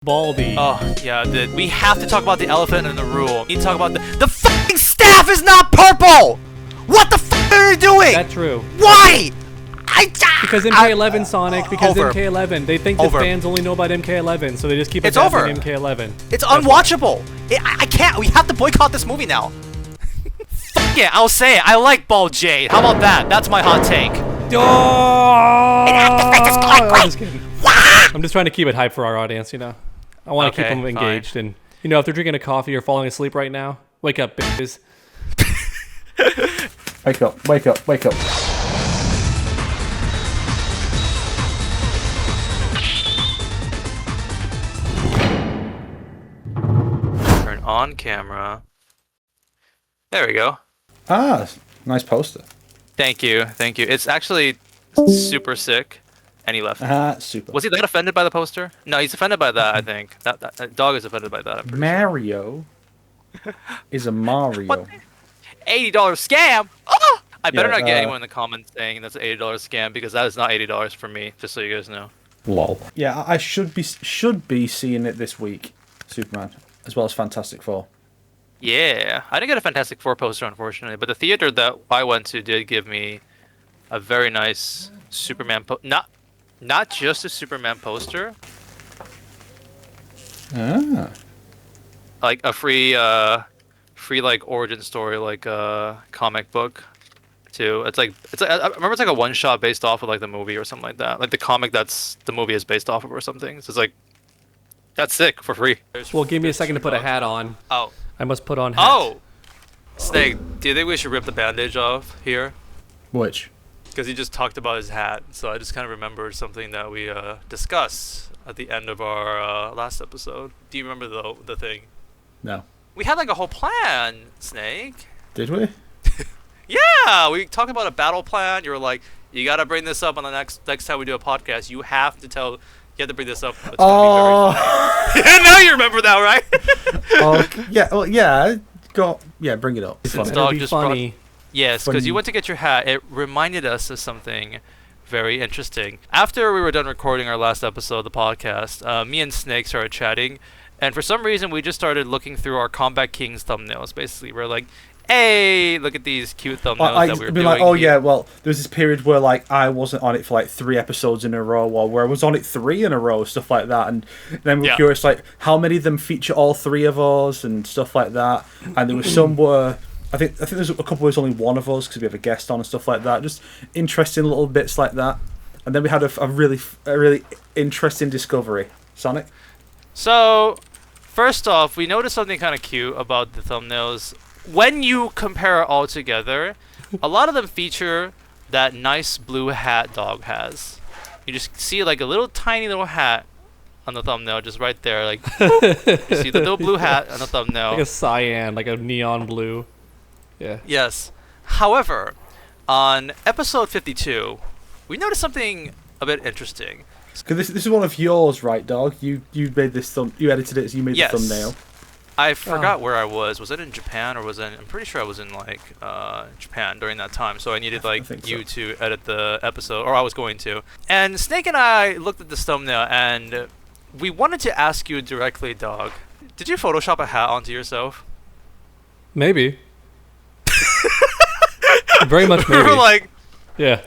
Baldy. Oh, yeah, we have to talk about the elephant in the room. We need to talk about the fucking staff is not purple! What the fuck are you doing? That's true. Why? Because MK11, Sonic, because over. MK11. They think that fans only know about MK11, so they just keep adapting MK11. It's unwatchable. I can't. We have to boycott this movie now. Fuck it, I'll say it. I like Bald Jade. How about that? That's my hot take. I'm just kidding. I'm just trying to keep it hype for our audience, you know. I want to keep them engaged, and you know, if they're drinking a coffee or falling asleep right now, wake up, bitches. Wake up! Wake up! Wake up! Turn on camera. There we go. Ah, nice poster. Thank you, thank you. It's actually super sick. And he left. Super. Was he that offended by the poster? No, he's offended by that, I think. That dog is offended by that. Mario is a Mario. What? $80 scam! Oh! I better not get anyone in the comments saying that's an $80 scam, because that is not $80 for me, just so you guys know. Lol. Yeah, I should be seeing it this week, Superman, as well as Fantastic Four. Yeah, I didn't get a Fantastic Four poster, unfortunately, but the theater that I went to did give me a very nice Superman not just a Superman poster. Like a free like origin story, like comic book too. It's like I remember it's like a one shot based off of like the movie or something like that. Like the comic that's the movie is based off of or something. So it's like that's sick for free. Well, give me a second to put a hat on. Oh. I must put on hat. Oh. Snake, do you think we should rip the bandage off here? Which? Because he just talked about his hat, so I just kind of remembered something that we discussed at the end of our last episode. Do you remember the thing? No. We had like a whole plan, Snake. Did we? Yeah, we talked about a battle plan. You were like, you gotta bring this up on the next time we do a podcast. You have to bring this up. It's gonna be very now you remember that, right? Yeah. Well, yeah. Bring it up. Since It'll dog be just funny. Yes, because you went to get your hat. It reminded us of something very interesting. After we were done recording our last episode of the podcast, me and Snake started chatting, and for some reason we just started looking through our Combat Kings thumbnails. Basically, we're like, hey, look at these cute thumbnails that we were doing. Like, oh yeah, well, there was this period where like I wasn't on it for like 3 episodes in a row, or where I was on it 3 in a row, stuff like that, and then we're curious like how many of them feature all 3 of us and stuff like that, and there was some where I think there's a couple where there's only one of us because we have a guest on and stuff like that. Just interesting little bits like that. And then we had a really interesting discovery. Sonic? So, first off, we noticed something kind of cute about the thumbnails. When you compare it all together, a lot of them feature that nice blue hat dog has. You just see like a little tiny little hat on the thumbnail, just right there. Like, you see the little blue hat on the thumbnail. Like a cyan, like a neon blue. Yeah. Yes. However, on episode 52, we noticed something a bit interesting. Because this is one of yours, right, dog? You made this you edited it, so you made the thumbnail. I forgot where I was. Was it in Japan or was it? I'm pretty sure I was in like Japan during that time. So I needed like you to edit the episode, or I was going to. And Snake and I looked at this thumbnail, and we wanted to ask you directly, dog. Did you Photoshop a hat onto yourself? Maybe. Very much maybe. We were like, yeah.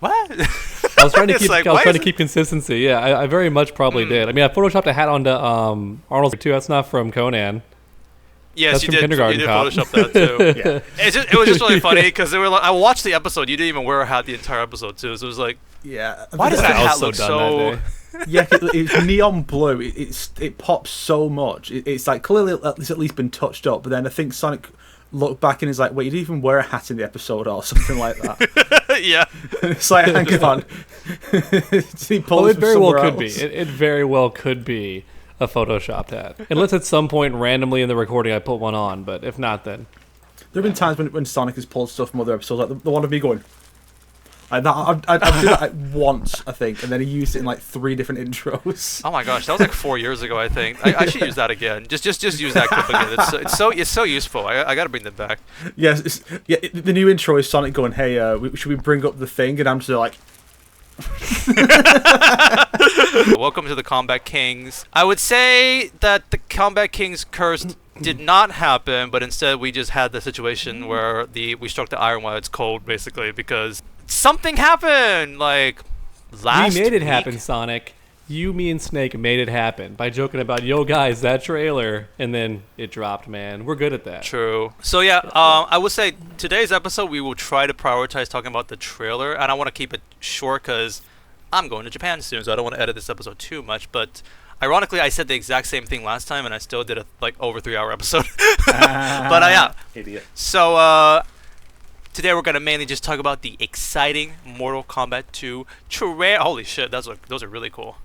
What? I was trying to keep. Like, I was trying to keep consistency. Yeah, I very much probably did. I mean, I photoshopped a hat onto Arnold's too. That's not from Conan. Yes, that's you from did. Kindergarten You did Cop. Photoshop that too. It was just really funny because they were like, I watched the episode. You didn't even wear a hat the entire episode too. So it was like, why does that hat look so? Yeah, it's neon blue. It pops so much. It's like clearly it's at least been touched up. But then I think Sonic looked back and is like, wait, you didn't even wear a hat in the episode or something like that. Yeah. It's like, hang on. It very well could be. It very well could be a photoshopped hat. Unless at some point randomly in the recording I put one on, but if not, then. There have been times when Sonic has pulled stuff from other episodes, like the one of me going, I did that once, I think, and then he used it in like 3 different intros. Oh my gosh, that was like 4 years ago, I think. I should use that again. Just use that clip again. It's so useful. I gotta bring them back. Yes, the new intro is Sonic going, "Hey, should we bring up the thing?" And I'm just like, Welcome to the Combat Kings. I would say that the Combat Kings curse did not happen, but instead we just had the situation where we struck the iron while it's cold, basically, because something happened. Like last we made it week. happen, Sonic. You, me, and Snake made it happen by joking about, yo, guys, that trailer, and then it dropped, man. We're good at that. True. So yeah, I would say today's episode we will try to prioritize talking about the trailer, and I want to keep it short because I'm going to Japan soon, so I don't want to edit this episode too much. But ironically, I said the exact same thing last time, and I still did a over 3-hour episode. But yeah. Idiot. So today we're gonna mainly just talk about the exciting Mortal Kombat II trailer. Holy shit, those are really cool.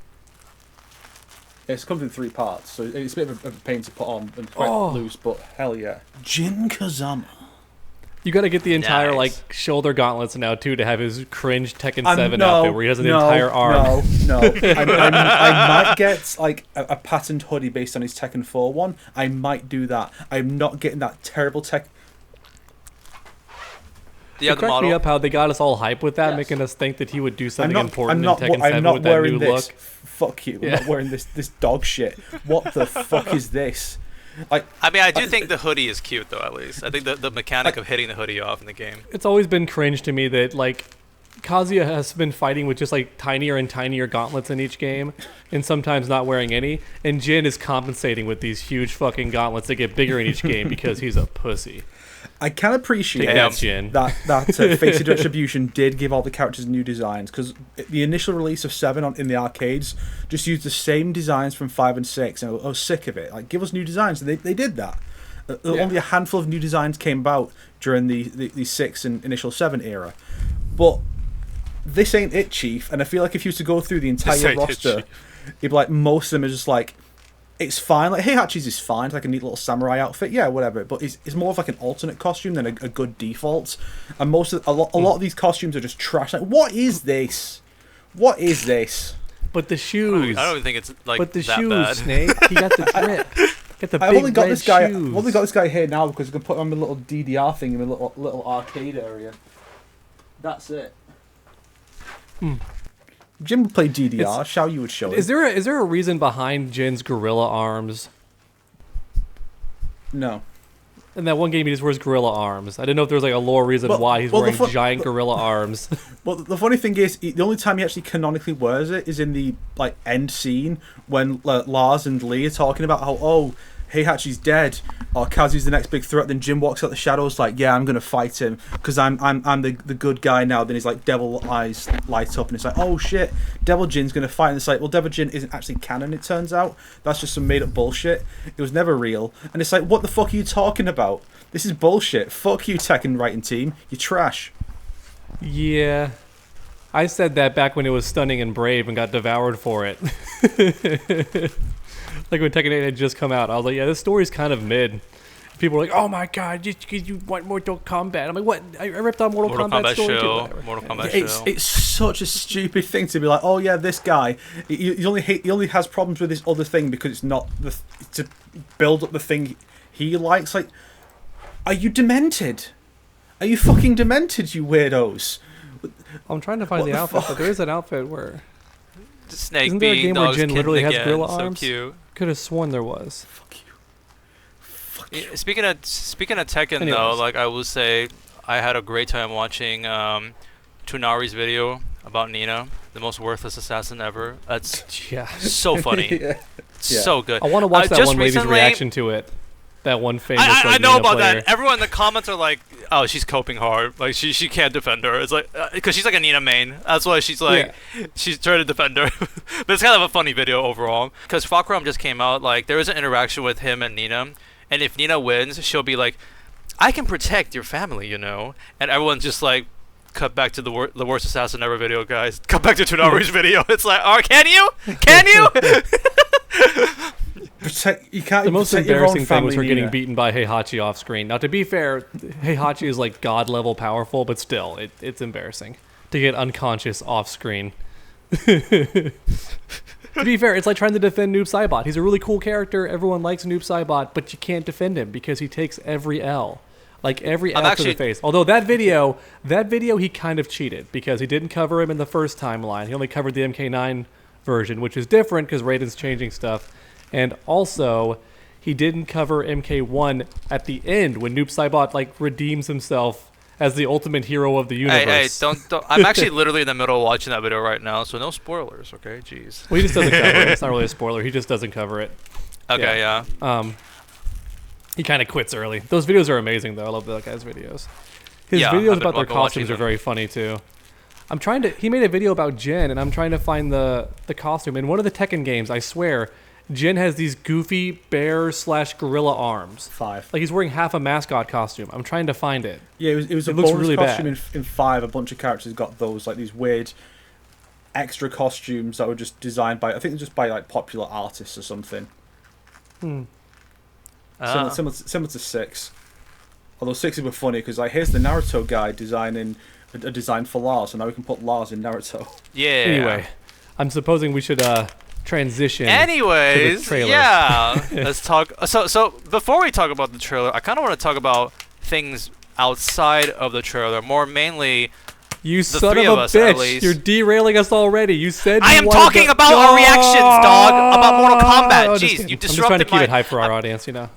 It comes in 3 parts, so it's a bit of a pain to put on and quite loose, but hell yeah. Jin Kazama. You got to get the entire Nice. shoulder gauntlets now too to have his cringe Tekken 7 outfit where he has an entire arm. No. I might get a patterned hoodie based on his Tekken 4 one. I might do that. I'm not getting that terrible tech. Do you have the Cracked me model? up how they got us all hype with that, Yes. making us think that he would do something important I'm not, in Tekken 7 I'm not with that wearing new this. look. Fuck you. Yeah. I'm not wearing this dog shit. What the fuck is this? I mean, I do think the hoodie is cute, though, at least. I think the mechanic of hitting the hoodie off in the game. It's always been cringe to me that, Kazuya has been fighting with just, tinier and tinier gauntlets in each game, and sometimes not wearing any, and Jin is compensating with these huge fucking gauntlets that get bigger in each game because he's a pussy. I can appreciate Take that, Jin. that Fated Retribution did give all the characters new designs, because the initial release of 7 in the arcades just used the same designs from 5 and 6, and I was sick of it. Give us new designs, and they did that. Only a handful of new designs came about during the 6 and initial 7 era. But this ain't it, Chief, and I feel like if you was to go through the entire roster, it'd be most of them are just it's fine. Heihachi's is fine. It's a neat little samurai outfit. Yeah, whatever. But it's more of an alternate costume than a good default. And a lot of these costumes are just trash. What is this? What is this? But the shoes. I don't even think it's But the that shoes, bad. Snake. He got the drip. Got the I've big only got red this guy. shoes. I've only got this guy here now because I can put him in a little DDR thing in a little arcade area. That's it. Jim would play DDR. Shao you would show it. Is there a reason behind Jin's gorilla arms? No. In that one game, he just wears gorilla arms. I didn't know if there was a lore reason why he's wearing giant gorilla arms. Well, the funny thing is, the only time he actually canonically wears it is in the end scene when Lars and Lee are talking about how Heihachi's dead or Kazu's the next big threat. Then Jin walks out the shadows yeah, I'm gonna fight him because I'm the good guy now. Then his devil eyes light up and it's oh shit, Devil Jin's gonna fight. And it's well, Devil Jin isn't actually canon. It turns out that's just some made up bullshit. It was never real. And it's what the fuck are you talking about? This is bullshit. Fuck you, Tekken writing team. You're trash. Yeah. I said that back when it was Stunning and Brave and got devoured for it. When Tekken 8 had just come out, I was yeah, this story's kind of mid. People were oh my god, you want Mortal Kombat? I'm what? I ripped on Mortal Kombat story show. too. Mortal Kombat show. It's such a stupid thing to be oh yeah, this guy, he only has problems with this other thing because it's not to build up the thing he likes. Are you demented? Are you fucking demented, you weirdos? I'm trying to find the outfit, but there is an outfit where... Snake Isn't there a game where dog's Jin kitten literally has again, gorilla so arms? Cute. Could have sworn there was. Fuck you. Yeah, speaking of Tekken, Anyways. though, I will say I had a great time watching Toonari's video about Nina, the most worthless assassin ever. That's Yeah. so funny. Yeah. So good. I want to watch that just one lady's recently- reaction to it. That one famous I know Nina about player. that. Everyone in the comments are oh, she's coping hard. She can't defend her. It's because she's a Nina main. That's why she's she's trying to defend her. But it's kind of a funny video overall. Because Fakram just came out. There is an interaction with him and Nina, and if Nina wins, she'll be I can protect your family, you know. And everyone's just cut back to the worst assassin ever video, guys. Cut back to Toonari's video. It's can you? Can you? You can't The most protect your own embarrassing thing was family, her getting Nina. beaten by Heihachi off screen. Now, to be fair, Heihachi is god level powerful, but still, it's embarrassing to get unconscious off screen. To be fair, it's like trying to defend Noob Saibot. He's a really cool character. Everyone likes Noob Saibot, but you can't defend him because he takes every L. Like every L to the face. Although that video he kind of cheated because he didn't cover him in the first timeline. He only covered the MK9 version, which is different because Raiden's changing stuff. And also, he didn't cover MK1 at the end when Noob Saibot like redeems himself as the ultimate hero of the universe. Hey, don't. I'm actually literally in the middle of watching that video right now, so no spoilers, okay? Jeez. Well, he just doesn't cover it. It's not really a spoiler. He just doesn't cover it. Okay, yeah. He kind of quits early. Those videos are amazing, though. I love that guy's videos. His Yeah, videos I've about their been costumes watching are very funny, too. He made a video about Jin, and I'm trying to find the costume. In one of the Tekken games, I swear, Jin has these goofy bear/gorilla arms. 5. Like he's wearing half a mascot costume. I'm trying to find it. Yeah, it was a looks bonus really costume bad. in 5. A bunch of characters got those, like these weird extra costumes that were just designed by, I think just by like popular artists or something. Similar to 6. Although 6 were funny because like here's the Naruto guy designing a design for Lars, and now we can put Lars in Naruto. Yeah. Anyway, I'm supposing we should transition. Anyways, to the trailer. yeah. Let's talk. So before we talk about the trailer, I kind of want to talk about things outside of the trailer, more mainly. You the son three of of a us, at bitch! least. You're derailing us already. You said I you am wanted talking to- about our reactions, dog. About Mortal Kombat. Oh, just Jeez, kidding. you I'm just trying to disrupted keep my. it hype for our audience. You know,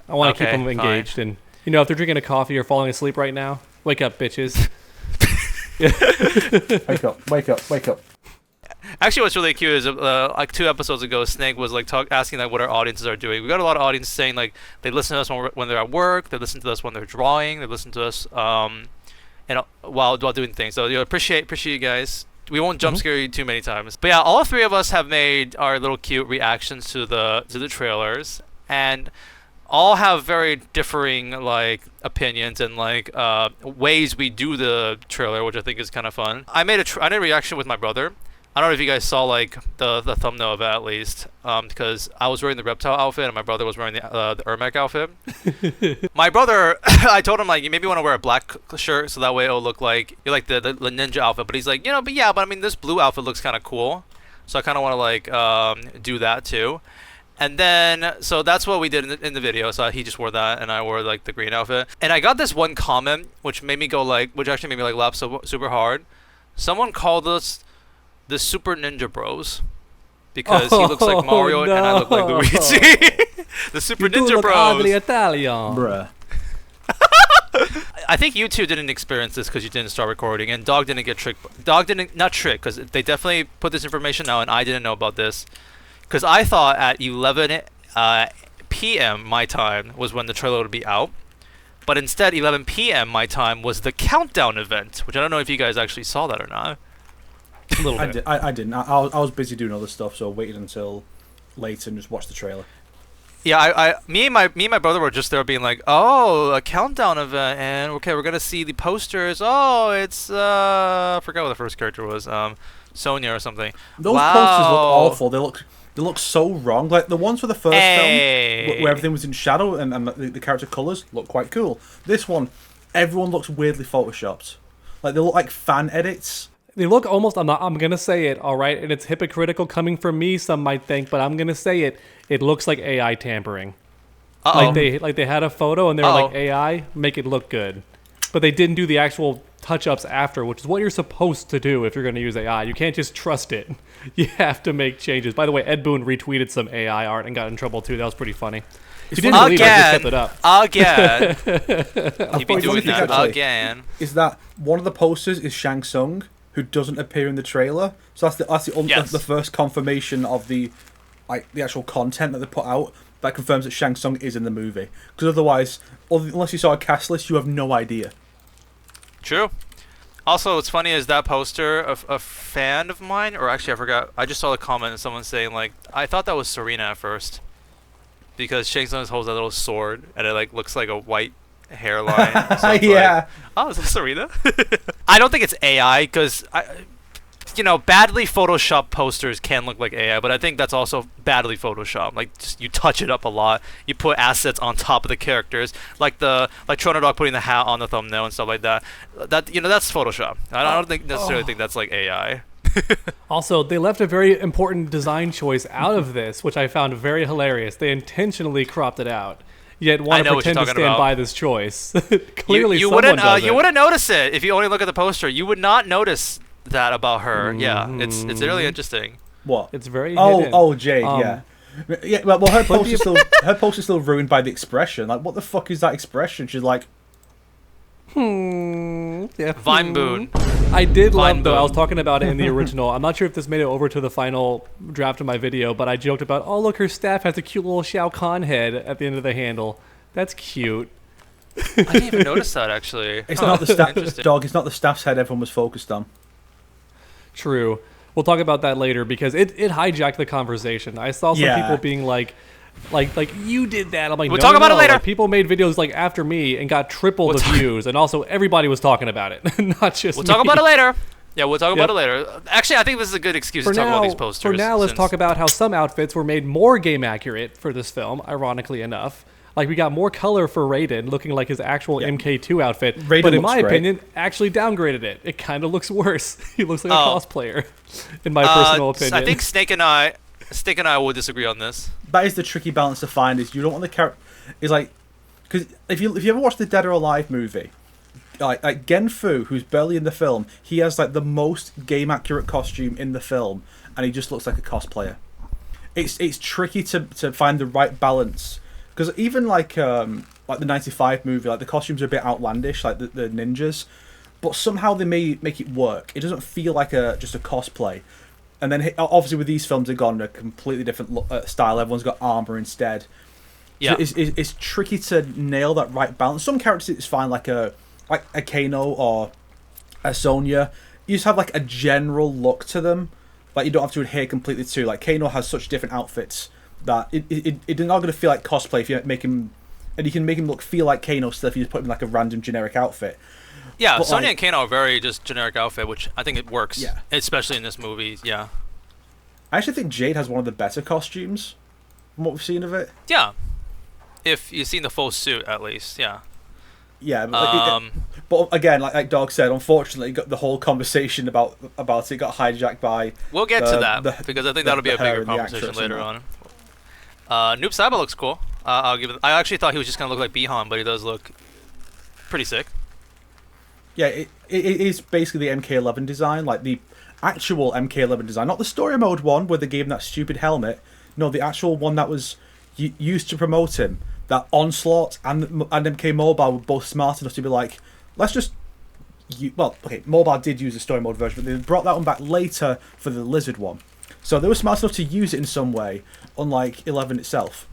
I want to Okay, keep them fine. engaged, and you know, if they're drinking a coffee or falling asleep right now, wake up, bitches. Wake up. Actually, what's really cute is like 2 episodes ago, Snake was like asking like what our audiences are doing. We got a lot of audience saying like they listen to us when they're at work, they listen to us when they're drawing, they listen to us and while doing things. So appreciate you guys. We won't jump scare you too many times. But yeah, all 3 of us have made our little cute reactions to the trailers, and all have very differing like opinions and like ways we do the trailer, which I think is kind of fun. I made a reaction with my brother. I don't know if you guys saw like the thumbnail of it at least, because I was wearing the reptile outfit and my brother was wearing the Ermac outfit. My brother, I told him like, you maybe want to wear a black shirt so that way it'll look like you're like the ninja outfit. But he's like, but I mean this blue outfit looks kind of cool, so I kind of want to like do that too. And then, so that's what we did in the video. So he just wore that, and I wore like the green outfit. And I got this one comment, which made me go like, which actually made me like laugh super hard. Someone called us the Super Ninja Bros because he looks like Mario and I look like Luigi. The Super Ninja Bros. Oddly Italian. Bruh. I think you two didn't experience this because you didn't start recording, and Dog didn't get tricked. Dog didn't, not tricked, because they definitely put this information out, and I didn't know about this. Because I thought at 11 p.m. my time was when the trailer would be out. But instead, 11 p.m. my time was the countdown event, which I don't know if you guys actually saw that or not. A little bit. I didn't. I was busy doing other stuff, so I waited until late and just watched the trailer. Yeah, me and my brother were just there being like, oh, a countdown event, and okay, we're gonna see the posters. Oh, it's I forgot what the first character was, Sonya or something. Those posters look awful. They look so wrong. Like the ones for the first film, where everything was in shadow and the character colours look quite cool. This one, everyone looks weirdly photoshopped. Like they look like fan edits. They look almost. I'm gonna say it. All right, and it's hypocritical coming from me. Some might think, but I'm gonna say it. It looks like AI tampering. Uh-oh. Like they had a photo and they were like, AI, make it look good, but they didn't do the actual touch-ups after, which is what you're supposed to do if you're going to use AI. You can't just trust it. You have to make changes. By the way, Ed Boon retweeted some AI art and got in trouble too. That was pretty funny. If you didn't believe it, I just kept it up. Again. You'd be doing that again. Is that one of the posters is Shang Tsung, who doesn't appear in the trailer? So that's the first confirmation of the actual content that they put out that confirms that Shang Tsung is in the movie. Because otherwise, unless you saw a cast list, you have no idea. True. Also, what's funny is that poster, a fan of mine, or actually I forgot, I just saw the comment of someone saying like, I thought that was Serena at first, because Shang Tsung holds that little sword and it like looks like a white hairline. So yeah. Like, oh, is that Serena? I don't think it's AI because badly photoshopped posters can look like AI, but I think that's also badly photoshopped. Like, just, you touch it up a lot. You put assets on top of the characters, like TrueUnderDawg putting the hat on the thumbnail and stuff like that. That's Photoshop. I don't necessarily think that's like AI. Also, they left a very important design choice out of this, which I found very hilarious. They intentionally cropped it out. yet want to know what you're pretend to talking stand about. by this choice. Clearly, you someone wouldn't does you it. wouldn't notice it if you only look at the poster. You would not notice that about her. Yeah, it's really interesting. What? It's very hidden. Jade, yeah. Yeah, well, her poster's still ruined by the expression. Like, what the fuck is that expression? She's like, Yeah. Vine Boon. I did Vine love, though, I was Boon. talking about it in the original. I'm not sure if this made it over to the final draft of my video, but I joked about, oh, look, her staff has a cute little Shao Kahn head at the end of the handle. That's cute. I didn't even notice that, actually. it's not the staff, Interesting. dog. It's not the staff's head everyone was focused on. True. We'll talk about that later because it hijacked the conversation. I saw some Yeah. people being like you did that. I'm like, We'll no, talk no, about it no. later. Like, people made videos like after me and got triple We'll the views, and also everybody was talking about it, not just We'll me. talk about it later. Yeah, we'll talk Yep. about it later. Actually, I think this is a good excuse For to talk about now, these posters. let's since- talk about how some outfits were made more game accurate for this film, ironically enough. Like, we got more color for Raiden, looking like his actual MK2 outfit. Raiden but in looks my great. opinion, actually downgraded it. It kind of looks worse. He looks like a Oh. cosplayer, in my personal opinion. I think Snake and I will disagree on this. That is the tricky balance to find. Is you don't want the character. Is like, because if you ever watch the Dead or Alive movie, like Genfu, who's barely in the film, he has like the most game accurate costume in the film, and he just looks like a cosplayer. It's tricky to find the right balance, because even like the '95 movie, like the costumes are a bit outlandish, like the ninjas, but somehow they make it work. It doesn't feel like just a cosplay. And then obviously with these films, they've gone a completely different style. Everyone's got armor instead. Yeah. So it's tricky to nail that right balance. Some characters it's fine, like a Kano or a Sonya. You just have like a general look to them. Like you don't have to adhere completely to. Like Kano has such different outfits that it's not going to feel like cosplay if you make him, and you can make him feel like Kano still if you just put him in like a random generic outfit. Yeah, But, Sonya like- and Kano are very just generic outfit, which I think it works. Yeah. Especially in this movie. Yeah. I actually think Jade has one of the better costumes from what we've seen of it. Yeah. If you've seen the full suit, at least. Yeah. Yeah, but again, like Dog said, unfortunately, the whole conversation about it got hijacked by. We'll get to that the- because I think the- that'll be the a hair bigger and the conversation actress and later that. on. Noob Saibot looks cool. I'll give it. I actually thought he was just gonna look like Bihan, but he does look pretty sick. Yeah, it is basically the MK11 design, like the actual MK11 design, not the story mode one where they gave him that stupid helmet. No, the actual one that was used to promote him. That Onslaught and MK Mobile were both smart enough to be like, let's just. Well, okay, Mobile did use the story mode version, but they brought that one back later for the Lizard one. So they were smart enough to use it in some way, unlike 11 itself.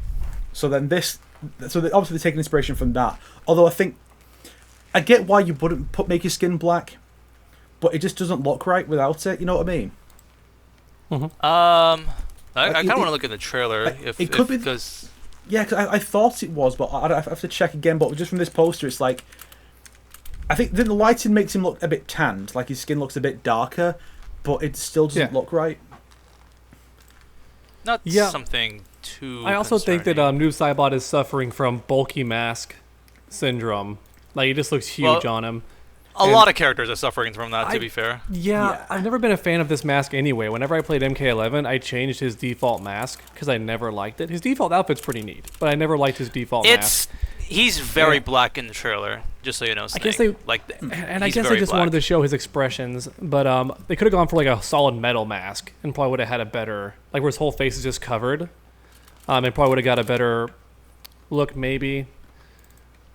So then obviously they're taking inspiration from that. Although I get why you wouldn't make your skin black, but it just doesn't look right without it. You know what I mean? I Like, kind of want to look at the trailer like, it could be- because Yeah, cause I thought it was, but I have to check again. But just from this poster, it's like I think the lighting makes him look a bit tanned, like his skin looks a bit darker, but it still doesn't look right. not Yeah. something too. I also think that concerning. Noob Saibot is suffering from bulky mask syndrome. Like, he just looks huge Well, on him. a and- lot of characters are suffering from that. To I- be fair, Yeah, I've never been a fan of this mask anyway. Whenever I played MK11, I changed his default mask because I never liked it. His default outfit's pretty neat, but I never liked his default mask. he's very Yeah. black in the trailer. Just so you know, I guess Snake. they like, and I he's guess they very just black. wanted to show his expressions, but they could have gone for like a solid metal mask and probably would have had a better, like where his whole face is just covered. And probably would have got a better look maybe.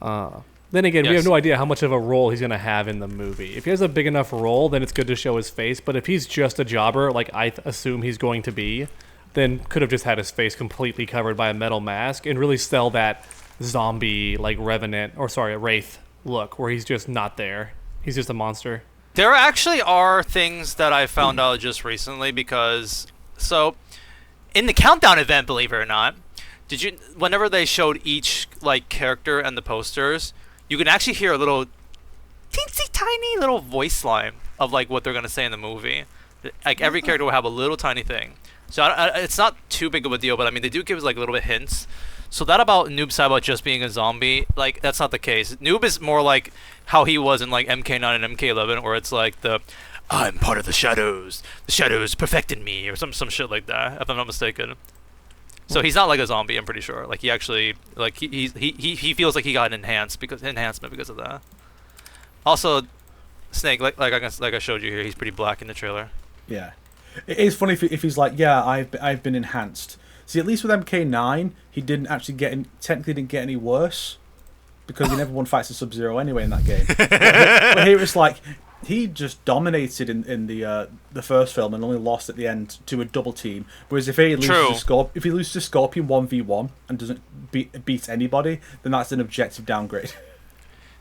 Then again, we Yes. have no idea how much of a role he's going to have in the movie. If he has a big enough role, then it's good to show his face. But if he's just a jobber, like I assume he's going to be, then could have just had his face completely covered by a metal mask and really sell that zombie, like Wraith look, where he's just not there. He's just a monster. There actually are things that I found out just recently because in the countdown event, believe it or not, whenever they showed each like character and the posters, you can actually hear a little teensy tiny little voice line of like what they're gonna say in the movie. Like every character will have a little tiny thing. So it's not too big of a deal, but I mean they do give us like little bit hints. So that about Noob Saibot just being a zombie, like that's not the case. Noob is more like how he was in like MK9 and MK11, where it's like I'm part of the shadows perfected me, or some shit like that, if I'm not mistaken. So he's not like a zombie. I'm pretty sure. Like he actually, like he feels like he got an enhancement because of that. Also, Snake, like I showed you here, he's pretty black in the trailer. Yeah, it is funny if he's like, yeah, I've been enhanced. See, at least with MK9, he didn't actually technically didn't get any worse, because he never won fights to Sub-Zero anyway in that game. But here it's like he just dominated in the first film and only lost at the end to a double team. Whereas if he loses to Scorpion 1v1 and doesn't beat anybody, then that's an objective downgrade.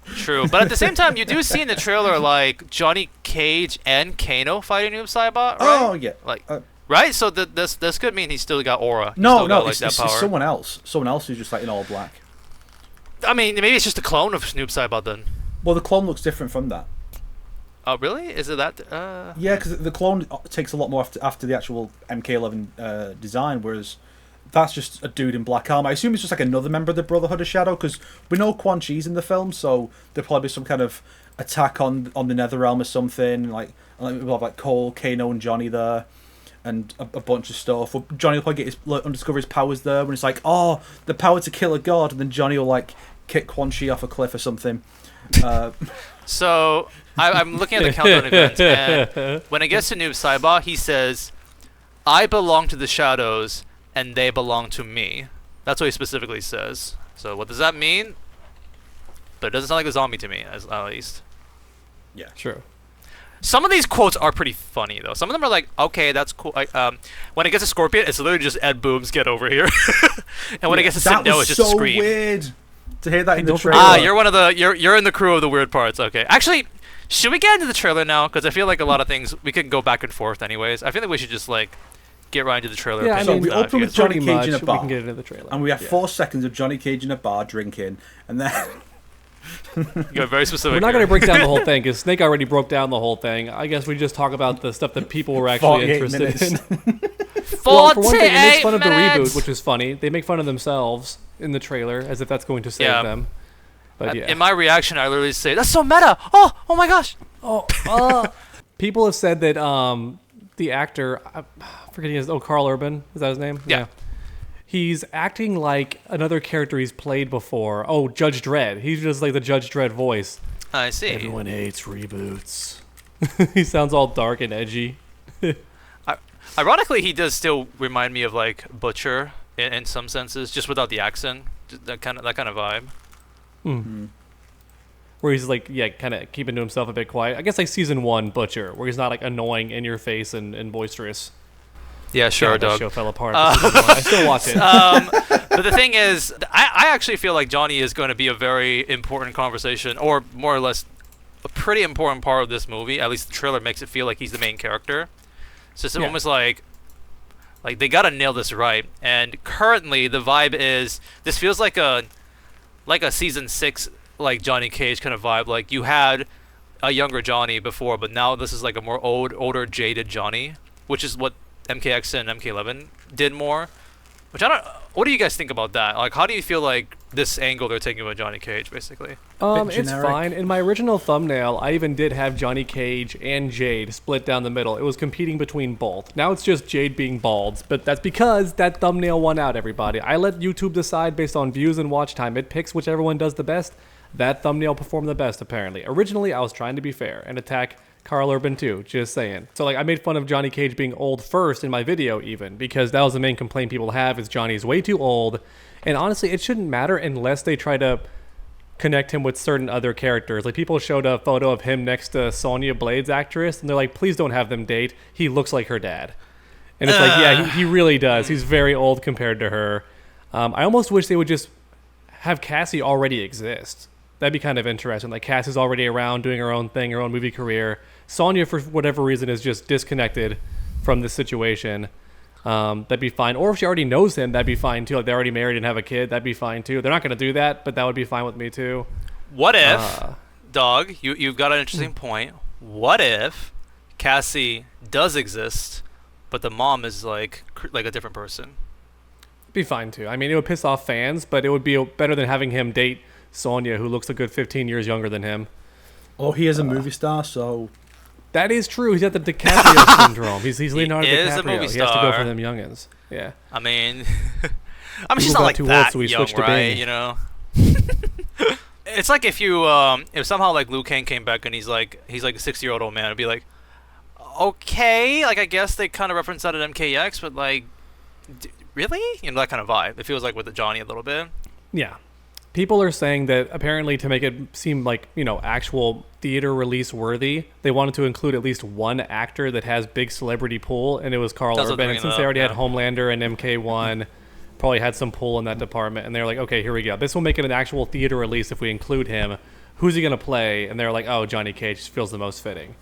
True, but at the same time, you do see in the trailer like Johnny Cage and Kano fighting Noob Saibot, right? Oh yeah, like right. So this could mean he's still got aura. No, it's someone else. Someone else who's just like in all black. I mean, maybe it's just a clone of Noob Saibot then. Well, the clone looks different from that. Oh, really? Is it that? Yeah, because the clone takes a lot more after the actual MK11 design, whereas that's just a dude in black armor. I assume it's just like another member of the Brotherhood of Shadow, because we know Quan Chi's in the film, so there'll probably be some kind of attack on the Netherrealm or something. Like we'll have like Cole, Kano, and Johnny there, and a bunch of stuff. Johnny will probably undiscover his powers there when it's like, oh, the power to kill a god, and then Johnny will like kick Quan Chi off a cliff or something. So I'm looking at the countdown events, and when it gets to Noob Saibot, he says, "I belong to the shadows, and they belong to me." That's what he specifically says. So what does that mean? But it doesn't sound like a zombie to me, at least. Yeah, true. Some of these quotes are pretty funny, though. Some of them are like, okay, that's cool. When it gets to Scorpion, it's literally just Ed Boom's "Get over here," and when it gets to Sindel, it's just so Scream. Weird to hear that in the trailer. Ah, you're one of the you're in the crew of the weird parts. Okay, actually, should we get into the trailer now? Because I feel like a lot of things we can go back and forth, anyways. I feel like we should just like get right into the trailer. Yeah, I mean, we open with Johnny Cage in a bar. We can get into the trailer, and we have 4 seconds of Johnny Cage in a bar drinking, and then. You're very specific. We're not going to break down the whole thing because Snake already broke down the whole thing. I guess we just talk about the stuff that people were actually interested in. Well, for one thing, it makes fun of the reboot, which is funny. They make fun of themselves in the trailer as if that's going to save them. But in my reaction, I literally say, "That's so meta! Oh my gosh!" People have said that the actor, I'm forgetting his, Carl Urban, is that his name? Yeah. He's acting like another character he's played before. Oh, Judge Dredd. He's just like the Judge Dredd voice. I see. Everyone hates reboots. He sounds all dark and edgy. Ironically, he does still remind me of like Butcher in some senses, just without the accent. That kind of vibe. Mm-hmm. Where he's like, kind of keeping to himself a bit quiet. I guess like season 1 Butcher, where he's not like annoying, in your face and boisterous. Yeah, sure, Doug. Doug. Show fell apart. I still watch it. But the thing is, I actually feel like Johnny is going to be a very important conversation, or more or less a pretty important part of this movie. At least the trailer makes it feel like he's the main character. So it's almost like they gotta nail this right. And currently, the vibe is this feels like a season 6 like Johnny Cage kind of vibe. Like you had a younger Johnny before, but now this is like a more older, jaded Johnny, which is what MKX and MK11 did more. Which I don't. What do you guys think about that? Like, how do you feel like this angle they're taking with Johnny Cage, basically? It's fine. In my original thumbnail, I even did have Johnny Cage and Jade split down the middle. It was competing between both. Now it's just Jade being bald, but that's because that thumbnail won out, everybody. I let YouTube decide based on views and watch time. It picks whichever one does the best. That thumbnail performed the best, apparently. Originally, I was trying to be fair and attack Carl Urban too, just saying. So like I made fun of Johnny Cage being old first in my video even, because that was the main complaint people have is Johnny's way too old. And honestly, it shouldn't matter unless they try to connect him with certain other characters. Like people showed a photo of him next to Sonya Blade's actress, and they're like, please don't have them date. He looks like her dad. And it's like, yeah, he really does. He's very old compared to her. I almost wish they would just have Cassie already exist. That'd be kind of interesting. Like Cassie's already around doing her own thing, her own movie career. Sonya, for whatever reason, is just disconnected from this situation. That'd be fine. Or if she already knows him, that'd be fine too. Like they're already married and have a kid, that'd be fine too. They're not going to do that, but that would be fine with me too. What if, Dog, you've got an interesting point. What if Cassie does exist, but the mom is like a different person? Be fine too. I mean, it would piss off fans, but it would be better than having him date Sonya, who looks a good 15 years younger than him. Oh, he is a movie star, so... That is true. He's got the DiCaprio syndrome. He's Leonardo He is DiCaprio. a movie He has to go star. for them youngins. Yeah. I mean, I mean, she's People not got like too old, that so we young, switched to right? Bing. You know. It's like if you if somehow like Liu Kang came back and he's like a 60-year-old old man, it'd be like, okay, like I guess they kind of reference that at MKX, but like, really? You know, that kind of vibe. It feels like with the Johnny a little bit. Yeah. People are saying that apparently to make it seem like, actual theater release worthy, they wanted to include at least one actor that has big celebrity pull, and it was Carl That's what Urban. they're And since bringing they already up, had Homelander and MK1, probably had some pull in that department, and they're like, okay, here we go. This will make it an actual theater release if we include him. Who's he going to play? And they're like, oh, Johnny Cage feels the most fitting.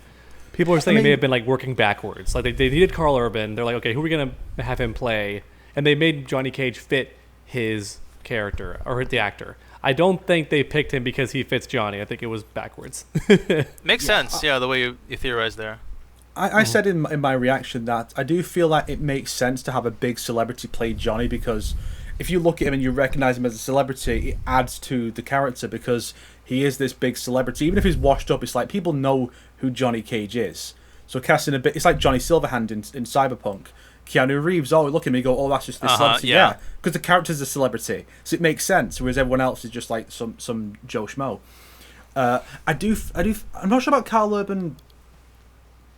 People are saying it may have been like working backwards. Like they needed Carl Urban. They're like, okay, who are we going to have him play? And they made Johnny Cage fit his character or the actor. I don't think they picked him because he fits Johnny. I think it was backwards. Makes sense, yeah, the way you theorized there. I said in my reaction that I do feel like it makes sense to have a big celebrity play Johnny, because if you look at him and you recognize him as a celebrity, it adds to the character because he is this big celebrity. Even if he's washed up, it's like people know who Johnny Cage is. So casting a bit, it's like Johnny Silverhand in Cyberpunk. Keanu Reeves, oh, look at me, go, oh, that's just this celebrity. Yeah, because the character's a celebrity, so it makes sense. Whereas everyone else is just like some Joe Schmo. I'm not sure about Carl Urban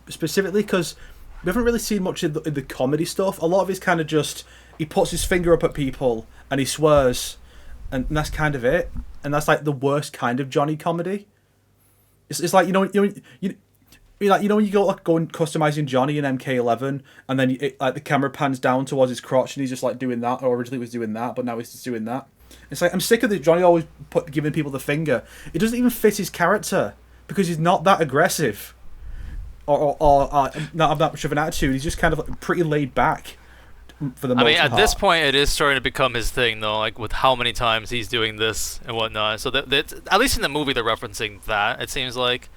specifically, because we haven't really seen much in the comedy stuff. A lot of it's kind of just he puts his finger up at people and he swears, and that's kind of it. And that's like the worst kind of Johnny comedy. It's like you know when you go and customizing Johnny in MK11, and then like the camera pans down towards his crotch and he's just like doing that, or originally was doing that, but now he's just doing that. It's like I'm sick of Johnny always giving people the finger. It doesn't even fit his character because he's not that aggressive, or not have that much of an attitude. He's just kind of like pretty laid back for the most part. I mean, at this point, it is starting to become his thing, though. Like with how many times he's doing this and whatnot. So that at least in the movie, they're referencing that. It seems like.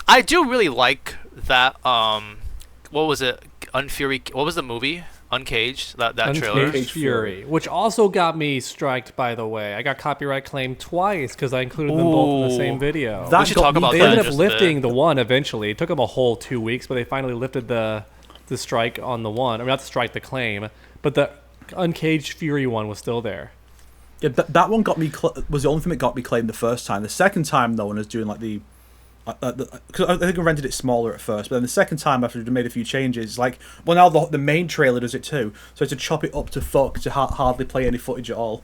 I do really like that. What was it? Unfury. What was the movie? Uncaged. That trailer. Uncaged Fury, which also got me striked. By the way, I got copyright claimed twice because I included them both in the same video. We should talk about they that. ended up lifting the one eventually. It took them a whole 2 weeks, but they finally lifted the strike on the one. I mean, not the strike, the claim, but the Uncaged Fury one was still there. Yeah, that one got me. Was the only thing that got me claimed the first time. The second time, though, when I was doing like because I think I rented it smaller at first, but then the second time after I made a few changes, like, well, now the main trailer does it too, so I had to chop it up to fuck to hardly play any footage at all.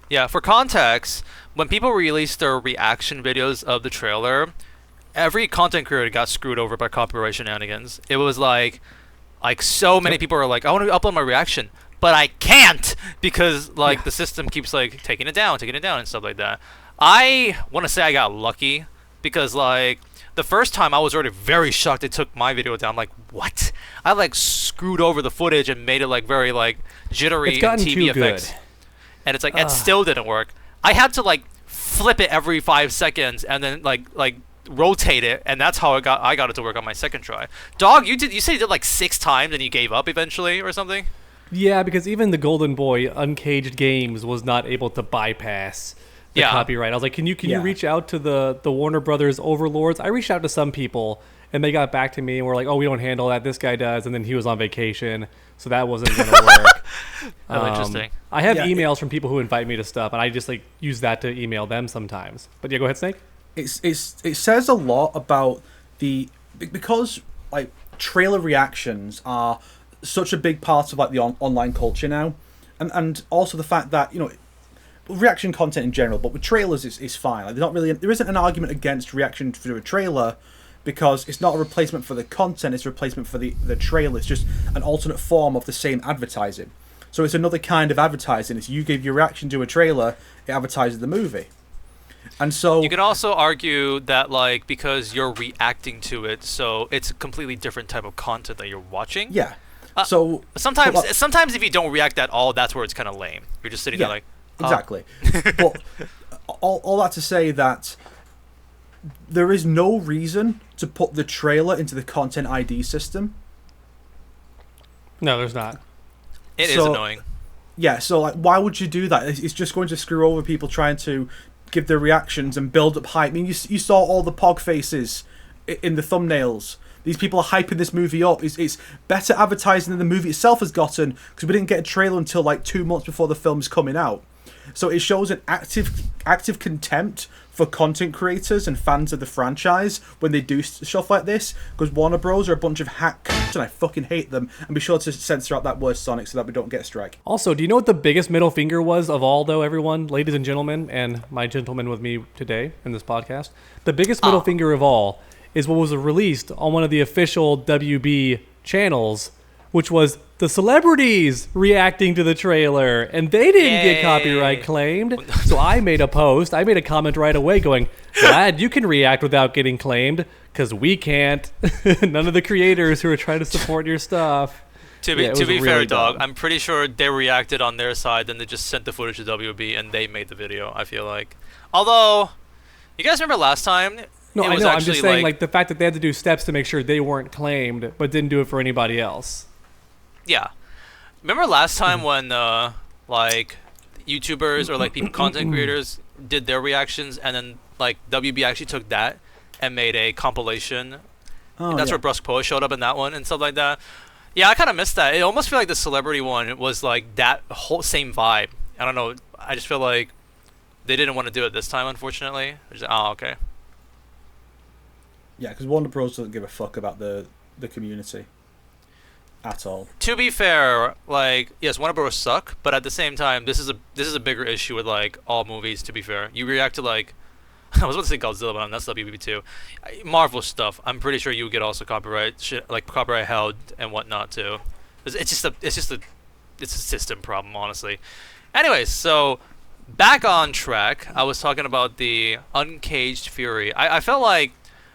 Yeah, for context, when people released their reaction videos of the trailer, every content creator got screwed over by copyright shenanigans. It was like so many people are like, I want to upload my reaction, but I can't because the system keeps like taking it down and stuff like that. I want to say I got lucky because the first time I was already very shocked it took my video down. Like, what? I screwed over the footage and made it very jittery TV effects. Good. And it's it still didn't work. I had to flip it every 5 seconds and then rotate it, and that's how I got it to work on my second try. Dog, you said you did 6 times and you gave up eventually or something? Yeah, because even the Golden Boy Uncaged Games was not able to bypass the copyright. I was like, can you reach out to the Warner Brothers overlords? I reached out to some people and they got back to me and were like, oh, we don't handle that, this guy does, and then he was on vacation, so that wasn't going to work. Oh, interesting. I have emails from people who invite me to stuff, and I just use that to email them sometimes. But yeah, go ahead, Snake. It says a lot about because trailer reactions are such a big part of the online culture now, and also the fact that reaction content in general, but with trailers is fine. There isn't an argument against reaction through a trailer because it's not a replacement for the content, it's a replacement for the trailer. It's just an alternate form of the same advertising. So it's another kind of advertising. It's you give your reaction to a trailer, it advertises the movie. And so you could also argue that because you're reacting to it, so it's a completely different type of content that you're watching. Yeah. So sometimes if you don't react at all, that's where it's kind of lame. You're just sitting there exactly. But all that to say that there is no reason to put the trailer into the Content ID system. No, there's not. It is annoying. Yeah, so why would you do that? It's just going to screw over people trying to give their reactions and build up hype. I mean, you saw all the pog faces in the thumbnails These people are hyping this movie up. It's better advertising than the movie itself has gotten, because we didn't get a trailer until like 2 months before the film's coming out. So it shows an active contempt for content creators and fans of the franchise when they do stuff like this, because Warner Bros. Are a bunch of hack and I fucking hate them. And be sure to censor out that word Sonic so that we don't get a strike. Also, do you know what the biggest middle finger was of all, though, everyone? Ladies and gentlemen, and my gentleman with me today in this podcast. The biggest middle finger of all is what was released on one of the official WB channels, which was the celebrities reacting to the trailer, and they didn't get copyright claimed. So I made a post. I made a comment right away going, glad you can react without getting claimed, because we can't. None of the creators who are trying to support your stuff. To be fair, Dog, I'm pretty sure they reacted on their side, then they just sent the footage to WB, and they made the video, I feel like. Although, you guys remember last time? No, I know. I'm just saying, like, the fact that they had to do steps to make sure they weren't claimed, but didn't do it for anybody else. Yeah. Remember last time when, like, YouTubers or, like, content creators did their reactions, and then, like, WB actually took that and made a compilation? And that's where Brusque Poet showed up in that one and stuff like that. Yeah, I kind of missed that. It almost feel like the celebrity one was, like, that whole same vibe. I don't know. I just feel like they didn't want to do it this time, unfortunately. Okay. Yeah, because Warner Bros. Doesn't give a fuck about the community at all. To be fair, like, yes, Warner Bros. Suck, but at the same time, this is a bigger issue with, like, all movies. To be fair, you react to, like, I was about to say Godzilla, but that's WB too. Marvel stuff. I'm pretty sure you would get also copyright shit, like copyright held and whatnot too. It's a system problem, honestly. Anyways, so back on track. I was talking about the Uncaged Fury. I felt like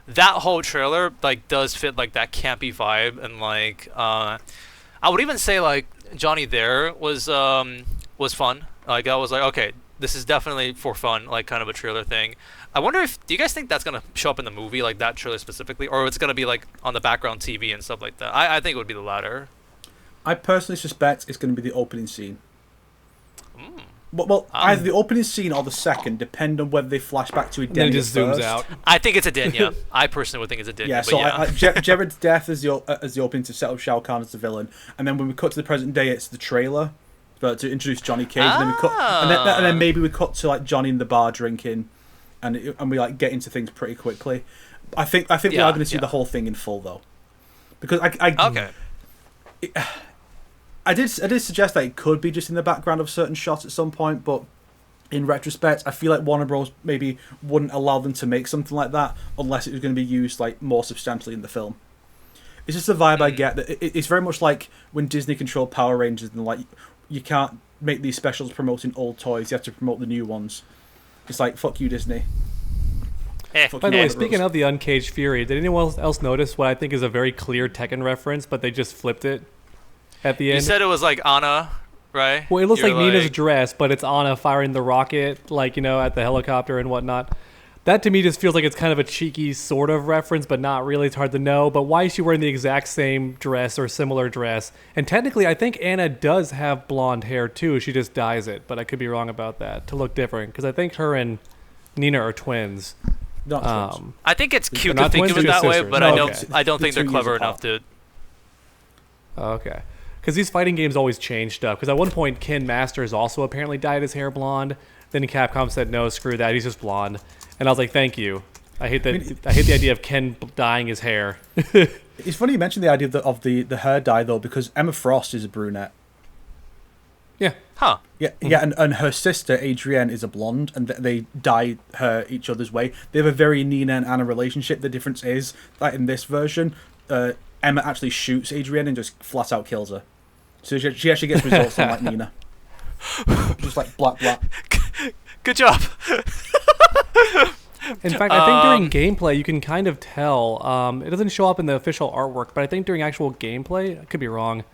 that whole trailer like does fit like that campy vibe, and like I would even say like Johnny there was fun. Like I was like, okay, this is definitely for fun, like kind of a trailer thing. I wonder do you guys think that's gonna show up in the movie, like that trailer specifically, or it's gonna be like on the background TV and stuff like that? I think it would be the latter. I personally suspect it's going to be the opening scene. Well, either the opening scene or the second, depend on whether they flash back to Edenia. Then it just zooms first. out. I think it's Edenia. I personally would think it's Edenia. Yeah, so Jared's death as the opening to set up Shao Kahn as the villain, and then when we cut to the present day, it's the trailer to introduce Johnny Cage, and then we cut, and then maybe we cut to like Johnny in the bar drinking, and we like get into things pretty quickly. I think we are going to see the whole thing in full though, because I did suggest that it could be just in the background of certain shots at some point, but in retrospect, I feel like Warner Bros. Maybe wouldn't allow them to make something like that unless it was going to be used like more substantially in the film. It's just the vibe I get that it's very much like when Disney controlled Power Rangers and like you can't make these specials promoting old toys, you have to promote the new ones. It's like fuck you, Disney. By the way, speaking of the Uncaged Fury, did anyone else notice what I think is a very clear Tekken reference, but they just flipped it at the end? You said it was like Anna, right? Well, it looks like Nina's dress, but it's Anna firing the rocket, like, you know, at the helicopter and whatnot. That to me just feels like it's kind of a cheeky sort of reference, but not really. It's hard to know. But why is she wearing the exact same dress or similar dress? And technically, I think Anna does have blonde hair too. She just dyes it, but I could be wrong about that to look different, because I think her and Nina are twins. Not twins. I think it's cute to think of it that way, but I don't think they're clever enough to. Okay. Because these fighting games always change stuff. Because at one point, Ken Masters also apparently dyed his hair blonde. Then Capcom said, no, screw that, he's just blonde. And I was like, thank you. I hate the idea of Ken dyeing his hair. It's funny you mentioned the idea of the hair dye, though, because Emma Frost is a brunette. Yeah. Huh. Yeah, and her sister, Adrienne, is a blonde, and they dye her each other's way. They have a very Nina and Anna relationship. The difference is that in this version, Emma actually shoots Adrienne and just flat out kills her. So she actually gets results unlike Nina. Just like black. Good job. In fact, I think during gameplay, you can kind of tell. It doesn't show up in the official artwork, but I think during actual gameplay, I could be wrong,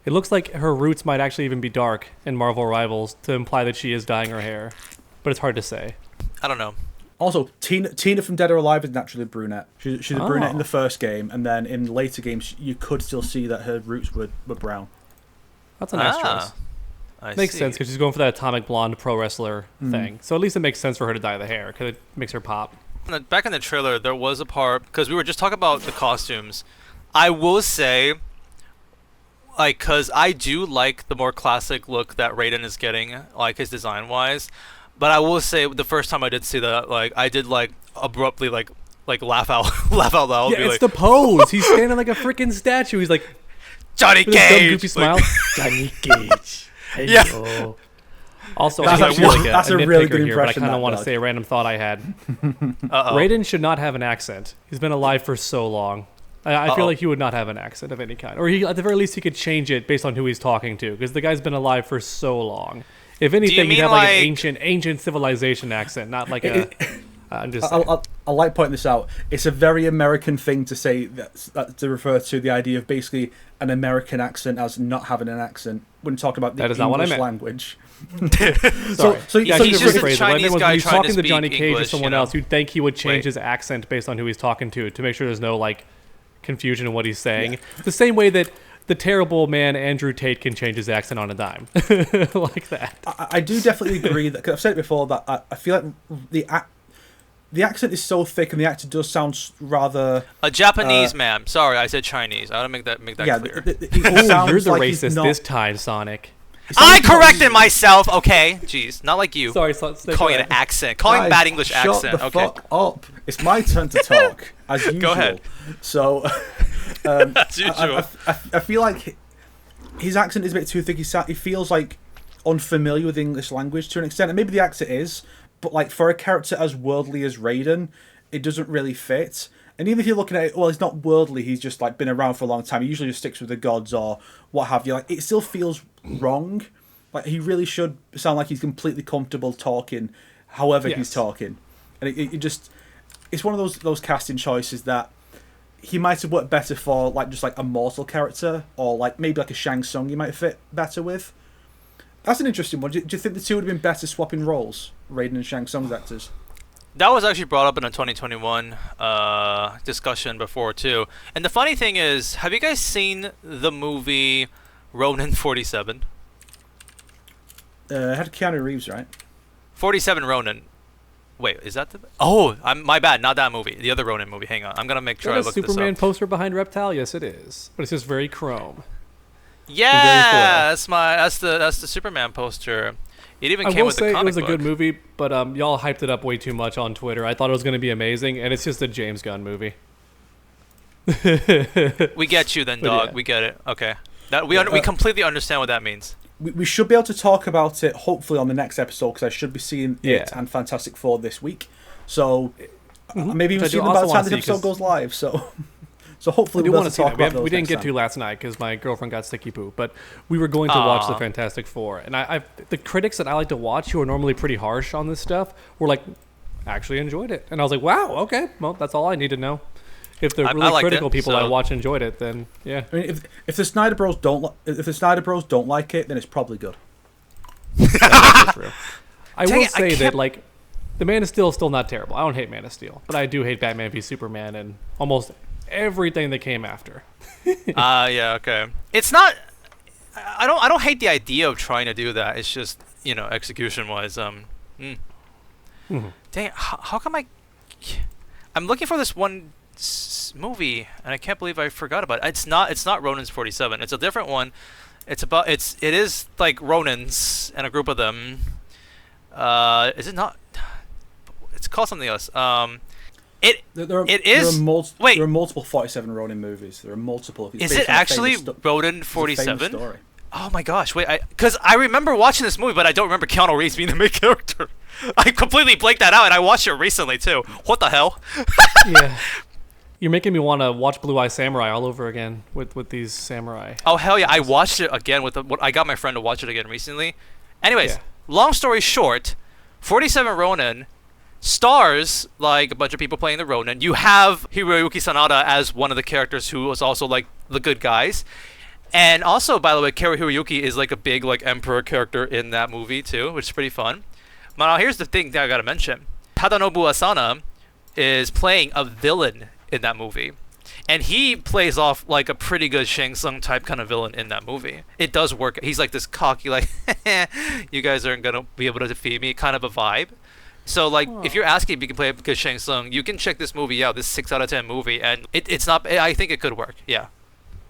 it looks like her roots might actually even be dark in Marvel Rivals to imply that she is dyeing her hair. But it's hard to say. I don't know. Also, Tina from Dead or Alive is naturally a brunette. She's a brunette in the first game, and then in later games, you could still see that her roots were brown. That's a nice choice. Makes sense, because she's going for that atomic blonde pro wrestler thing. So at least it makes sense for her to dye the hair, because it makes her pop. Back in the trailer, there was a part, because we were just talking about the costumes. I will say, like, because I do like the more classic look that Raiden is getting, like his design wise. But I will say, the first time I did see that, like, I did like abruptly like laugh out laugh out loud. Yeah, it's like, the pose. He's standing like a freaking statue. He's like Johnny with his dumb, Cage. goofy smile. Johnny Cage. Hello. Yeah. Also, That's I'm actually- like that's a a really nitpicker good here, but I impression, kind of that want to dog. say a random thought I had. Uh-oh. Raiden should not have an accent. He's been alive for so long. I feel Uh-oh. like he would not have an accent of any kind, or he, at the very least, he could change it based on who he's talking to, because the guy's been alive for so long. If anything, he'd mean have like like- an ancient civilization accent, not like a. I'm just. saying. I like pointing this out. It's a very American thing to say that to refer to the idea of basically an American accent as not having an accent when talking about the That is not what I English meant. language. Sorry. So Yeah, so he's he's just just a rephrase it. What I Chinese meant was guy when he's trying to talking to Johnny speak Cage or English, someone you know? else, you'd think he would change Wait. his accent based on who he's talking to make sure there's no like confusion in what he's saying. The same way that the terrible man Andrew Tate can change his accent on a dime, like that. I do definitely agree that, cause I've said it before, that I feel like the accent is so thick and the actor does sound rather A Japanese man. Sorry, I said Chinese. I want to make that clear. It sounds You're the like he's racist not- this time, Sonic. it sounds I like he's not- corrected myself. Okay, jeez, not like you. Sorry, stay Calling it quiet. an accent. Calling Guys, bad English shut accent. the Okay. fuck up. It's my turn to talk, as usual. Go ahead. So, As usual. I feel like his accent is a bit too thick. He feels like unfamiliar with the English language to an extent, and maybe the accent is, but like for a character as worldly as Raiden, it doesn't really fit. And even if you're looking at it, well, he's not worldly. He's just like been around for a long time. He usually just sticks with the gods or what have you. Like it still feels wrong. Like he really should sound like he's completely comfortable talking, however he's Yes. talking. And it just, it's one of those casting choices that he might have worked better for, like just like a mortal character, or like maybe like a Shang Tsung he might fit better with. That's an interesting one. Do you think the two would have been better swapping roles, Raiden and Shang Tsung's actors? That was actually brought up in a 2021 discussion before too. And the funny thing is, have you guys seen the movie Ronin 47? It had Keanu Reeves, right? 47 Ronin. Wait, is that the? Oh, my bad. Not that movie. The other Ronin movie. Hang on, I'm gonna make sure I Is that look a Superman this up. poster behind Reptile? Yes, it is. But it's just very chrome. Yeah, that's the Superman poster. It even I came will with the say it comic was a book. good movie, but y'all hyped it up way too much on Twitter. I thought it was going to be amazing, and it's just a James Gunn movie. We get you then, But dog. yeah. We get it. Okay. That we completely understand what that means. We should be able to talk about it hopefully on the next episode, because I should be seeing Yeah. it and Fantastic Four this week. So maybe Which even I see do them by also the wanna time the see, episode 'cause- goes live. So hopefully I do we'll want be to see able to talk that. about those We didn't next get time. to last night because my girlfriend got sticky poo, but we were going to watch the Aw. Fantastic Four. And I the critics that I like to watch, who are normally pretty harsh on this stuff, were like, actually enjoyed it. And I was like, wow, okay, well, that's all I need to know. If the I really liked critical it, people I so- watch enjoyed it, then yeah. I mean, if the Snyder Bros don't like it, then it's probably good. That's true. I Dang will it, I say that can't- like the Man of Steel is still not terrible. I don't hate Man of Steel, but I do hate Batman v Superman and almost everything that came after. Yeah, okay. It's not. I don't hate the idea of trying to do that. It's just execution wise. Mhm. Dang, how come I'm looking for this one movie and I can't believe I forgot about it. It's not Ronin's 47. It's a different one. It is like Ronins and a group of them. Is it not? It's called something else. It is. Wait. There are multiple 47 Ronin movies. There are multiple. It's Is based it on a actually famous Ronin it's a famous 47? story. Oh my gosh! Wait, because I remember watching this movie, but I don't remember Keanu Reeves being the main character. I completely blanked that out, and I watched it recently too. What the hell? Yeah. You're making me want to watch Blue Eye Samurai all over again with these samurai. Oh hell yeah! I watched it again I got my friend to watch it again recently. Anyways, Yeah. long story short, 47 Ronin stars like a bunch of people playing the Ronin. You have Hiroyuki Sanada as one of the characters who was also like the good guys. And also, by the way, Kari Hiroyuki is like a big like emperor character in that movie too, which is pretty fun. But now here's the thing that I gotta mention. Tadanobu Asana is playing a villain in that movie. And he plays off like a pretty good Shang Tsung type kind of villain in that movie. It does work. He's like this cocky, like, you guys aren't gonna be able to defeat me kind of a vibe. So like, if you're asking if you can play it because Shang Tsung, you can check this movie out. This 6 out of 10 movie, and it's not. I think it could work. Yeah.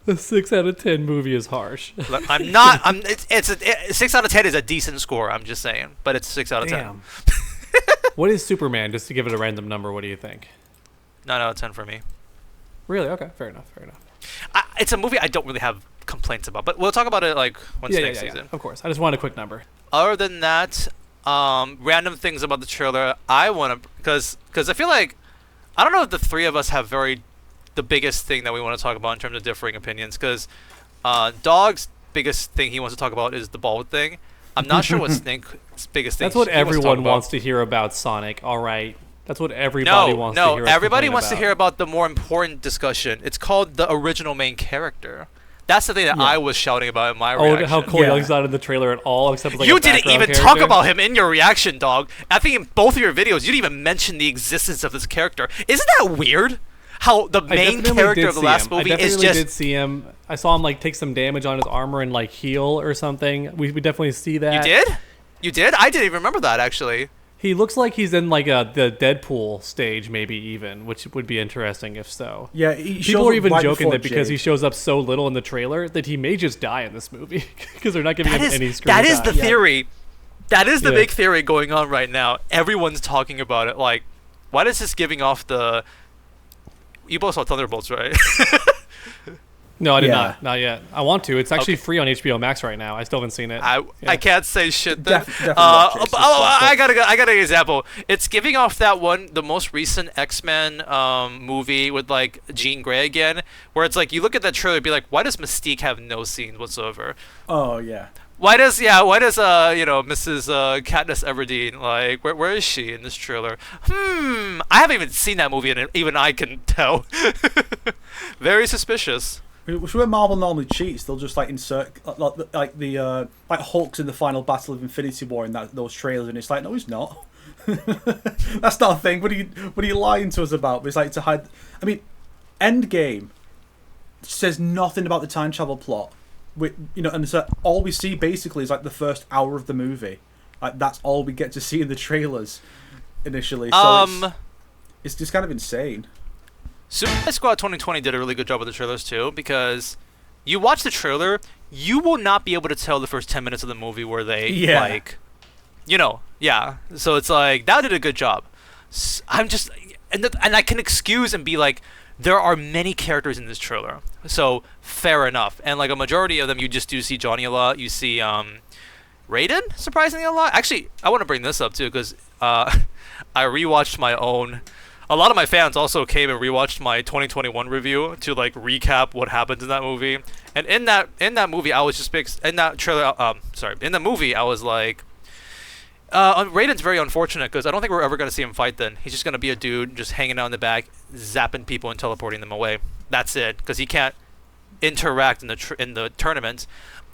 A 6 out of 10 movie is harsh. I'm not. It's a 6 out of 10 is a decent score. I'm just saying, but it's 6 out of 10. Damn. What is Superman? Just to give it a random number, what do you think? 9 out of 10 for me. Really? Okay. Fair enough. It's a movie I don't really have complaints about, but we'll talk about it like once next season. Of course. I just wanted a quick number. Other than that, random things about the trailer. I want to because I feel like I don't know if the three of us have the biggest thing that we want to talk about in terms of differing opinions. Because Dog's biggest thing he wants to talk about is the ball thing. I'm not sure what Snake's biggest thing. That's what everyone wants to hear about Sonic. All right. That's what everybody wants to hear. No, everybody wants to hear about the more important discussion. It's called the original main character. That's the thing that I was shouting about in my reaction. Oh, how Cole Young's not in the trailer at all, except for, like, you didn't even talk about him in your reaction, dog. I think in both of your videos, you didn't even mention the existence of this character. Isn't that weird? How the main character of the last movie is just... I did see him. I saw him like take some damage on his armor and like heal or something. We definitely see that. You did? You did? I didn't even remember that, actually. He looks like he's in like the Deadpool stage, maybe even, which would be interesting if so. Yeah, people are even joking that because he shows up so little in the trailer that he may just die in this movie because they're not giving him any screen time. That is the theory. That is the big theory going on right now. Everyone's talking about it. Like, why is this giving off the... You both saw Thunderbolts, right? No, I did not. Not yet. I want to. It's actually free on HBO Max right now. I still haven't seen it. I can't say shit then. I got an example. It's giving off that one, the most recent X-Men movie with like Jean Grey again, where it's like you look at that trailer and be like, why does Mystique have no scenes whatsoever? Oh yeah. Why does Mrs. Katniss Everdeen, like where is she in this trailer? I haven't even seen that movie and even I can tell. Very suspicious. Which where Marvel normally cheats, they'll just like insert like Hulk's in the final battle of Infinity War in those trailers, and it's like, no, he's not. That's not a thing. What are you lying to us about? It's like to hide. I mean, Endgame says nothing about the time travel plot. And so all we see basically is like the first hour of the movie. Like that's all we get to see in the trailers initially. So it's just kind of insane. Suicide Squad 2020 did a really good job with the trailers too, because you watch the trailer, you will not be able to tell the first 10 minutes of the movie where they So it's like that did a good job. I'm just and I can excuse and be like, there are many characters in this trailer, so fair enough. And like a majority of them, you just do see Johnny a lot. You see Raiden surprisingly a lot. Actually, I want to bring this up too because I rewatched my own. A lot of my fans also came and rewatched my 2021 review to like recap what happens in that movie. And in that movie, I was just in that trailer. In the movie, I was like, Raiden's very unfortunate because I don't think we're ever gonna see him fight. Then he's just gonna be a dude just hanging out in the back, zapping people and teleporting them away. That's it, because he can't interact in the tournament.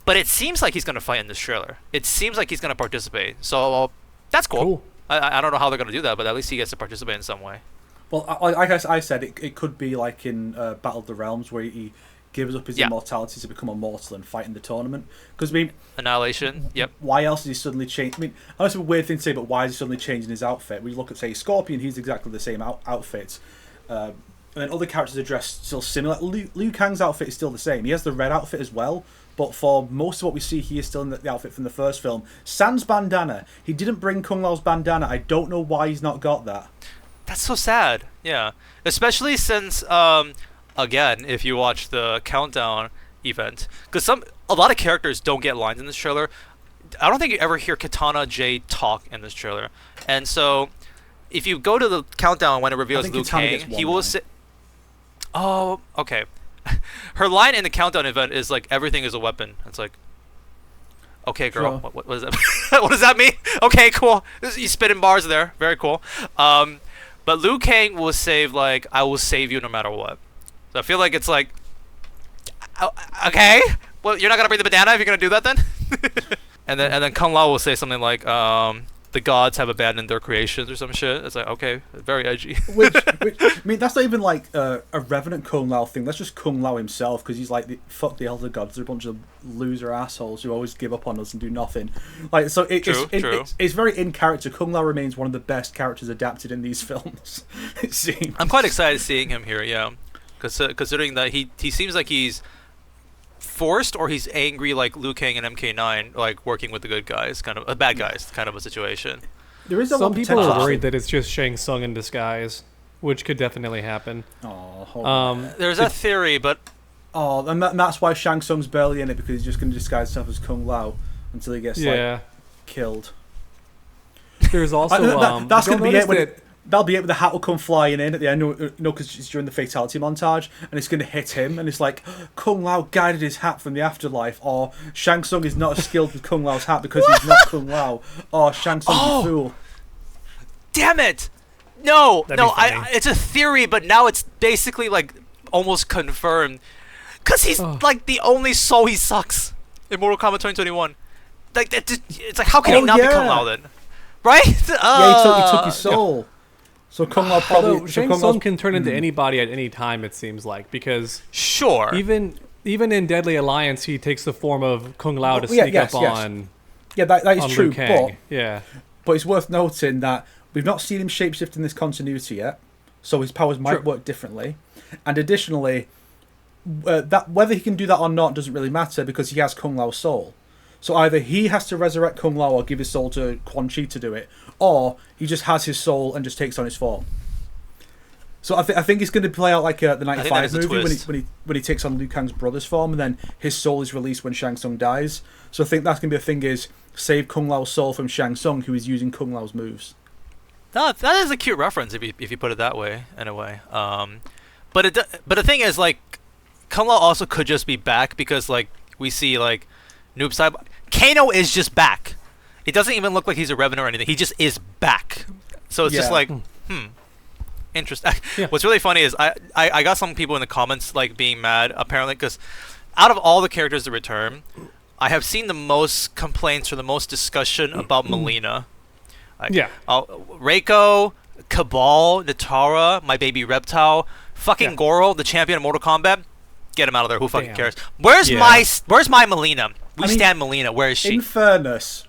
But it seems like he's gonna fight in this trailer. It seems like he's gonna participate. So that's cool. I don't know how they're gonna do that, but at least he gets to participate in some way. Well, like I said, it could be like in Battle of the Realms where he gives up his immortality to become immortal and fight in the tournament. Because, I mean... Annihilation, yep. Why else is he suddenly changed? I mean, I know it's a weird thing to say, but why is he suddenly changing his outfit? We look at, say, Scorpion, he's exactly the same outfit. And then other characters are dressed still similar. Liu Kang's outfit is still the same. He has the red outfit as well. But for most of what we see, he is still in the outfit from the first film. Sans bandana. He didn't bring Kung Lao's bandana. I don't know why he's not got that. That's so sad. Yeah. Especially since, again, if you watch the countdown event, because a lot of characters don't get lines in this trailer. I don't think you ever hear Katana Jade talk in this trailer. And so, if you go to the countdown when it reveals Liu Kang, he will say... Oh, okay. Her line in the countdown event is like, everything is a weapon. It's like, okay, girl, sure. what does that mean? What does that mean? Okay, cool. You spitting bars there. Very cool. But Liu Kang will save, like, I will save you no matter what. So I feel like it's like, okay, well, you're not going to bring the banana if you're going to do that then? and then Kung Lao will say something like, the gods have abandoned their creations or some shit. It's like, okay, very edgy. which I mean, that's not even like a Revenant Kung Lao thing. That's just Kung Lao himself, because he's like, fuck the Elder Gods. They're a bunch of loser assholes who always give up on us and do nothing. Like, so it's very in character. Kung Lao remains one of the best characters adapted in these films. It seems. I'm quite excited seeing him here. Yeah, considering that he seems like he's forced, or he's angry like Liu Kang and MK9, like working with the good guys, kind of bad guys, kind of a situation. There is some people are worried that it's just Shang Tsung in disguise, which could definitely happen. There's that theory, but and that's why Shang Tsung's barely in it, because he's just going to disguise himself as Kung Lao until he gets killed. There's also that's going to be it. That'll be it. With the hat will come flying in at the end, because it's during the fatality montage, and it's going to hit him, and it's like Kung Lao guided his hat from the afterlife, or Shang Tsung is not as skilled with Kung Lao's hat because he's not Kung Lao, or Shang Tsung's a fool. Damn it! No, it's a theory, but now it's basically like almost confirmed, because he's like the only soul he sucks in Mortal Kombat 2021. Like it's like, how can he not be Kung Lao then? Right? He took his soul. Yeah. So Kung Lao probably... Shang Tsung can turn into anybody at any time, it seems like, because... Sure. Even in Deadly Alliance, he takes the form of Kung Lao to sneak up on... Yeah, that is true, but it's worth noting that we've not seen him shapeshift in this continuity yet, so his powers might work differently. And additionally, that whether he can do that or not doesn't really matter, because he has Kung Lao's soul. So either he has to resurrect Kung Lao or give his soul to Quan Chi to do it, or he just has his soul and just takes on his form. So I think it's going to play out like the 95 movie when he takes on Liu Kang's brother's form, and then his soul is released when Shang Tsung dies. So I think that's going to be a thing, is save Kung Lao's soul from Shang Tsung, who is using Kung Lao's moves. No, that is a cute reference if you put it that way, in a way. But the thing is, like, Kung Lao also could just be back, because like we see like Noob Saibot. Kano is just back. It doesn't even look like he's a Revenant or anything. He just is back. So it's just like, interesting. Yeah. What's really funny is I got some people in the comments like being mad, apparently, because out of all the characters that return, I have seen the most complaints or the most discussion about Melina. Reiko, Cabal, Natara, my baby reptile, fucking Goro, the champion of Mortal Kombat. Get him out of there. Who fucking cares? Where's my Melina? We stand Melina. Where is she? In fairness,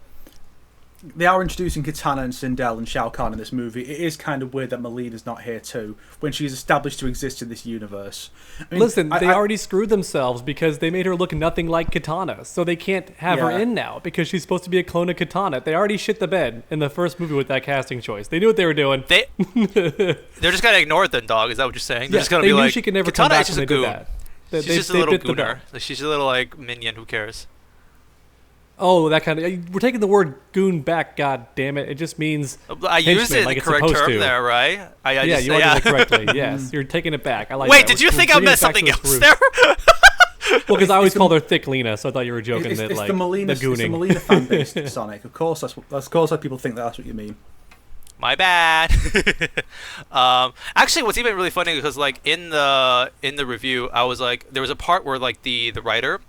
they are introducing Kitana and Sindel and Shao Kahn in this movie. It is kind of weird that Melina's not here too, when she's established to exist in this universe. I mean, listen, they already screwed themselves, because they made her look nothing like Kitana, so they can't have her in now, because she's supposed to be a clone of Kitana. They already shit the bed in the first movie with that casting choice. They knew what they were doing. They're just gonna ignore it then, dog. Is that what you're saying? They're just gonna be like, she could never come back when they did that. She's just a little gooner. Like, she's a little like minion. Who cares? Oh, that kind of... We're taking the word goon back, god damn it. It just means I used it in the correct term there, right? You used it correctly, yes. You're taking it back. I like Wait, that. Did you think I meant something else there? Well, because I always called her Thick Lena, so I thought you were joking it's that, like, the Melina, the gooning. It's the Melina fan base, Sonic. Of course, people think that's what you mean. My bad. Actually, what's even really funny, because like in the review, I was like, there was a part where like the writer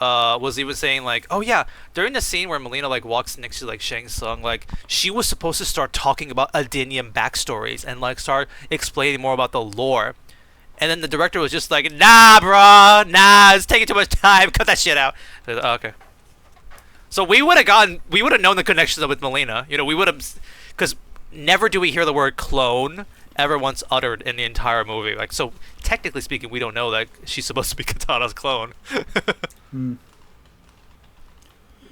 was even saying like, oh yeah, during the scene where Melina like walks next to like Shang Tsung, like she was supposed to start talking about Adinium backstories and like start explaining more about the lore. And then the director was just like, nah, bro, it's taking too much time. Cut that shit out. So, oh, okay. So we would have known the connections with Melina. You know, we would have, because never do we hear the word clone ever once uttered in the entire movie. Like, so technically speaking, we don't know that she's supposed to be Katana's clone.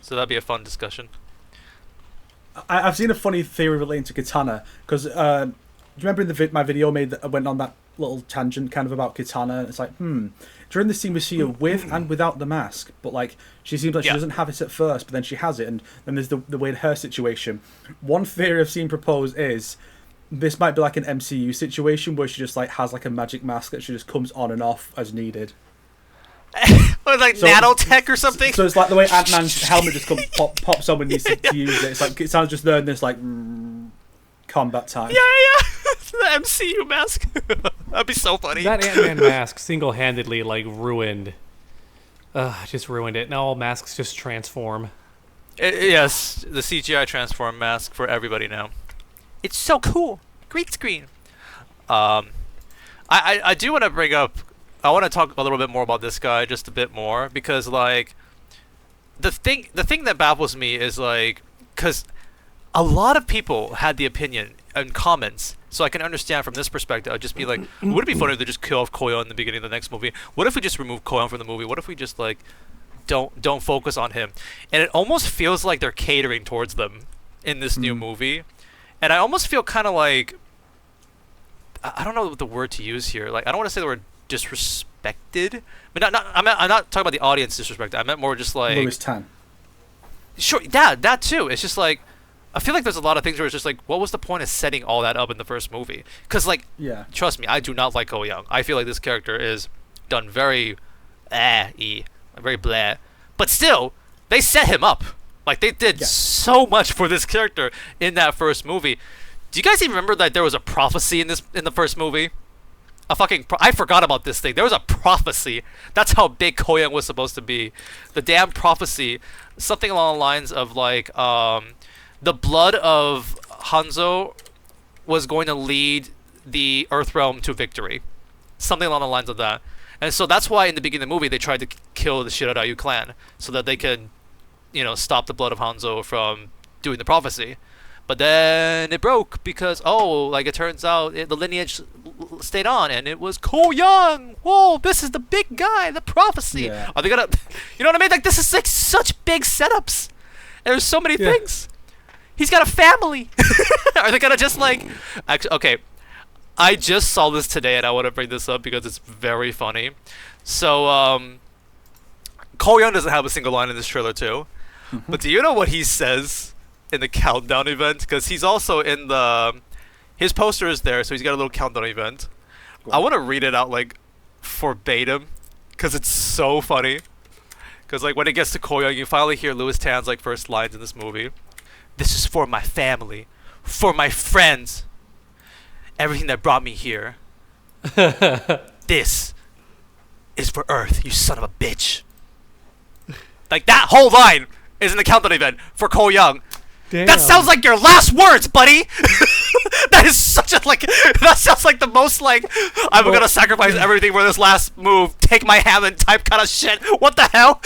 So that'd be a fun discussion. I've seen a funny theory relating to Kitana, because do you remember in my video I went on that little tangent kind of about Kitana? It's like, during this scene we see her with and without the mask, but like she seems like she doesn't have it at first, but then she has it, and then there's the weird hair situation. One theory I've seen proposed is this might be like an MCU situation where she just like has like a magic mask that she just comes on and off as needed. Like nanotech or something. So it's like the way Ant-Man's helmet just pops on when he needs to use it. It's like it sounds just there in this like combat time. Yeah. The MCU mask. That'd be so funny. That Ant-Man mask single-handedly like ruined it. Now all masks just transform. Yes, the CGI transform mask for everybody now. It's so cool. Green screen. I do want to bring up. I want to talk a little bit more about this guy, just a bit more, because like the thing that baffles me is like, because a lot of people had the opinion in comments, so I can understand from this perspective. I'd just be like, would it be funny if they just kill off Koyon in the beginning of the next movie? What if we just remove Koyon from the movie? What if we just like don't focus on him? And it almost feels like they're catering towards them in this new movie, and I almost feel kind of like, I don't know what the word to use here. Like, I don't want to say the word disrespected, but I'm not talking about the audience disrespect. I meant more just like Louis Tan. Sure, yeah, that too. It's just like, I feel like there's a lot of things where it's just like, what was the point of setting all that up in the first movie? Because like, Yeah. trust me, I do not like Ko Young. I feel like this character is done very very blah. But still, they set him up. Like, they did so much for this character in that first movie. Do you guys even remember that there was a prophecy in the first movie? I forgot about this thing. There was a prophecy. That's how big Ko Young was supposed to be. The damn prophecy, something along the lines of like, the blood of Hanzo was going to lead the Earthrealm to victory. Something along the lines of that. And so that's why in the beginning of the movie they tried to kill the Shiradayu clan so that they could, stop the blood of Hanzo from doing the prophecy. But then it broke because, it turns out the lineage stayed on, and it was Ko Young. Whoa, this is the big guy, the prophecy. Yeah. Are they gonna, you know what I mean? Like, this is like such big setups. And there's so many things. He's got a family. Are they gonna just like, actually, okay. I just saw this today, and I want to bring this up because it's very funny. So, Ko Young doesn't have a single line in this trailer too. But do you know what he says in the countdown event? Because he's also in his poster is there, so he's got a little countdown event. Cool. I want to read it out like verbatim because it's so funny. Because like when it gets to Ko Young, you finally hear Louis Tan's like first lines in this movie. This is for my family, for my friends, everything that brought me here. This is for Earth, you son of a bitch. Like, that whole line is in the countdown event for Ko Young. Damn. That sounds like your last words, buddy. That is such a like. That sounds like the most like, I'm gonna sacrifice everything for this last move. Take my hammer type kind of shit. What the hell?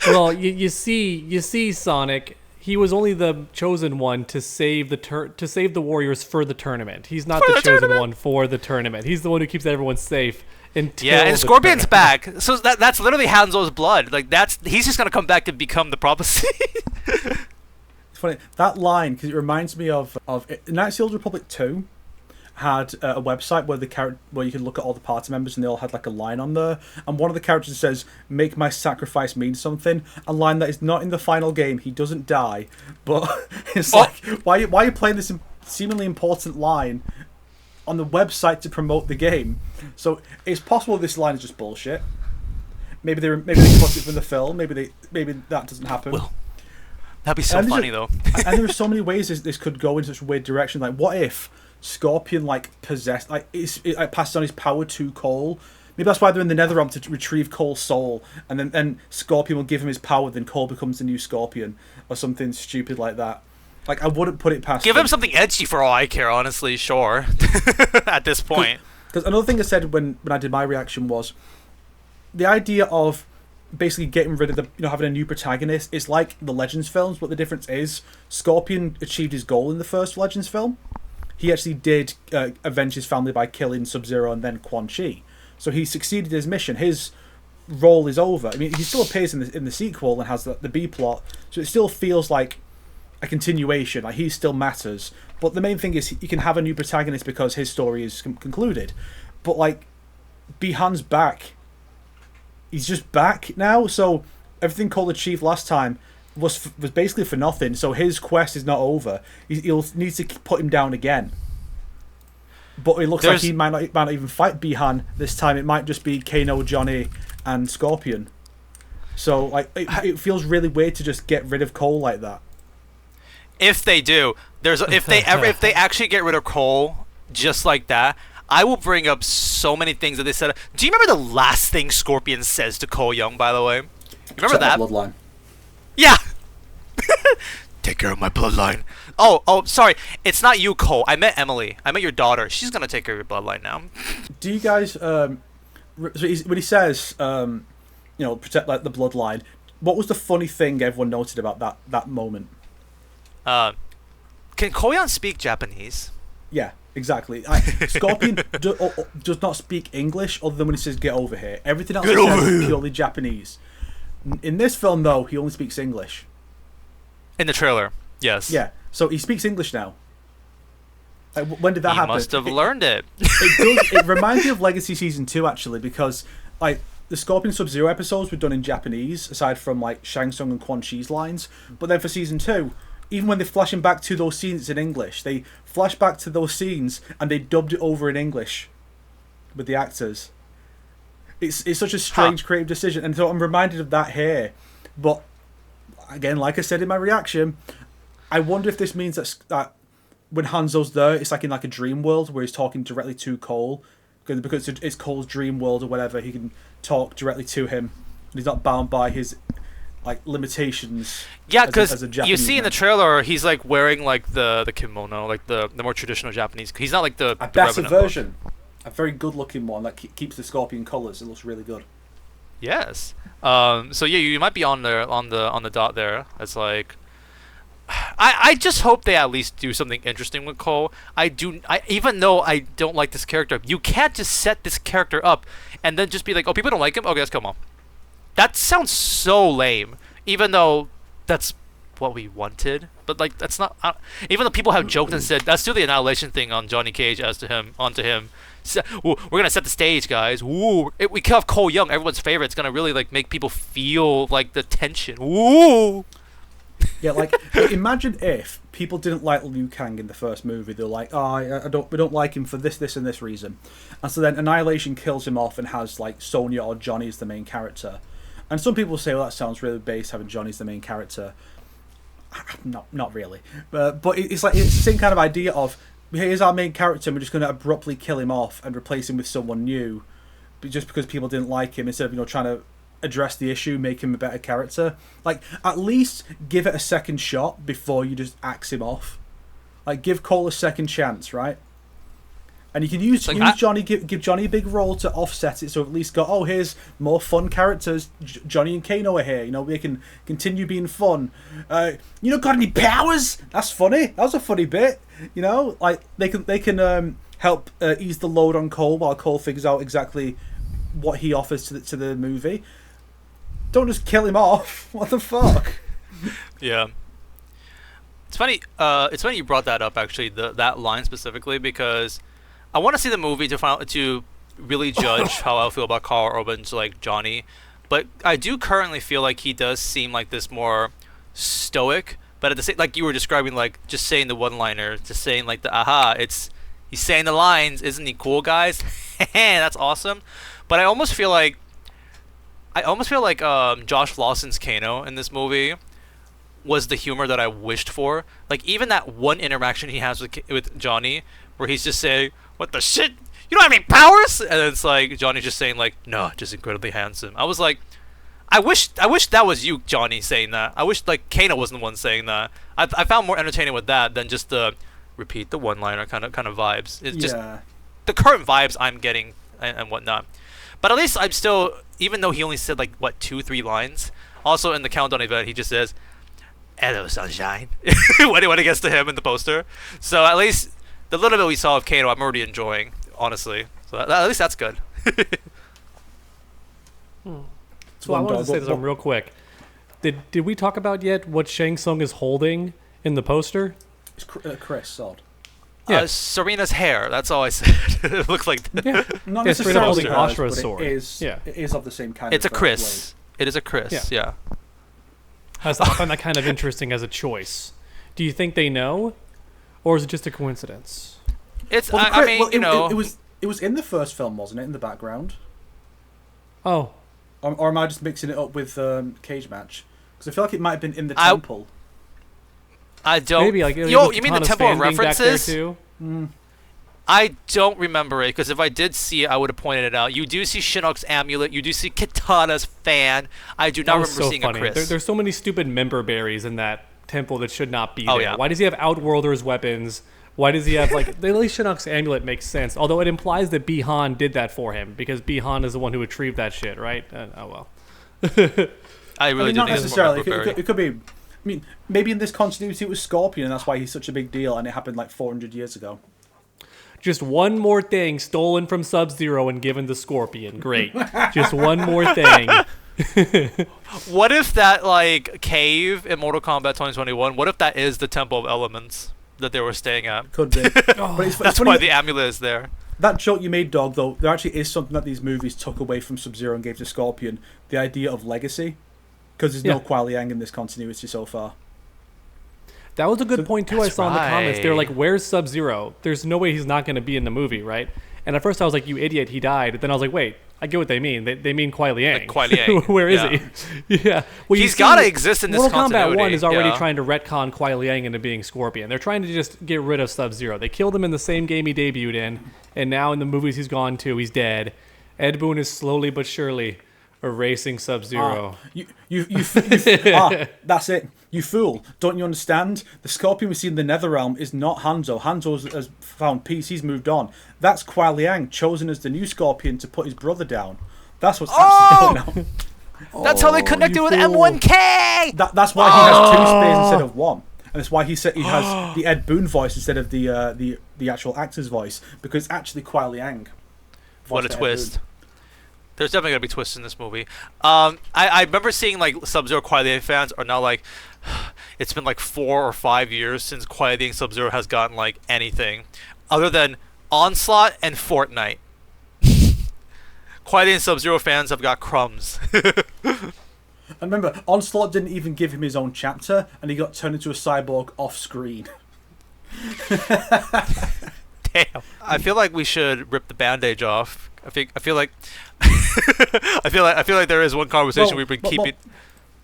Well, you see, Sonic. He was only the chosen one to save the Warriors for the tournament. He's not the chosen one for the tournament. He's the one who keeps everyone safe until and Scorpion's back. So that's literally Hanzo's blood. Like, he's just gonna come back and become the prophecy. It's funny that line because it reminds me of Knights of the Old Republic 2 had a website where you could look at all the party members and they all had like a line on there, and one of the characters says, "Make my sacrifice mean something." A line that is not in the final game. He doesn't die, but it's like, why are you playing this seemingly important line on the website to promote the game? So it's possible this line is just bullshit. Maybe they cut it from the film. Maybe that doesn't happen. Well, that'd be so funny though. And there are so many ways this could go in such a weird direction. Like, what if Scorpion possessed, it passed on his power to Cole? Maybe that's why they're in the Netherrealm, to retrieve Cole's soul, and then Scorpion will give him his power. Then Cole becomes the new Scorpion, or something stupid like that. Like, I wouldn't put it past. Give him something edgy for all I care, honestly. Sure. At this point. Because another thing I said when I did my reaction was the idea of basically getting rid of having a new protagonist. It's like the Legends films, but the difference is Scorpion achieved his goal in the first Legends film. He actually did avenge his family by killing Sub-Zero and then Quan Chi. So he succeeded his mission. His role is over. I mean, he still appears in the sequel and has the B plot, so it still feels like a continuation. Like, he still matters. But the main thing is you can have a new protagonist because his story is concluded. But like, Bihan's back. He's just back now. So everything Cole achieved last time was basically for nothing. So his quest is not over. He'll need to put him down again. But it looks like he might not even fight Bihan this time. It might just be Kano, Johnny, and Scorpion. So like, it feels really weird to just get rid of Cole like that. If they do, if they actually get rid of Cole just like that, I will bring up so many things that they said. Do you remember the last thing Scorpion says to Ko Young, by the way? You remember that? Bloodline. Yeah. care of my bloodline. Oh, sorry. It's not you, Cole. I met Emily. I met your daughter. She's gonna take care of your bloodline now. Do you guys, when he says, protect like the bloodline, what was the funny thing everyone noted about that moment? Can Koyan speak Japanese? Yeah, exactly. Scorpion does not speak English other than when he says "get over here." Everything else is purely Japanese. In this film, though, he only speaks English. In the trailer, yes. Yeah, so he speaks English now. When did that happen? He must have learned it. It reminds me of Legacy Season 2, actually, because the Scorpion Sub-Zero episodes were done in Japanese, aside from Shang Tsung and Quan Chi's lines. But then for Season 2, even when they're flashing back to those scenes in English, they flash back to those scenes and they dubbed it over in English with the actors. It's such a strange creative decision, and so I'm reminded of that here. But again, like I said in my reaction, I wonder if this means that when Hanzo's there, it's in a dream world where he's talking directly to Cole, because it's Cole's dream world or whatever. He can talk directly to him, and he's not bound by his limitations. Yeah, because you see in the trailer he's wearing the kimono, the more traditional Japanese. He's not the better version. A very good-looking one that keeps the Scorpion colors. It looks really good. Yes. So yeah, you might be on the dot there. It's I just hope they at least do something interesting with Cole. Even though I don't like this character, you can't just set this character up and then just be oh, people don't like him. Okay, let's kill him all. That sounds so lame. Even though that's what we wanted, but that's not. Even though people have joked and said that's still the annihilation thing on Johnny Cage onto him. So, we're gonna set the stage, guys. Ooh, we kill off Cole Young, everyone's favorite. It's gonna really make people feel the tension. Ooh. Yeah, imagine if people didn't like Liu Kang in the first movie. They're we don't like him for this, and this reason. And so then Annihilation kills him off and has Sonya or Johnny as the main character. And some people say, well, that sounds really base having Johnny as the main character. Not really. But it's the same kind of idea of, here's our main character and we're just going to abruptly kill him off and replace him with someone new, just because people didn't like him, instead of trying to address the issue, make him a better character. At least give it a second shot before you just axe him off. Give Cole a second chance, right? And you can use Johnny, give Johnny a big role to offset it, so at least here's more fun characters. Johnny and Kano are here. They can continue being fun. You don't got any powers? That's funny. That was a funny bit. They can help ease the load on Cole while Cole figures out exactly what he offers to the movie. Don't just kill him off. What the fuck? Yeah. It's funny. It's funny you brought that up. Actually, that line specifically, because I want to see the movie to really judge how I feel about Carl Urban's Johnny, but I do currently feel he does seem this more stoic. But at the same, you were describing, just saying the one-liner, just saying the aha. He's saying the lines. Isn't he cool, guys? That's awesome. But I almost feel like Josh Lawson's Kano in this movie was the humor that I wished for. Even that one interaction he has with Johnny, where he's just saying, "What the shit? You don't have any powers?" And it's Johnny's just saying "No, just incredibly handsome." I was I wish that was you, Johnny, saying that. I wish Kano wasn't the one saying that. I found more entertaining with that than just the repeat the one-liner kind of vibes. It's just the current vibes I'm getting and whatnot. But at least I'm still, even though he only said 2-3 lines. Also in the countdown event, he just says, "Hello, sunshine," when it gets to him in the poster. So at least the little bit we saw of Kano, I'm already enjoying, honestly. So at least that's good. So I wanted to say something real quick. Did we talk about yet what Shang Tsung is holding in the poster? It's Chris Sod. Yeah. Serena's hair. That's all I said. It looks like that. Yeah. Not necessarily holding hers, Ashura's but sword. It is of the same kind. It's a Chris. It is a Chris. Yeah. I find that kind of interesting as a choice. Do you think they know, or is it just a coincidence? It's. Well, I mean, it was in the first film, wasn't it? In the background. Oh. Or am I just mixing it up with Cage Match? Because I feel like it might have been in the temple. I don't. Maybe you mean the Temple of References? Too? I don't remember it, because if I did see it, I would have pointed it out. You do see Shinnok's amulet. You do see Katana's fan. I do not remember seeing a Chris. There's so many stupid member berries in that temple that should not be Oh, there? yeah. Why does he have Outworlders weapons? Why does he have, like, the Lee Shinnok's amulet makes sense, although it implies that Bi-Han did that for him, because Bi-Han is the one who retrieved that shit, right? Oh, well. I really not do think necessarily. it's It could be. I mean, maybe in this continuity it was Scorpion, and that's why he's such a big deal, and it happened like 400 years ago. Just one more thing stolen from Sub-Zero and given to Scorpion. Great. Just one more thing. What if that, like, cave in Mortal Kombat 2021, what if that is the Temple of Elements that they were staying at? Could be. But it's That's funny, why the amulet is there. that joke you made, Dog, though, there actually is something that these movies took away from Sub-Zero and gave to Scorpion. The idea of legacy. Because there's no Kuai Liang in this continuity so far. That was a good point, too, I saw in the comments. They were like, right. where's Sub-Zero? There's no way he's not going to be in the movie, right? And at first I was like, you idiot, he died. Then I was like, wait, I get what they mean. They mean Kuai Liang. Like Kuai Liang. Where is he? Yeah. Well, He's got to exist in this Mortal continuity. Kombat 1 is already yeah. trying to retcon Kuai Liang into being Scorpion. They're trying to just get rid of Sub-Zero. They killed him in the same game he debuted in, and now in the movies he's gone to, he's dead. Ed Boon is slowly but surely erasing Sub-Zero. That's it. You fool. Don't you understand? The Scorpion we see in the Netherrealm is not Hanzo. Hanzo has found peace. He's moved on. That's Kuai Liang, chosen as the new Scorpion to put his brother down. That's what's actually going on. That's how they connected with fool. M1K! That's why he has two spears instead of one. And that's why he said he has the Ed Boon voice instead of the actual actor's voice. Because it's actually Kuai Liang. What a voiced by Ed twist. Boon. There's definitely going to be twists in this movie. I remember seeing, like, Sub-Zero Kuai Liang fans are now like, it's been like 4 or 5 years since Kuai Liang Sub-Zero has gotten, like, anything. Other than Onslaught and Fortnite. Kuai Liang Sub-Zero fans have got crumbs. And remember, Onslaught didn't even give him his own chapter, and he got turned into a cyborg off screen. Damn. I feel like we should rip the bandage off. I feel like I feel like there is one conversation we've been keeping.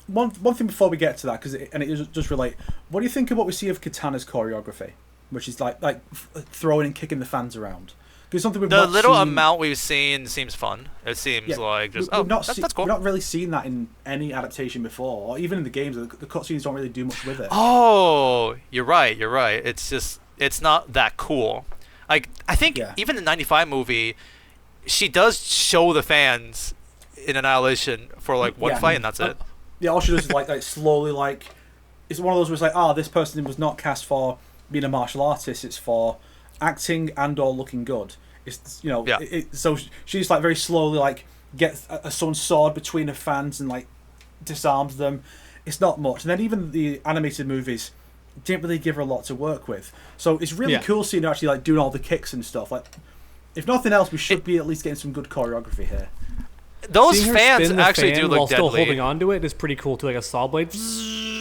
One thing before we get to that, it does relate. What do you think of what we see of Katana's choreography, which is like throwing and kicking the fans around? Because something we've The not little seen, amount we've seen seems fun. It seems like just that's cool. We've not really seen that in any adaptation before, or even in the games. The cutscenes don't really do much with it. Oh, you're right. It's not that cool. Like, I think even the '95 movie, she does show the fans in Annihilation for like one fight, and that's it. Yeah, all she does is like slowly it's one of those where it's like, this person was not cast for being a martial artist. It's for acting and or looking good. It's so she's like very slowly like gets someone's sword between her fans and like disarms them. It's not much, and then even the animated movies didn't really give her a lot to work with. So it's really cool seeing her actually like doing all the kicks and stuff. Like, if nothing else, we should be at least getting some good choreography here. Those Seeing her fans spin the actually fan do look while deadly. still holding on to it is pretty cool too, like a saw blade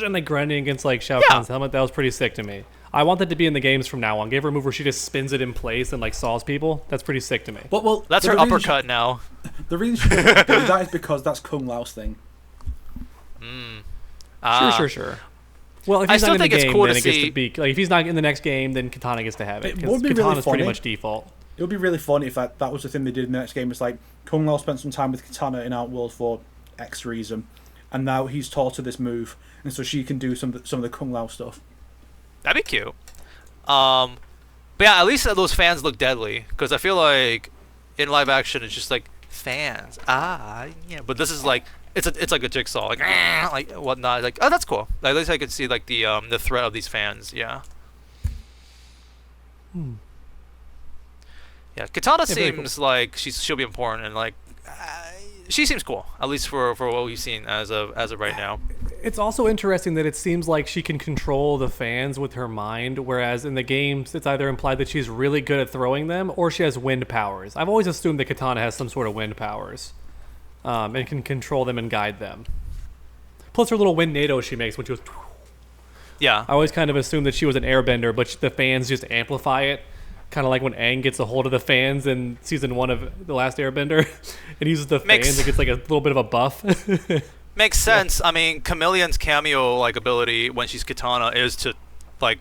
and like grinding against like Shao Kahn's helmet. That was pretty sick to me. I want that to be in the games from now on. Give her a move where she just spins it in place and like saws people. That's pretty sick to me. Well, That's her uppercut now. The reason she doesn't do that is because that's Kung Lao's thing. Sure. Well, if I he's still not in the think it's game, cool then to it gets see- to be like if he's not in the next game, then Katana gets to have it. It would be really Katana's pretty funny. much default. It would be really funny if that was the thing they did in the next game. It's like Kung Lao spent some time with Katana in Outworld for X reason, and now he's taught her this move, and so she can do some of the Kung Lao stuff. That'd be cute. But yeah, at least those fans look deadly, because I feel like in live action it's just like fans. But this is like it's like a jigsaw, like whatnot. Like, oh, that's cool. Like, at least I can see like the threat of these fans. Yeah. Yeah, Katana seems like she'll be important, and like she seems cool, at least for what we've seen as of right now. It's also interesting that it seems like she can control the fans with her mind, whereas in the games it's either implied that she's really good at throwing them or she has wind powers. I've always assumed that Katana has some sort of wind powers and can control them and guide them. Plus her little wind NATO she makes when she goes... Yeah. I always kind of assumed that she was an airbender, but the fans just amplify it. Kind of like when Aang gets a hold of the fans in season 1 of The Last Airbender and uses the fans, it gets like a little bit of a buff. Makes sense. I mean, Chameleon's cameo like ability when she's Katana is to like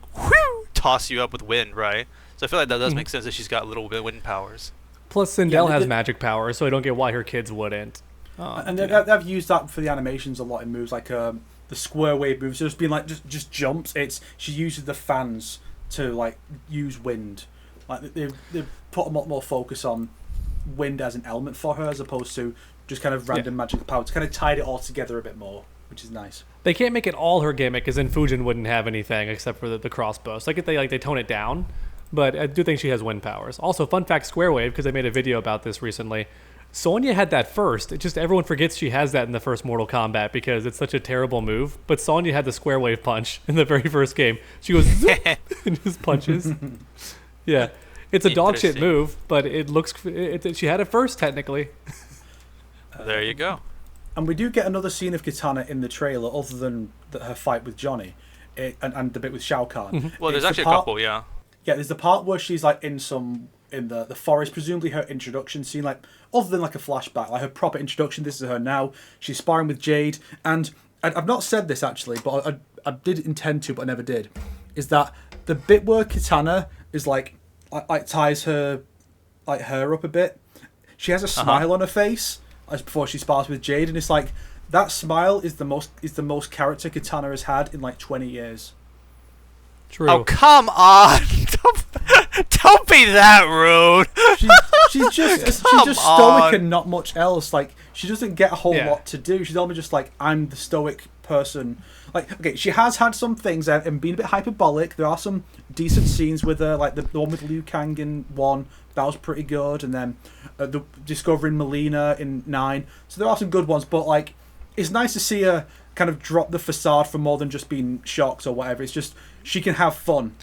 toss you up with wind, right? So I feel like that does make sense that she's got little bit wind powers. Plus Sindel has magic powers, so I don't get why her kids wouldn't. And they've used that for the animations a lot in moves like the the square wave moves. So it's been like just jumps. She uses the fans to like use wind. Like they put a lot more focus on wind as an element for her as opposed to just kind of random magical power. It's kind of tied it all together a bit more, which is nice. They can't make it all her gimmick, because then Fujin wouldn't have anything except for the crossbow. So they tone it down, but I do think she has wind powers. Also, fun fact, Square Wave, because I made a video about this recently. Sonya had that first. It just everyone forgets she has that in the first Mortal Kombat because it's such a terrible move. But Sonya had the Square Wave punch in the very first game. She goes zoop, and just punches. Yeah, it's a dog shit move, but it looks. She had it first technically. There you go. And we do get another scene of Kitana in the trailer, other than her fight with Johnny, and the bit with Shao Kahn. Mm-hmm. Well, there's actually a couple, yeah. Yeah, there's the part where she's like in the forest, presumably her introduction scene, like other than like a flashback, like her proper introduction. This is her now. She's sparring with Jade, and I've not said this actually, but I did intend to, but I never did. Is that the bit where Kitana is like ties her up a bit? She has a smile on her face as before she spars with Jade, and it's like that smile is the most character Kitana has had in like 20 years. True. Oh, come on! Don't be that rude. She's just stoic and not much else. Like she doesn't get a whole lot to do. She's only just like, I'm the stoic person. Like, okay, she has had some things and been a bit hyperbolic. There are some decent scenes with her, like the one with Liu Kang in 1. That was pretty good, and then the discovering Melina in 9. So there are some good ones, but like, it's nice to see her kind of drop the facade for more than just being shocked or whatever. It's just she can have fun.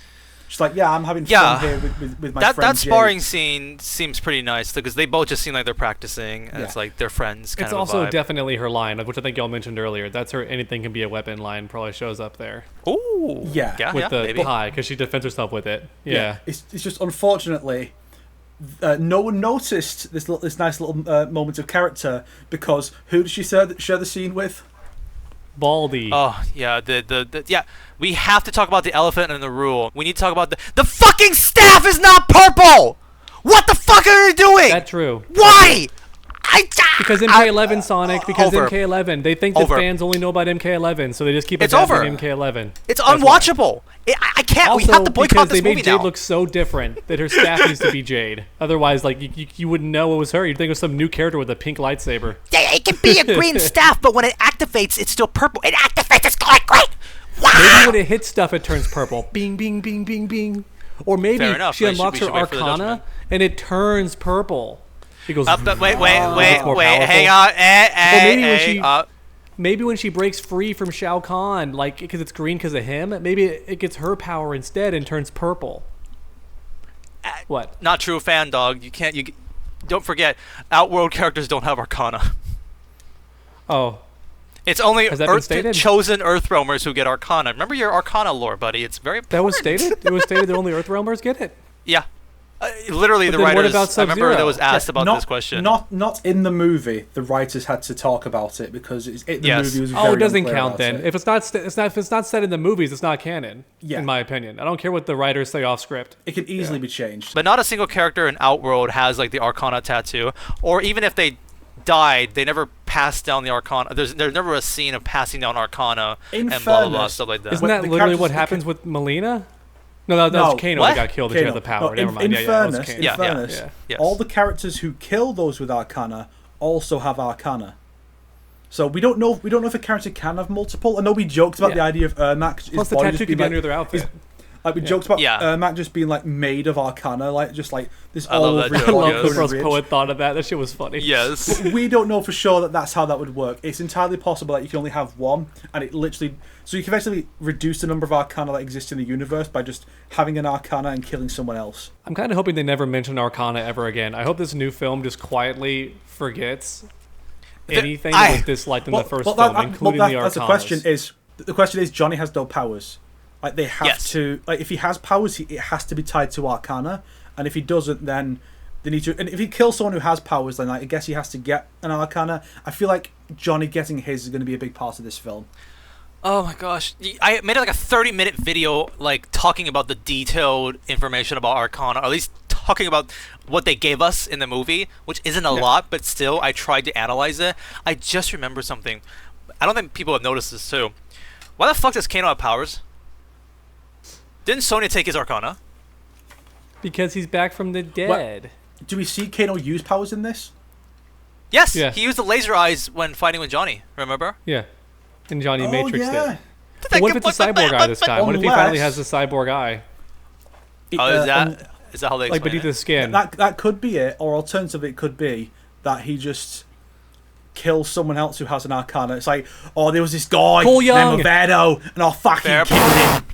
She's like, yeah, I'm having fun here with my friend That sparring Jade. scene seems pretty nice because they both just seem like they're practicing, and it's like they're friends. It's also definitely her line, which I think y'all mentioned earlier. That's her "anything can be a weapon" line. Probably shows up there. Ooh, yeah, with the pie because she defends herself with it. Yeah. It's just unfortunately. No one noticed this nice little moment of character because who did she share the scene with? Baldy. Oh yeah, yeah. We have to talk about the elephant in the room. We need to talk about the fucking staff is not purple. What the fuck are you doing? That's true. Why? Because MK11 Sonic. Because MK11. They think that fans only know about MK11, so they just keep adapting MK11. It's unwatchable. I can't. Also, we have to boycott this movie now. They made Jade look so different that her staff needs to be Jade. Otherwise, like you wouldn't know it was her. You'd think it was some new character with a pink lightsaber. Yeah, it can be a green staff, but when it activates, it's still purple. It activates. It's like great. Wow. Maybe when it hits stuff, it turns purple. Bing, bing, bing, bing, bing. Or maybe she unlocks her Arcana and it turns purple. She goes. Wait. Hang on. Maybe when she breaks free from Shao Kahn, like because it's green because of him, maybe it gets her power instead and turns purple. What? Not true, fan dog. You can't. Don't forget, Outworld characters don't have Arcana. Oh. It's only chosen Earthrealmers who get Arcana. Remember your Arcana lore, buddy. It's very important. That was stated? It was stated that only Earthrealmers get it? Yeah. Literally, the writers. I remember that was asked about this question. Not in the movie. The writers had to talk about it because the movie was very it doesn't count then. If it's not said in the movies, it's not canon. Yeah. In my opinion, I don't care what the writers say off script. It can easily be changed. But not a single character in Outworld has like the Arcana tattoo, or even if they died, they never passed down the Arcana. There's never a scene of passing down Arcana and blah blah stuff like that. Isn't that literally what happens with Melina? No, that was Kano that got killed and she had the power. Never mind. In fairness, all the characters who kill those with Arcana also have Arcana. So we don't know if a character can have multiple. I know we joked about the idea of Ermac. Plus the tattoo could be under their outfit. Like we joked about Ermac just being like made of Arcana, like just like this all over. I love the first poet thought of that. That shit was funny. Yes. We don't know for sure that that's how that would work. It's entirely possible that you can only have one, and it literally so you can basically reduce the number of Arcana that exist in the universe by just having an Arcana and killing someone else. I'm kind of hoping they never mention Arcana ever again. I hope this new film just quietly forgets anything that was disliked in the first film, including the Arcanas. The question is, Johnny has no powers. Like they have to, like if he has powers, it has to be tied to Arcana, and if he doesn't, then they need to. And if he kills someone who has powers, then like, I guess he has to get an Arcana. I feel like Johnny getting his is going to be a big part of this film. Oh my gosh, I made like a 30-minute video like talking about the detailed information about Arcana, or at least talking about what they gave us in the movie, which isn't a lot, but still I tried to analyze it. I just remember something. I don't think people have noticed this too. Why the fuck does Kano have powers? Didn't Sonya take his Arcana? Because he's back from the dead. What? Do we see Kano use powers in this? Yes, Yeah. he used the laser eyes when fighting with Johnny. Remember? Yeah. And Johnny Matrix yeah. did. But what if it's a cyborg eye this time? What if he finally has a cyborg eye? Oh, is that how they Like explain beneath it? his skin. That could be it, or alternatively, it could be that he just kills someone else who has an Arcana. It's like, oh, there was this guy Cole Young. named Movado, and I'll fucking kill him.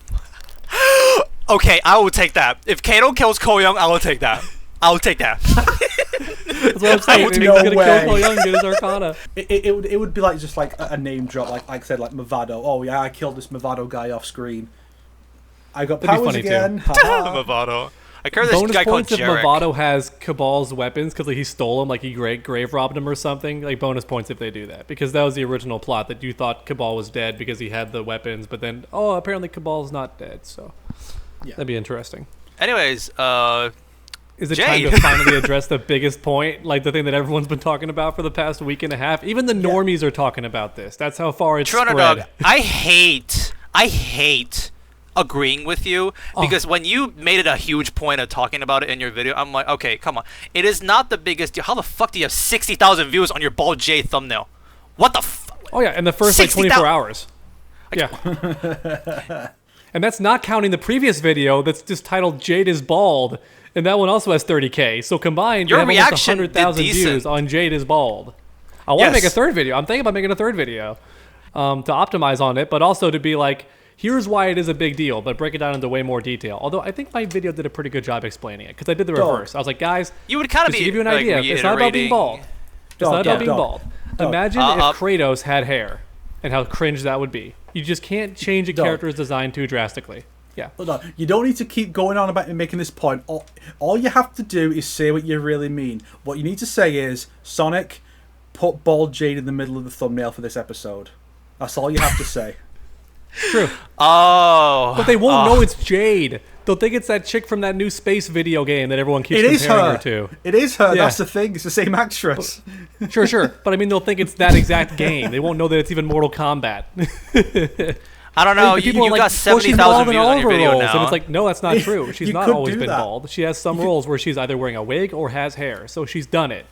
Okay, I will take that. If Kano kills Cole Young, I will take that. I'll take that. That's what I'm saying. Maybe No he's gonna way. kill Cole Young and get his Arcana. It would be like just like a name drop, like I said, like Movado. Oh yeah, I killed this Movado guy off screen. I got That'd be powers funny, too. again. haha. Mavado. I care this Bonus guy called points if Jarek. Movado has Cabal's weapons because like, he stole them, like he grave robbed them or something. Like bonus points if they do that, because that was the original plot, that you thought Cabal was dead because he had the weapons, but then apparently Cabal's not dead. So Yeah. that'd be interesting. Anyways, Is it Jade. time to finally address the biggest point, like the thing that everyone's been talking about for the past week and a half? Even the normies are talking about this. That's how far it's spread. TrueUnderDawg, I hate agreeing with you, because when you made it a huge point of talking about it in your video, I'm like, okay, come on. It is not the biggest deal. How the fuck do you have 60,000 views on your Bald Jade thumbnail? What the fuck? Oh yeah, in the first like 60,000 24 hours. Yeah. And that's not counting the previous video that's just titled Jade is bald, and that one also has 30K. So combined, Your you have almost reaction did 100,000 decent. views on Jade is bald. I want to make a third video. I'm thinking about making a third video to optimize on it, but also to be like, here's why it is a big deal, but break it down into way more detail. Although I think my video did a pretty good job explaining it, because I did the reverse. I was like, guys, You would kind of just be to give you an like, idea, it's not about being bald. It's not about being bald. Imagine if Kratos had hair, and how cringe that would be. You just can't change a character's design too drastically. Yeah. Hold on. You don't need to keep going on about making this point. All you have to do is say what you really mean. What you need to say is, Sonic, put Bald Jade in the middle of the thumbnail for this episode. That's all you have to say. True. Oh. But they won't know it's Jade. They'll think it's that chick from that new space video game that everyone keeps comparing her to. It is her. Yeah. That's the thing. It's the same actress. Sure. But I mean, they'll think it's that exact game. They won't know that it's even Mortal Kombat. I don't know. And You, people are you like, got well, she's 70,000 bald in views all on of your her video roles. now. And it's like, no, that's not true. She's You not could always do been that. bald. She has some roles where she's either wearing a wig or has hair. So she's done it.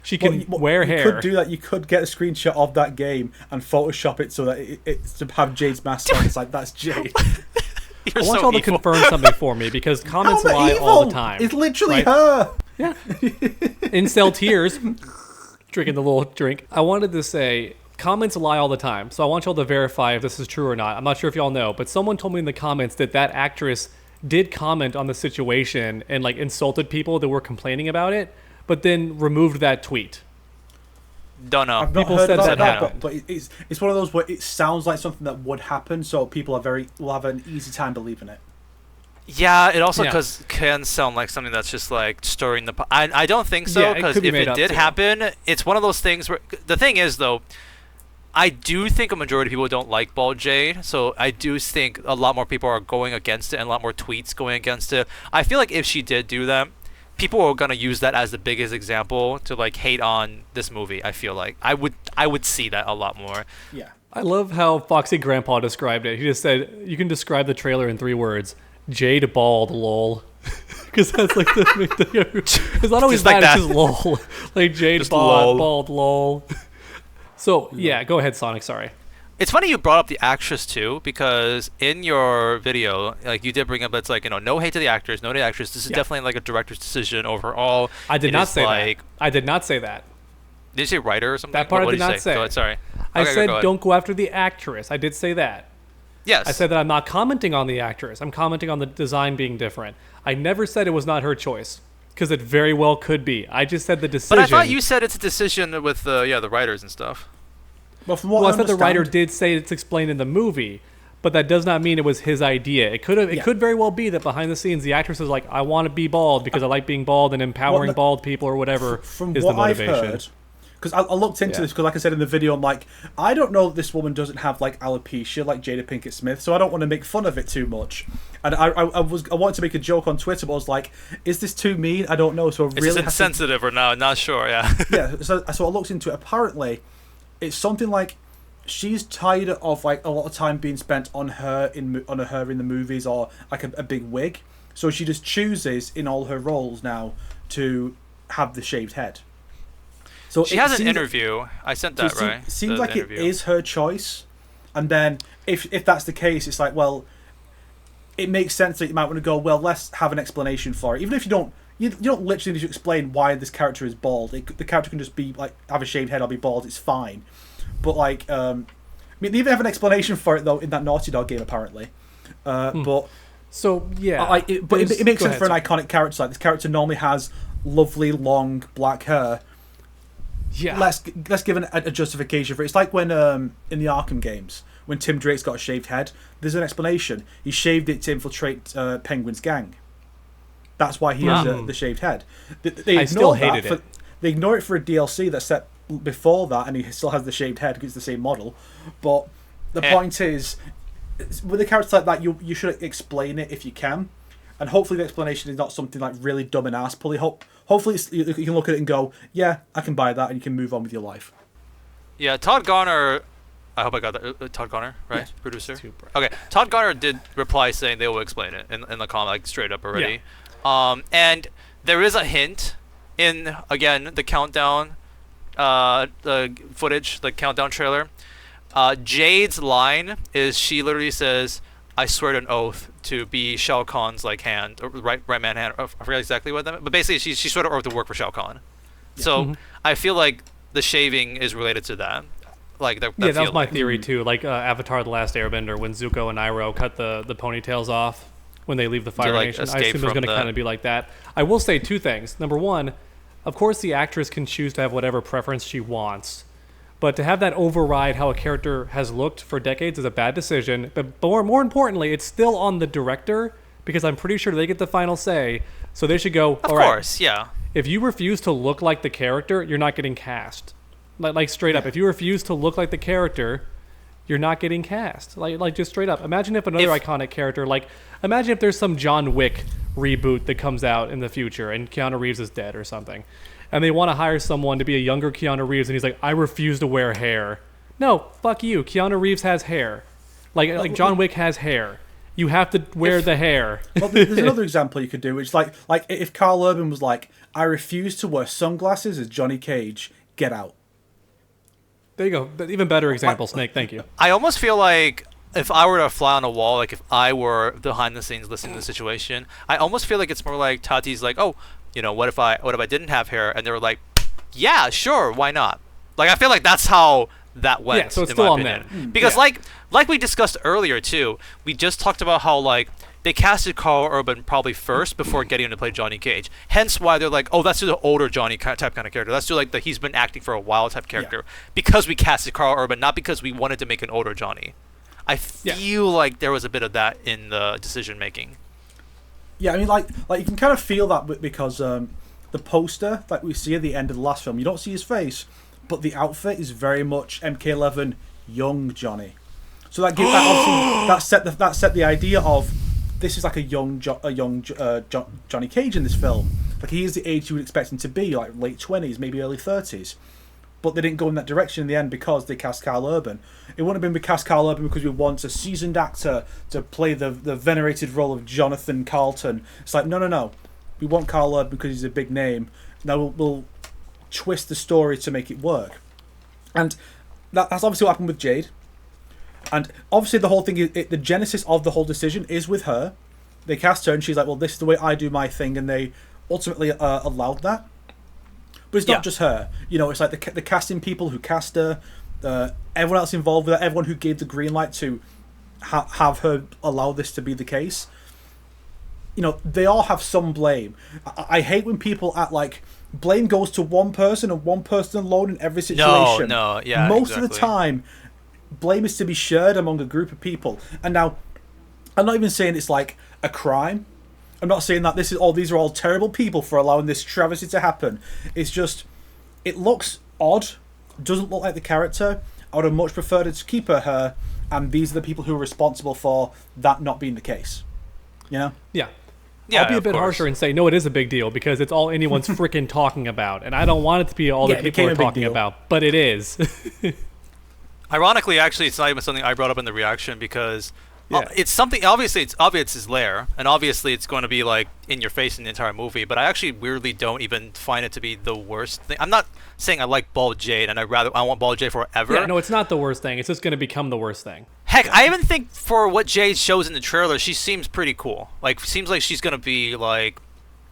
She can wear hair. You could do that. You could get a screenshot of that game and Photoshop it so that it's to have Jade's mask on. It's like, that's Jade. You're I want so y'all to evil. confirm something for me, because comments How lie evil? all the time. It's literally right? her. Yeah. Incel tears. Drinking the little drink. I wanted to say, comments lie all the time. So I want y'all to verify if this is true or not. I'm not sure if y'all know, but someone told me in the comments that actress did comment on the situation and like insulted people that were complaining about it, but then removed that tweet. Don't know. I've not People heard said about that that, but it's one of those where it sounds like something that would happen, so people will have an easy time believing it. Yeah, it also Yeah. can sound like something that's just like stirring the pot. I don't think so, Yeah, it because could be if made it up, did too. happen, it's one of those things where the thing is though, I do think a majority of people don't like Bald Jade, so I do think a lot more people are going against it and a lot more tweets going against it. I feel like if she did do that, people are gonna use that as the biggest example to like hate on this movie. I feel like I would see that a lot more. Yeah. I love how Foxy Grandpa described it. He just said, you can describe the trailer in 3 words. Jade bald, lol. Because that's like the big thing. It's not always Just like that, that. it's just lol. Like Jade Just bald, lol. lol. So, yeah, go ahead, Sonic, sorry. It's funny you brought up the actress too, because in your video, like you did bring up, it's like, no hate to the actors, no hate to the actress. This is definitely like a director's decision overall. I did It not is say like, that. I did not say that. Did you say writer or something? That part what I did you not say. Go ahead, sorry. I Okay, said go ahead. don't go after the actress. I did say that. Yes. I said that I'm not commenting on the actress. I'm commenting on the design being different. I never said it was not her choice, because it very well could be. I just said the decision. But I thought you said it's a decision with the writers and stuff. Well, from what Well, I I said the writer understand- did say it's explained in the movie, but that does not mean it was his idea. It could have. It could very well be that behind the scenes, the actress is like, "I want to be bald because I like being bald and empowering bald people or whatever From is what the motivation." I've heard, because I looked into this, because like I said in the video, I'm like, I don't know that this woman doesn't have like alopecia like Jada Pinkett Smith, so I don't want to make fun of it too much. And I wanted to make a joke on Twitter, but I was like, is this too mean? I don't know. So I It's really just have to- insensitive or not sure, yeah. yeah. So I looked into it. Apparently, it's something like she's tired of like a lot of time being spent on her in the movies or like a big wig, so she just chooses in all her roles now to have the shaved head. So she has an interview. I sent that, so right? Seems like it is her choice, and then if that's the case, it's like, well, it makes sense that you might want to go, well, let's have an explanation for it, even if you don't literally need to explain why this character is bald. The character can just be like have a shaved head or be bald. It's fine. But like, I mean, they even have an explanation for it though in that Naughty Dog game apparently. But so yeah, it makes sense for an iconic character. Like this character normally has lovely long black hair. Yeah, let's give a justification for it. It's like when in the Arkham games when Tim Drake's got a shaved head. There's an explanation. He shaved it to infiltrate Penguin's gang. That's why he has the shaved head. I still hated it. They ignore it for a DLC that's set before that, and he still has the shaved head because it's the same model. But the point is, with a character like that, you should explain it if you can, and hopefully the explanation is not something like really dumb and ass-pully. Hopefully you can look at it and go, yeah, I can buy that, and you can move on with your life. Yeah, Todd Garner. I hope I got that. Todd Garner, right? Yeah. Producer. Okay, Todd Garner did reply saying they will explain it in the comment, like straight up already. Yeah. And there is a hint in, again, the countdown the footage, the countdown trailer. Jade's line is, she literally says, I swear to an oath to be Shao Kahn's like hand, or right man hand. I forget exactly what that meant, but basically she sort of oath to work for Shao Kahn. Yeah. So I feel like the shaving is related to that. Like that that was my theory too. Like Avatar: The Last Airbender, when Zuko and Iroh cut the ponytails off when they leave the Fire Nation. I assume it's going to kind of be like that. I will say two things. Number one, of course the actress can choose to have whatever preference she wants, but to have that override how a character has looked for decades is a bad decision. But more importantly, it's still on the director, because I'm pretty sure they get the final say. So they should go, of course, yeah. If you refuse to look like the character, you're not getting cast. Like straight up, if you refuse to look like the character, you're not getting cast. Like just straight up. Imagine if another iconic character, like imagine if there's some John Wick reboot that comes out in the future and Keanu Reeves is dead or something, and they want to hire someone to be a younger Keanu Reeves, and he's like, I refuse to wear hair. No, fuck you. Keanu Reeves has hair. Like John Wick has hair. You have to wear the hair. Well, there's another example you could do, which like if Carl Urban was like, I refuse to wear sunglasses as Johnny Cage, get out. There you go. Even better example, Snake. Thank you. I almost feel like if I were to fly on a wall, like if I were behind the scenes listening to the situation, I almost feel like it's more like Tati's like, oh, you know, what if I didn't have hair? And they were like, yeah, sure, why not? Like I feel like that's how that went. Yeah, so it's still on them. Because like we discussed earlier too, we just talked about how like they casted Carl Urban probably first before getting him to play Johnny Cage. Hence why they're like, oh, let's do the older Johnny type kind of character. Let's do like the he's been acting for a while type character. Yeah. Because we casted Carl Urban, not because we wanted to make an older Johnny. I feel like there was a bit of that in the decision making. Yeah, I mean, like you can kind of feel that because the poster that we see at the end of the last film, you don't see his face, but the outfit is very much MK11 young Johnny. So that that set the idea of this is like a young Johnny Cage in this film. Like he is the age you would expect him to be, like late 20s, maybe early 30s. But they didn't go in that direction in the end because they cast Carl Urban. It wouldn't have been cast Carl Urban because we want a seasoned actor to play the venerated role of Jonathan Carlton. It's like, no. We want Carl Urban because he's a big name. Now we'll twist the story to make it work. And that's obviously what happened with Jade. And obviously the whole thing, the genesis of the whole decision is with her. They cast her and she's like, well, this is the way I do my thing. And they ultimately allowed that. But it's not just her. You know, it's like the casting people who cast her, everyone else involved with her, everyone who gave the green light to have her allow this to be the case. You know, they all have some blame. I hate when people act like blame goes to one person and one person alone in every situation. No, yeah, Most of the time, blame is to be shared among a group of people. And now, I'm not even saying it's like a crime. I'm not saying that these are all terrible people for allowing this travesty to happen. It's just, it looks odd, doesn't look like the character. I would have much preferred to keep her hair, and these are the people who are responsible for that not being the case. You know? Yeah. I'll be a bit harsher and say, no, it is a big deal because it's all anyone's freaking talking about. And I don't want it to be all that people are talking about, but it is. Ironically, actually, it's not even something I brought up in the reaction because Yeah. it's something. Obviously, it's obvious his lair, and obviously, it's going to be like in your face in the entire movie. But I actually weirdly don't even find it to be the worst thing. I'm not saying I like Bald Jade, and I want Bald Jade forever. Yeah, no, it's not the worst thing. It's just going to become the worst thing. Heck, I even think for what Jade shows in the trailer, she seems pretty cool. Like, seems like she's gonna be like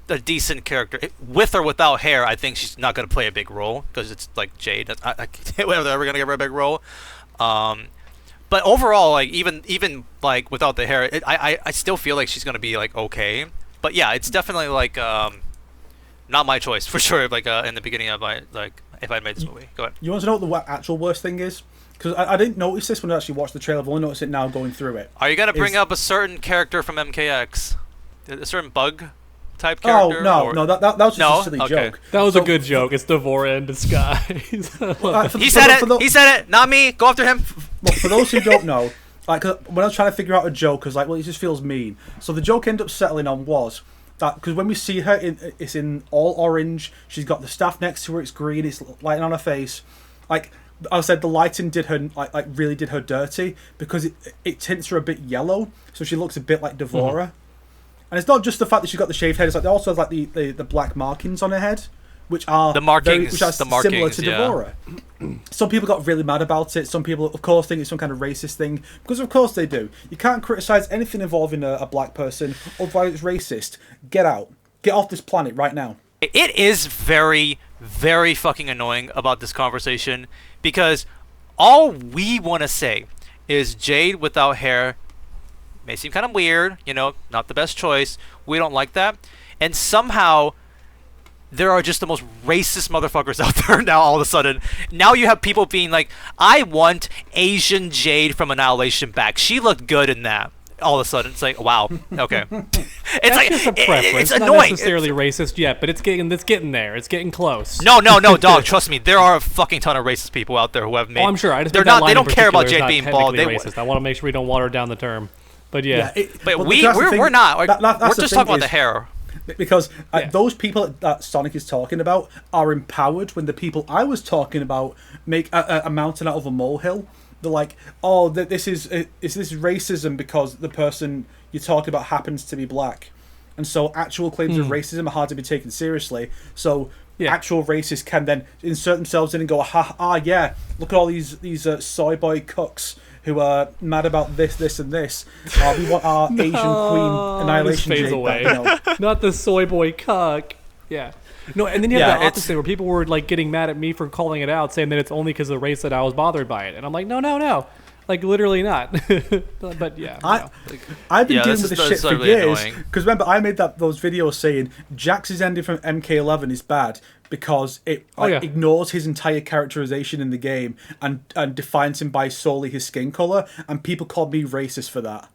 a decent character with or without hair. I think she's not gonna play a big role because it's like Jade. Whether they're ever gonna give her a big role. But overall, like even like without the hair, I still feel like she's gonna be like okay. But yeah, it's definitely like not my choice for sure. Like in the beginning of my like if I made this movie. Go ahead. You want to know what the actual worst thing is? Because I didn't notice this when I actually watched the trailer. I've only noticed it now going through it. Are you gonna bring up a certain character from MKX? A certain bug type character? Oh no, that was just a silly joke. That was a good joke. It's Devora in disguise. He said it. He said it. Not me. Go after him. Well, for those who don't know, like when I was trying to figure out a joke, I was like, well, it just feels mean. So the joke ended up settling on was that because when we see her, it's in all orange. She's got the staff next to her. It's green. It's lighting on her face. Like I said, the lighting did her like really did her dirty because it tints her a bit yellow, so she looks a bit like Devora. Mm-hmm. And it's not just the fact that she's got the shaved head; it's like they also have like the black markings on her head, which are similar to Devora. Yeah. Some people got really mad about it. Some people, of course, think it's some kind of racist thing because, of course, they do. You can't criticize anything involving a black person, otherwise it's racist. Get out. Get off this planet right now. It is very, very fucking annoying about this conversation because all we want to say is Jade without hair may seem kind of weird, you know, not the best choice. We don't like that. And somehow there are just the most racist motherfuckers out there now all of a sudden. Now you have people being like, I want Asian Jade from Annihilation back. She looked good in that. All of a sudden, it's like, wow, okay. It's like just a preference. It's annoying. Not necessarily racist yet, but it's getting there. It's getting close. No, dog. Trust me, there are a fucking ton of racist people out there who have made. Oh, I'm sure. I just they're not. They don't care about Jade being bald. They racist. I want to make sure we don't water down the term. But yeah, but we're not. We're just talking about the hair. Because those people that Sonic is talking about are empowered when the people I was talking about make a mountain out of a molehill. They're like, oh, this is racism because the person you're talking about happens to be black. And so actual claims of racism are hard to be taken seriously. So actual racists can then insert themselves in and go, yeah, look at all these soy boy cucks who are mad about this, and this. We want our Asian queen Annihilation Jade back. No. Not the soy boy cuck. Yeah. No, and then you have the opposite where people were like getting mad at me for calling it out, saying that it's only because of the race that I was bothered by it. And I'm like, no. Like, literally not. But yeah. I've been dealing with this shit for years. Because remember, I made those videos saying Jax's ending from MK11 is bad because it ignores his entire characterization in the game and defines him by solely his skin color. And people called me racist for that.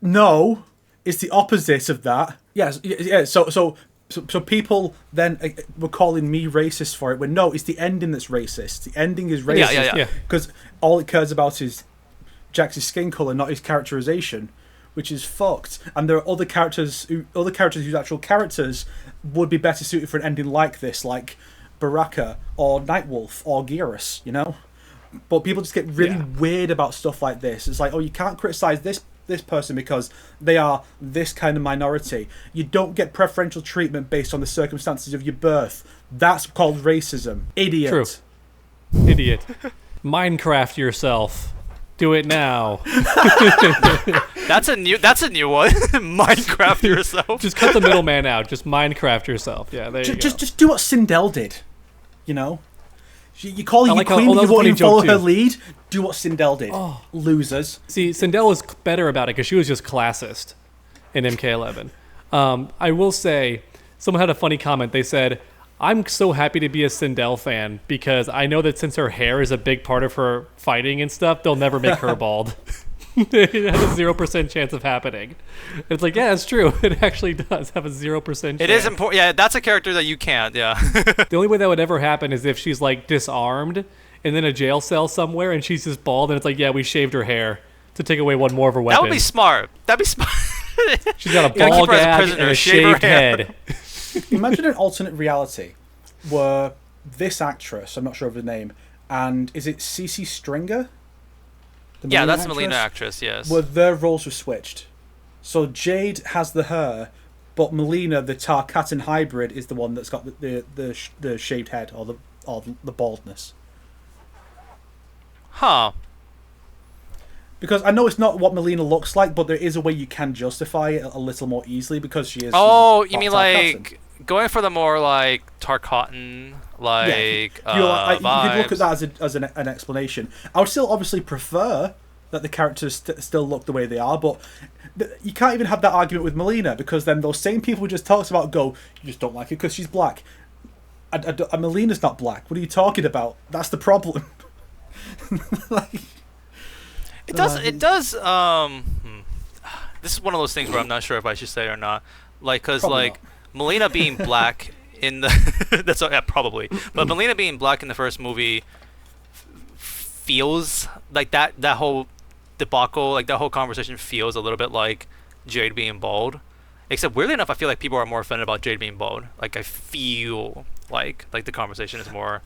No, it's the opposite of that. Yes, yeah. So people then were calling me racist for it when no, it's the ending that's racist. The ending is racist. Yeah. Because all it cares about is Jax's skin color, not his characterization, which is fucked. And there are other characters whose actual characters would be better suited for an ending like this, like Baraka or Nightwolf or Geras, you know? But people just get really weird about stuff like this. It's like, oh, you can't criticize this person because they are this kind of minority. You don't get preferential treatment based on the circumstances of your birth. That's called racism. Idiot. True. Idiot. Minecraft yourself. Do it now. That's a new one. Minecraft yourself. Just cut the middleman out. Just Minecraft yourself. Yeah, there you go. Just do what Sindel did. You know? You call her queen, you won't even follow her lead. Do what Sindel did. Oh. Losers. See, Sindel was better about it because she was just classist in MK11. I will say, someone had a funny comment. They said, I'm so happy to be a Sindel fan because I know that since her hair is a big part of her fighting and stuff, they'll never make her bald. It has a 0% chance of happening. It's like, yeah, it's true. It actually does have a 0% chance. It is important. Yeah, that's a character that you can't. Yeah. The only way that would ever happen is if she's like disarmed and in a jail cell somewhere and she's just bald and it's like, yeah, we shaved her hair to take away one more of her weapon. That would be smart. That'd be smart. She's got a ball gag and a shaved head. Imagine an alternate reality where this actress, I'm not sure of her name, and is it CC Stringer? Yeah, that's the Melina actress, yes. Where their roles were switched. So Jade has the hair, but Melina, the Tarkatan hybrid, is the one that's got the shaved head or the baldness. Huh. Because I know it's not what Melina looks like, but there is a way you can justify it a little more easily because she is. Oh, you mean like going for the more like Tarkatan, like you could vibes. look at that as an explanation. I would still obviously prefer that the characters still look the way they are, but you can't even have that argument with Melina because then those same people we just talked about go, you just don't like it because she's black. Melina's not black. What are you talking about? That's the problem. It does. This is one of those things where I'm not sure if I should say it or not. Like, cause like Melina being black in the that's probably, but Melina being black in the first movie feels like that whole debacle, like that whole conversation feels a little bit like Jade being bald. Except weirdly enough, I feel like people are more offended about Jade being bald. Like I feel like the conversation is more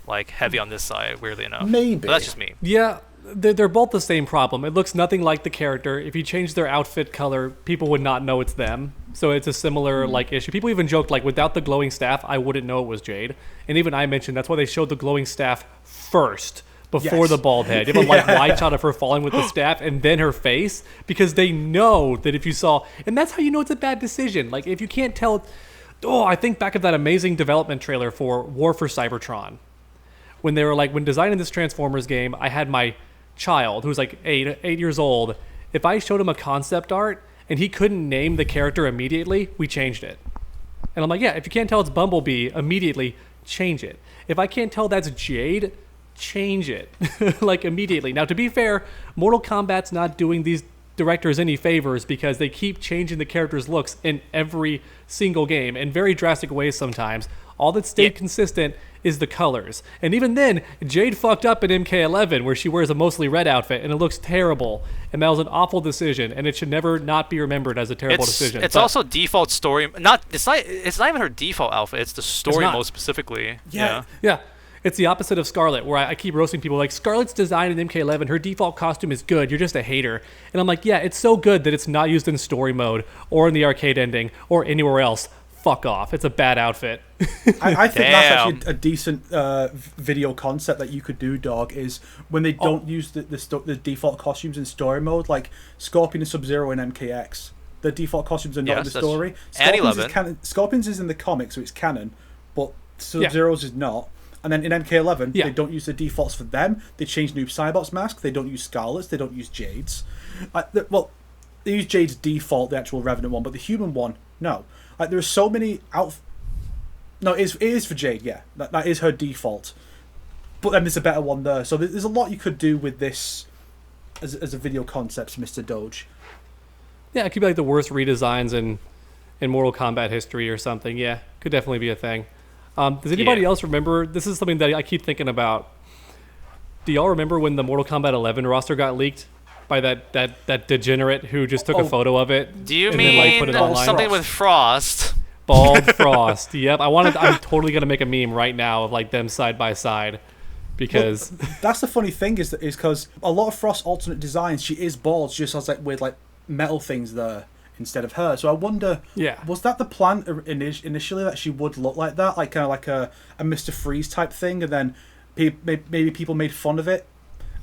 like heavy on this side. Weirdly enough, maybe but that's just me. Yeah. They're both the same problem. It looks nothing like the character. If you change their outfit color, people would not know it's them. So it's a similar like issue. People even joked like without the glowing staff, I wouldn't know it was Jade. And even I mentioned that's why they showed the glowing staff first before the bald head. You have a like wide shot of her falling with the staff and then her face because they know that if you saw, and that's how you know it's a bad decision. Like if you can't tell, I think back of that amazing development trailer for War for Cybertron. When they were like, when designing this Transformers game, I had my child who's like 8 years old. If I showed him a concept art and he couldn't name the character immediately, we changed it. And I'm like, yeah, if you can't tell it's Bumblebee immediately, change it. If I can't tell that's Jade, change it. Like immediately. Now to be fair, Mortal Kombat's not doing these directors any favors because they keep changing the characters' looks in every single game in very drastic ways sometimes. All that stayed consistent is the colors. And even then, Jade fucked up in MK11 where she wears a mostly red outfit and it looks terrible. And that was an awful decision and it should never not be remembered as a terrible decision. It's also default story. It's not even her default outfit. It's the story mode specifically. Yeah. It's the opposite of Scarlet, where I keep roasting people like, Scarlet's design in MK11, her default costume is good, you're just a hater. And I'm like, yeah, it's so good that it's not used in story mode, or in the arcade ending, or anywhere else. Fuck off. It's a bad outfit. I think that's actually a decent video concept that you could do, Dog, is when they don't use the default costumes in story mode, like Scorpion and Sub-Zero in MKX. The default costumes are not in the story. Scorpion's is in the comics, so it's canon, but Sub-Zero's is not. And then in MK11, they don't use the defaults for them. They change Noob Saibot's mask. They don't use Scarlet's. They don't use Jade's. They use Jade's default, the actual Revenant one, but the human one, no. Like there are so many No, it is for Jade. Yeah, that is her default. But then there's a better one there. So there's a lot you could do with this as a video concept, Mr. Doge. Yeah, it could be like the worst redesigns in Mortal Kombat history or something. Yeah, could definitely be a thing. Does anybody else remember? This is something that I keep thinking about. Do y'all remember when the Mortal Kombat 11 roster got leaked by that degenerate who just took a photo of it? Do you mean put it online? Something with Frost? Bald Frost. Yep. I'm totally gonna make a meme right now of like them side by side, because that's the funny thing is because a lot of Frost's alternate designs, she is bald, she just has like weird like metal things there instead of her. So I wonder, was that the plan initially that she would look like that, like kind of like a Mr. Freeze type thing, and then maybe people made fun of it,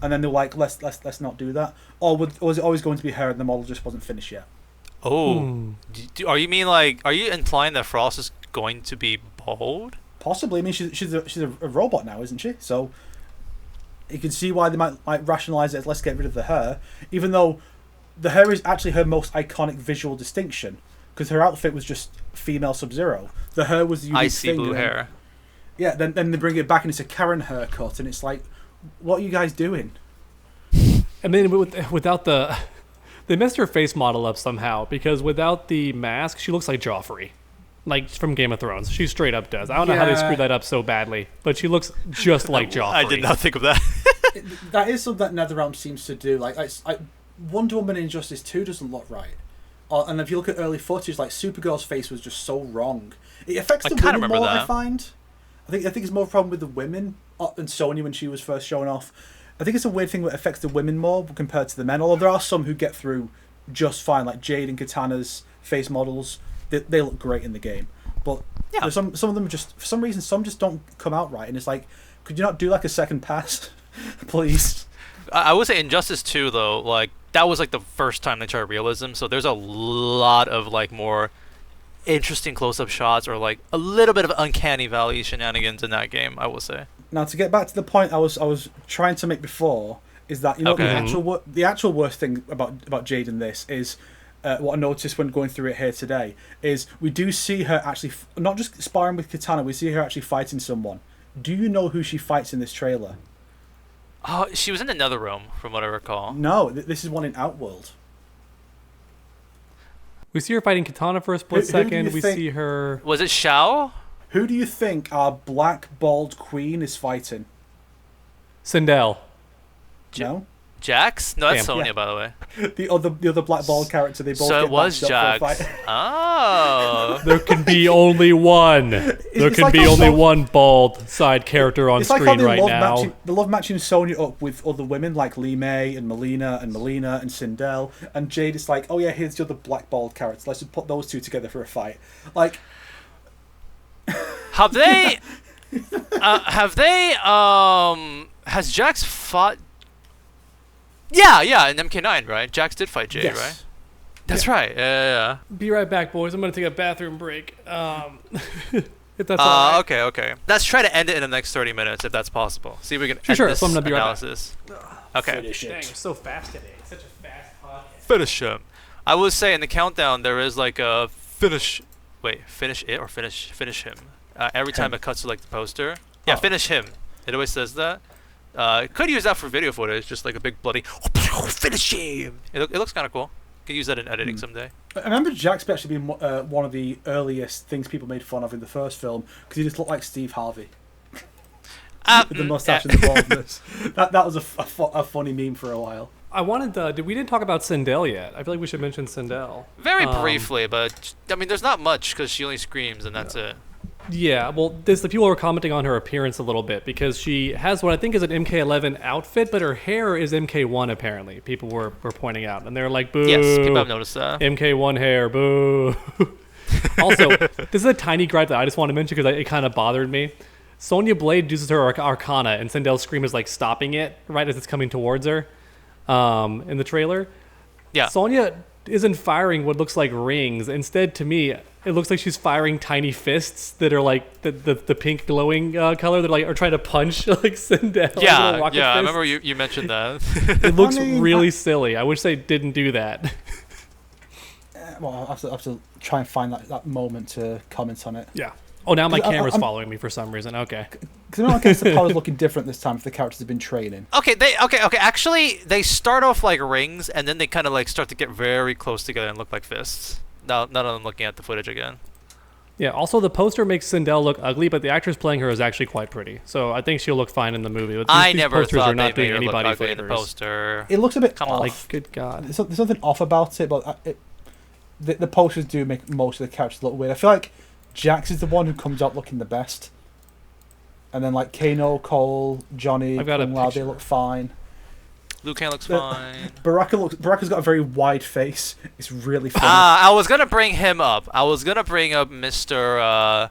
and then they were like, let's not do that, or was it always going to be her and the model just wasn't finished yet? Oh, are you implying that Frost is going to be bald? Possibly. I mean, she's a robot now, isn't she? So you can see why they might rationalize it as let's get rid of the hair, even though the hair is actually her most iconic visual distinction, because her outfit was just female Sub-Zero. The hair was the unique icy thing. Blue hair. Yeah, then they bring it back and it's a Karen haircut, and it's like, what are you guys doing? And then without the... They messed her face model up somehow, because without the mask, she looks like Joffrey. Like from Game of Thrones. She straight up does. I don't know how they screwed that up so badly, but she looks just like Joffrey. I did not think of that. That is something that NetherRealm seems to do. Like, Wonder Woman in Injustice 2 doesn't look right. And if you look at early footage, like Supergirl's face was just so wrong. It affects the women more, I find. I think it's more of a problem with the women and Sony when she was first showing off. I think it's a weird thing that affects the women more compared to the men. Although there are some who get through just fine, like Jade and Katana's face models. They look great in the game, but there's some of them just for some reason some just don't come out right, and it's like, could you not do like a second pass, please? I would say Injustice 2 though, like that was like the first time they tried realism, so there's a lot of like more interesting close-up shots or like a little bit of uncanny valley shenanigans in that game, I will say. Now to get back to the point I was trying to make before is that the actual worst thing about Jade in this is what I noticed when going through it here today is we do see her actually not just sparring with Katana, we see her actually fighting someone. Do you know who she fights in this trailer? Oh, she was in another room, from what I recall. No, this is one in Outworld. We see her fighting Katana for a split second. We see her... Was it Shao? Who do you think our black, bald queen is fighting? Sindel. No? Jax? No, that's Damn. Sonya, by the way. The other black bald character, they both So get it was matched up for a Jax. fight. Oh. There can be only one. There can like be how only Son- one bald side character on It's like how screen they right love now. they love matching Sonya up with other women like Lee May and Melina and Sindel, and Jade is like, oh yeah, here's the other black bald character. Let's just put those two together for a fight. Like, Have they... has Jax fought... Yeah, in MK9, right? Jax did fight Jade, yes. right? That's right. Yeah. Be right back, boys. I'm going to take a bathroom break. If that's all right. Okay. Let's try to end it in the next 30 minutes, if that's possible. See if we can end Sure, this so I'm gonna be right back. analysis. Okay. Finish it. Dang, you're so fast today. Such a fast podcast. Finish him. I would say in the countdown there is like a finish it or finish him. Every time it cuts to like the poster. Yeah, finish him. It always says that. Could use that for video footage, just like a big bloody finish him. It looks kind of cool. Could use that in editing someday. I remember Jax actually being one of the earliest things people made fun of in the first film because he just looked like Steve Harvey with the mustache and the baldness. That was a funny meme for a while. I wanted we didn't talk about Sindel yet. I feel like we should mention Sindel. Very briefly, but I mean, there's not much because she only screams and that's it. Yeah, well, the people were commenting on her appearance a little bit because she has what I think is an MK11 outfit, but her hair is MK1 apparently. People were pointing out, and they're like, boo. Yes, people have noticed that. MK1 hair, boo. Also, this is a tiny gripe that I just want to mention because it kind of bothered me. Sonya Blade uses her Arcana, and Sindel's scream is like stopping it right as it's coming towards her in the trailer. Yeah. Sonya isn't firing what looks like rings. Instead, to me, it looks like she's firing tiny fists that are like the pink glowing color that are trying to punch like Sindel. Yeah, rocket I fists. remember you mentioned that. It looks really silly. I wish they didn't do that. Well, I'll have to try and find that moment to comment on it. Yeah. Oh, now my 'Cause camera's following me for some reason. Okay. Because in all case, the power's looking different this time if the characters have been training. Okay. Actually, they start off like rings, and then they kind of like start to get very close together and look like fists. Now that I'm looking at the footage again. Yeah. Also, the poster makes Sindel look ugly, but the actress playing her is actually quite pretty. So I think she'll look fine in the movie. But I these never posters thought are not they doing made her look anybody ugly in the favors. poster. It looks a bit Come off. on. Like, good God. There's something off about it, but the posters do make most of the characters look weird. I feel like Jax is the one who comes out looking the best. And then like Kano, Cole, Johnny, I've got a Kung Lao, they picture. look fine. Liu Kang looks fine. Baraka's got a very wide face. It's really funny. I was gonna bring him up. I was gonna bring up Mr.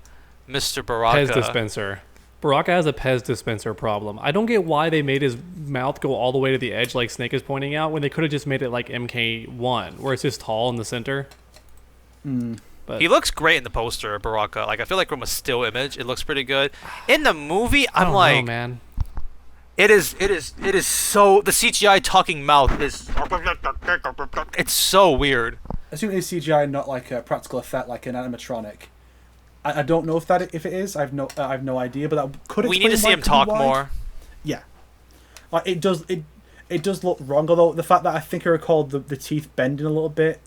Baraka. Pez dispenser. Baraka has a Pez dispenser problem. I don't get why they made his mouth go all the way to the edge like Snake is pointing out when they could have just made it like MK1 where it's just tall in the center. But He looks great in the poster, Baraka. Like I feel like from a still image, it looks pretty good. In the movie, I I'm don't like, know, man. it is so the CGI talking mouth is it's so weird. Assuming it's CGI, not like a practical effect, like an animatronic. I don't know if it is. I've no idea, but that could. We need to see him talk more. Yeah, like it does look wrong. Although the fact that I think I recall the teeth bending a little bit,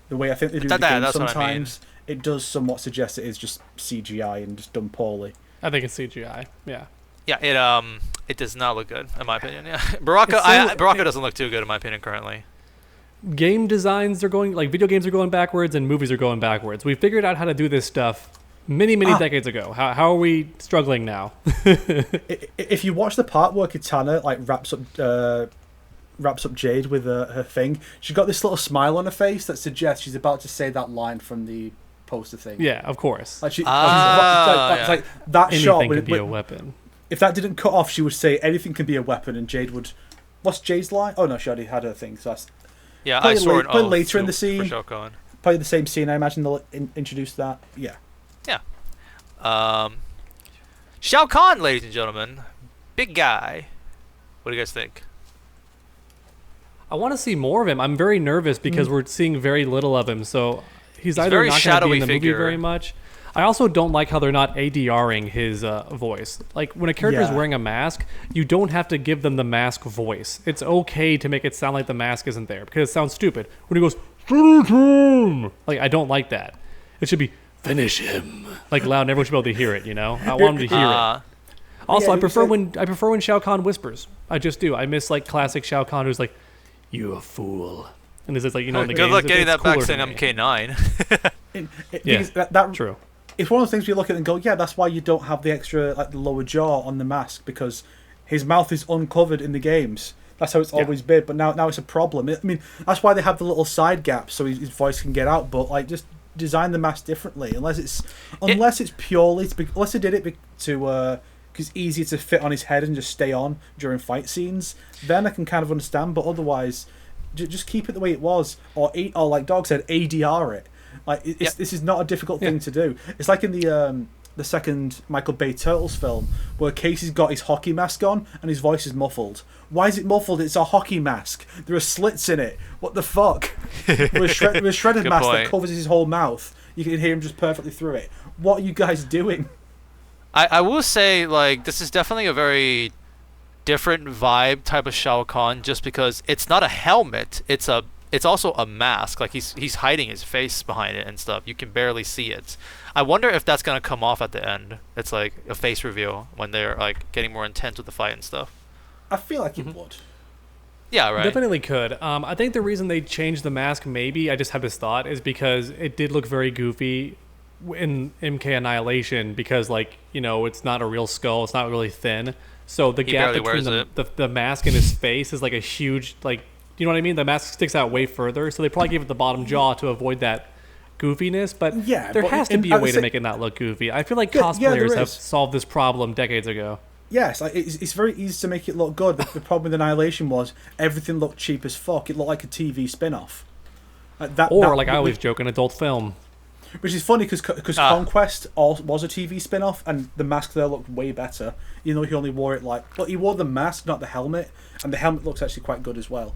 the way I think they do the game That's what I sometimes, it does somewhat suggest it is just CGI and just done poorly. I think it's CGI. Yeah. Yeah, it does not look good in my opinion. Yeah, Baraka doesn't look too good in my opinion currently. Game designs are going, like video games are going backwards and movies are going backwards. We figured out how to do this stuff many decades ago. How are we struggling now? If you watch the part where Kitana like wraps up Jade with her thing, she's got this little smile on her face that suggests she's about to say that line from the poster thing. Yeah, of course. Like yeah. like that Anything shot could be a weapon. If that didn't cut off, she would say anything can be a weapon, and Jade would. What's Jade's line? Oh no, she already had her thing. So that's I saw it later in the scene. Shao Kahn. Probably the same scene. I imagine they'll introduce that. Yeah. Yeah. Shao Kahn, ladies and gentlemen, big guy. What do you guys think? I want to see more of him. I'm very nervous because we're seeing very little of him. So he's either very not going to be in the shadowy figure. movie very much. I also don't like how they're not ADRing his voice. Like, when a character is wearing a mask, you don't have to give them the mask voice. It's okay to make it sound like the mask isn't there, because it sounds stupid. When he goes, finish him! Like, I don't like that. It should be, finish him! Like, loud, and everyone should be able to hear it, you know? I want them to hear it. Also, I prefer when Shao Kahn whispers. I just do. I miss, like, classic Shao Kahn who's like, you a fool. And this is like, you know, in the good games, luck getting that back cooler saying to I'm me. K9. That True. It's one of the things we look at and go, yeah, that's why you don't have the extra, like, the lower jaw on the mask, because his mouth is uncovered in the games. That's how it's always been, but now it's a problem. I mean, that's why they have the little side gaps so his voice can get out, but, like, just design the mask differently. Unless it's purely, unless they did it because it's easier to fit on his head and just stay on during fight scenes, then I can kind of understand, but otherwise, just keep it the way it was, or like Dog said, ADR it. Like, this is not a difficult thing to do. It's like in the second Michael Bay Turtles film, where Casey's got his hockey mask on and his voice is muffled. Why is it muffled? It's a hockey mask. There are slits in it. What the fuck? With a shredded mask that covers his whole mouth, you can hear him just perfectly through it. What are you guys doing? I will say, like, this is definitely a very different vibe type of Shao Kahn, just because it's not a helmet. It's also a mask. Like, he's hiding his face behind it and stuff. You can barely see it. I wonder if that's gonna come off at the end. It's like a face reveal when they're like getting more intense with the fight and stuff. I feel like it would. Yeah, right. Definitely could. I think the reason they changed the mask, maybe, I just have this thought, is because it did look very goofy in MK Annihilation, because, like, you know, it's not a real skull, it's not really thin. So the gap between the mask and his face is like a huge, like, you know what I mean? The mask sticks out way further, so they probably gave it the bottom jaw to avoid that goofiness, but there has to be a way to make it not look goofy. I feel like cosplayers have solved this problem decades ago. Yes, like, it's very easy to make it look good. The problem with Annihilation was everything looked cheap as fuck. It looked like a TV spin-off. I always joke, an adult film. Which is funny because Conquest was a TV spin-off, and the mask there looked way better. You know, he only wore it like... Well, he wore the mask, not the helmet, and the helmet looks actually quite good as well.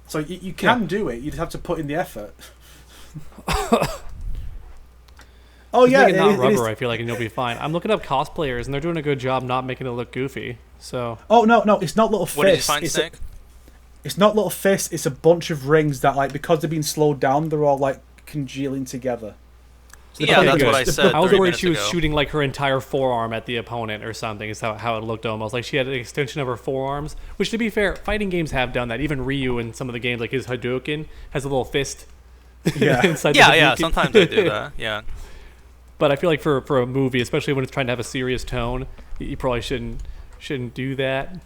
So you can do it, you just have to put in the effort. Oh, just yeah, make it not rubber, I feel like, and you'll be fine. I'm looking up cosplayers, and they're doing a good job not making it look goofy. So. Oh no, it's not little fists. What did you find, Snake? It's not little fists. It's a bunch of rings that, like, because they're being slowed down, they're all like congealing together. So yeah, that's what I said. I was worried she was shooting like her entire forearm at the opponent or something. Is how it looked almost like she had an extension of her forearms. Which, to be fair, fighting games have done that. Even Ryu in some of the games, like his Hadouken, has a little fist. Yeah, inside yeah. Sometimes they do that. Yeah. But I feel like for a movie, especially when it's trying to have a serious tone, you probably shouldn't do that.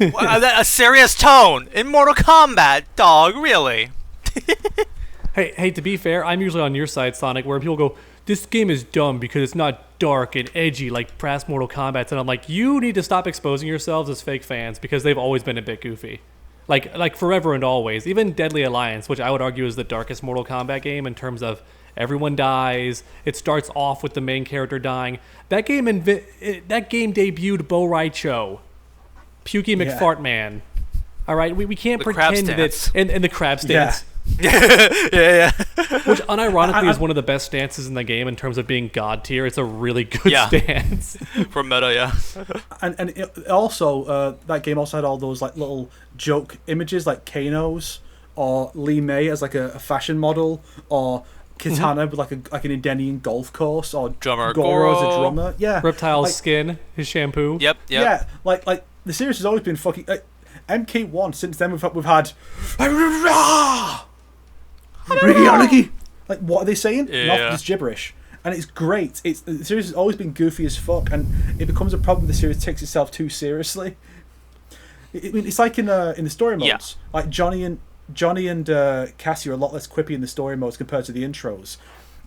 A serious tone in Mortal Kombat, dog, really? Hey, to be fair, I'm usually on your side, Sonic, where people go, this game is dumb because it's not dark and edgy like past Mortal Kombat, and I'm like, you need to stop exposing yourselves as fake fans because they've always been a bit goofy. Like forever and always. Even Deadly Alliance, which I would argue is the darkest Mortal Kombat game in terms of everyone dies. It starts off with the main character dying. That game debuted Bo Raicho, Pukey McFartman. All right, we can't the pretend that and the crab stance. Yeah. Which unironically is one of the best stances in the game in terms of being god tier. It's a really good stance. For meta, yeah. And it also that game also had all those like little joke images like Kano's or Lee May as like a fashion model, or Kitana with like an Indian golf course, or drummer Goro as a drummer. Yeah. Reptile's skin, his shampoo. Yep. Yeah, like the series has always been fucking MK1. Since then we've had like, what are they saying? Yeah. It's gibberish. and it's great. The series has always been goofy as fuck, and it becomes a problem. The series takes itself too seriously. I mean, it's like in the story modes, like Johnny and Cassie are a lot less quippy in the story modes compared to the intros.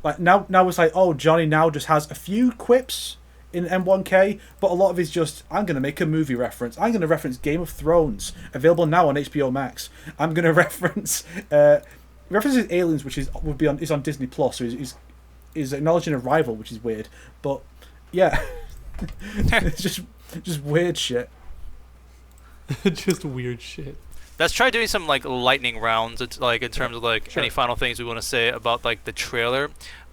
Like now it's like, oh, Johnny now just has a few quips in M1K, but a lot of it's just, I'm going to make a movie reference. I'm going to reference Game of Thrones, available now on HBO Max. I'm going to references Aliens, which is on Disney Plus, so is acknowledging a rival, which is weird. But yeah, it's just weird shit. Just weird shit. Let's try doing some like lightning rounds. It's like in terms of like any final things we want to say about like the trailer.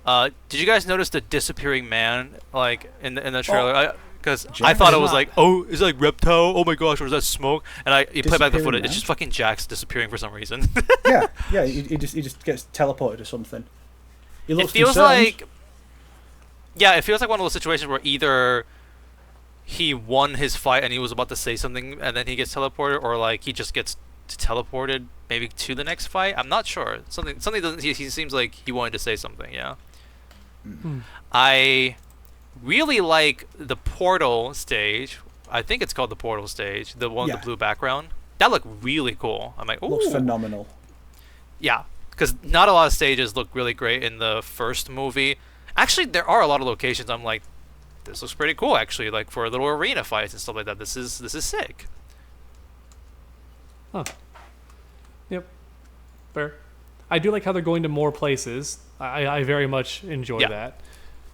Did you guys notice the disappearing man like in the trailer? Because I thought it was like, oh, is it like reptile? Oh my gosh, or is that smoke? And you play back the footage. It's just fucking Jax disappearing for some reason. yeah. He just gets teleported or something. It feels like, it feels like one of those situations where either he won his fight and he was about to say something and then he gets teleported, or like he just gets teleported maybe to the next fight. I'm not sure. Something doesn't. He seems like he wanted to say something. Yeah. Mm-hmm. I really like the portal stage. I think it's called the portal stage. The one with the blue background. That looked really cool. I'm like, ooh. Looks phenomenal. Yeah, because not a lot of stages look really great in the first movie. Actually, there are a lot of locations I'm like, this looks pretty cool actually, like for little arena fights and stuff like that. This is sick. Huh. Yep. Fair. I do like how they're going to more places. I very much enjoy that.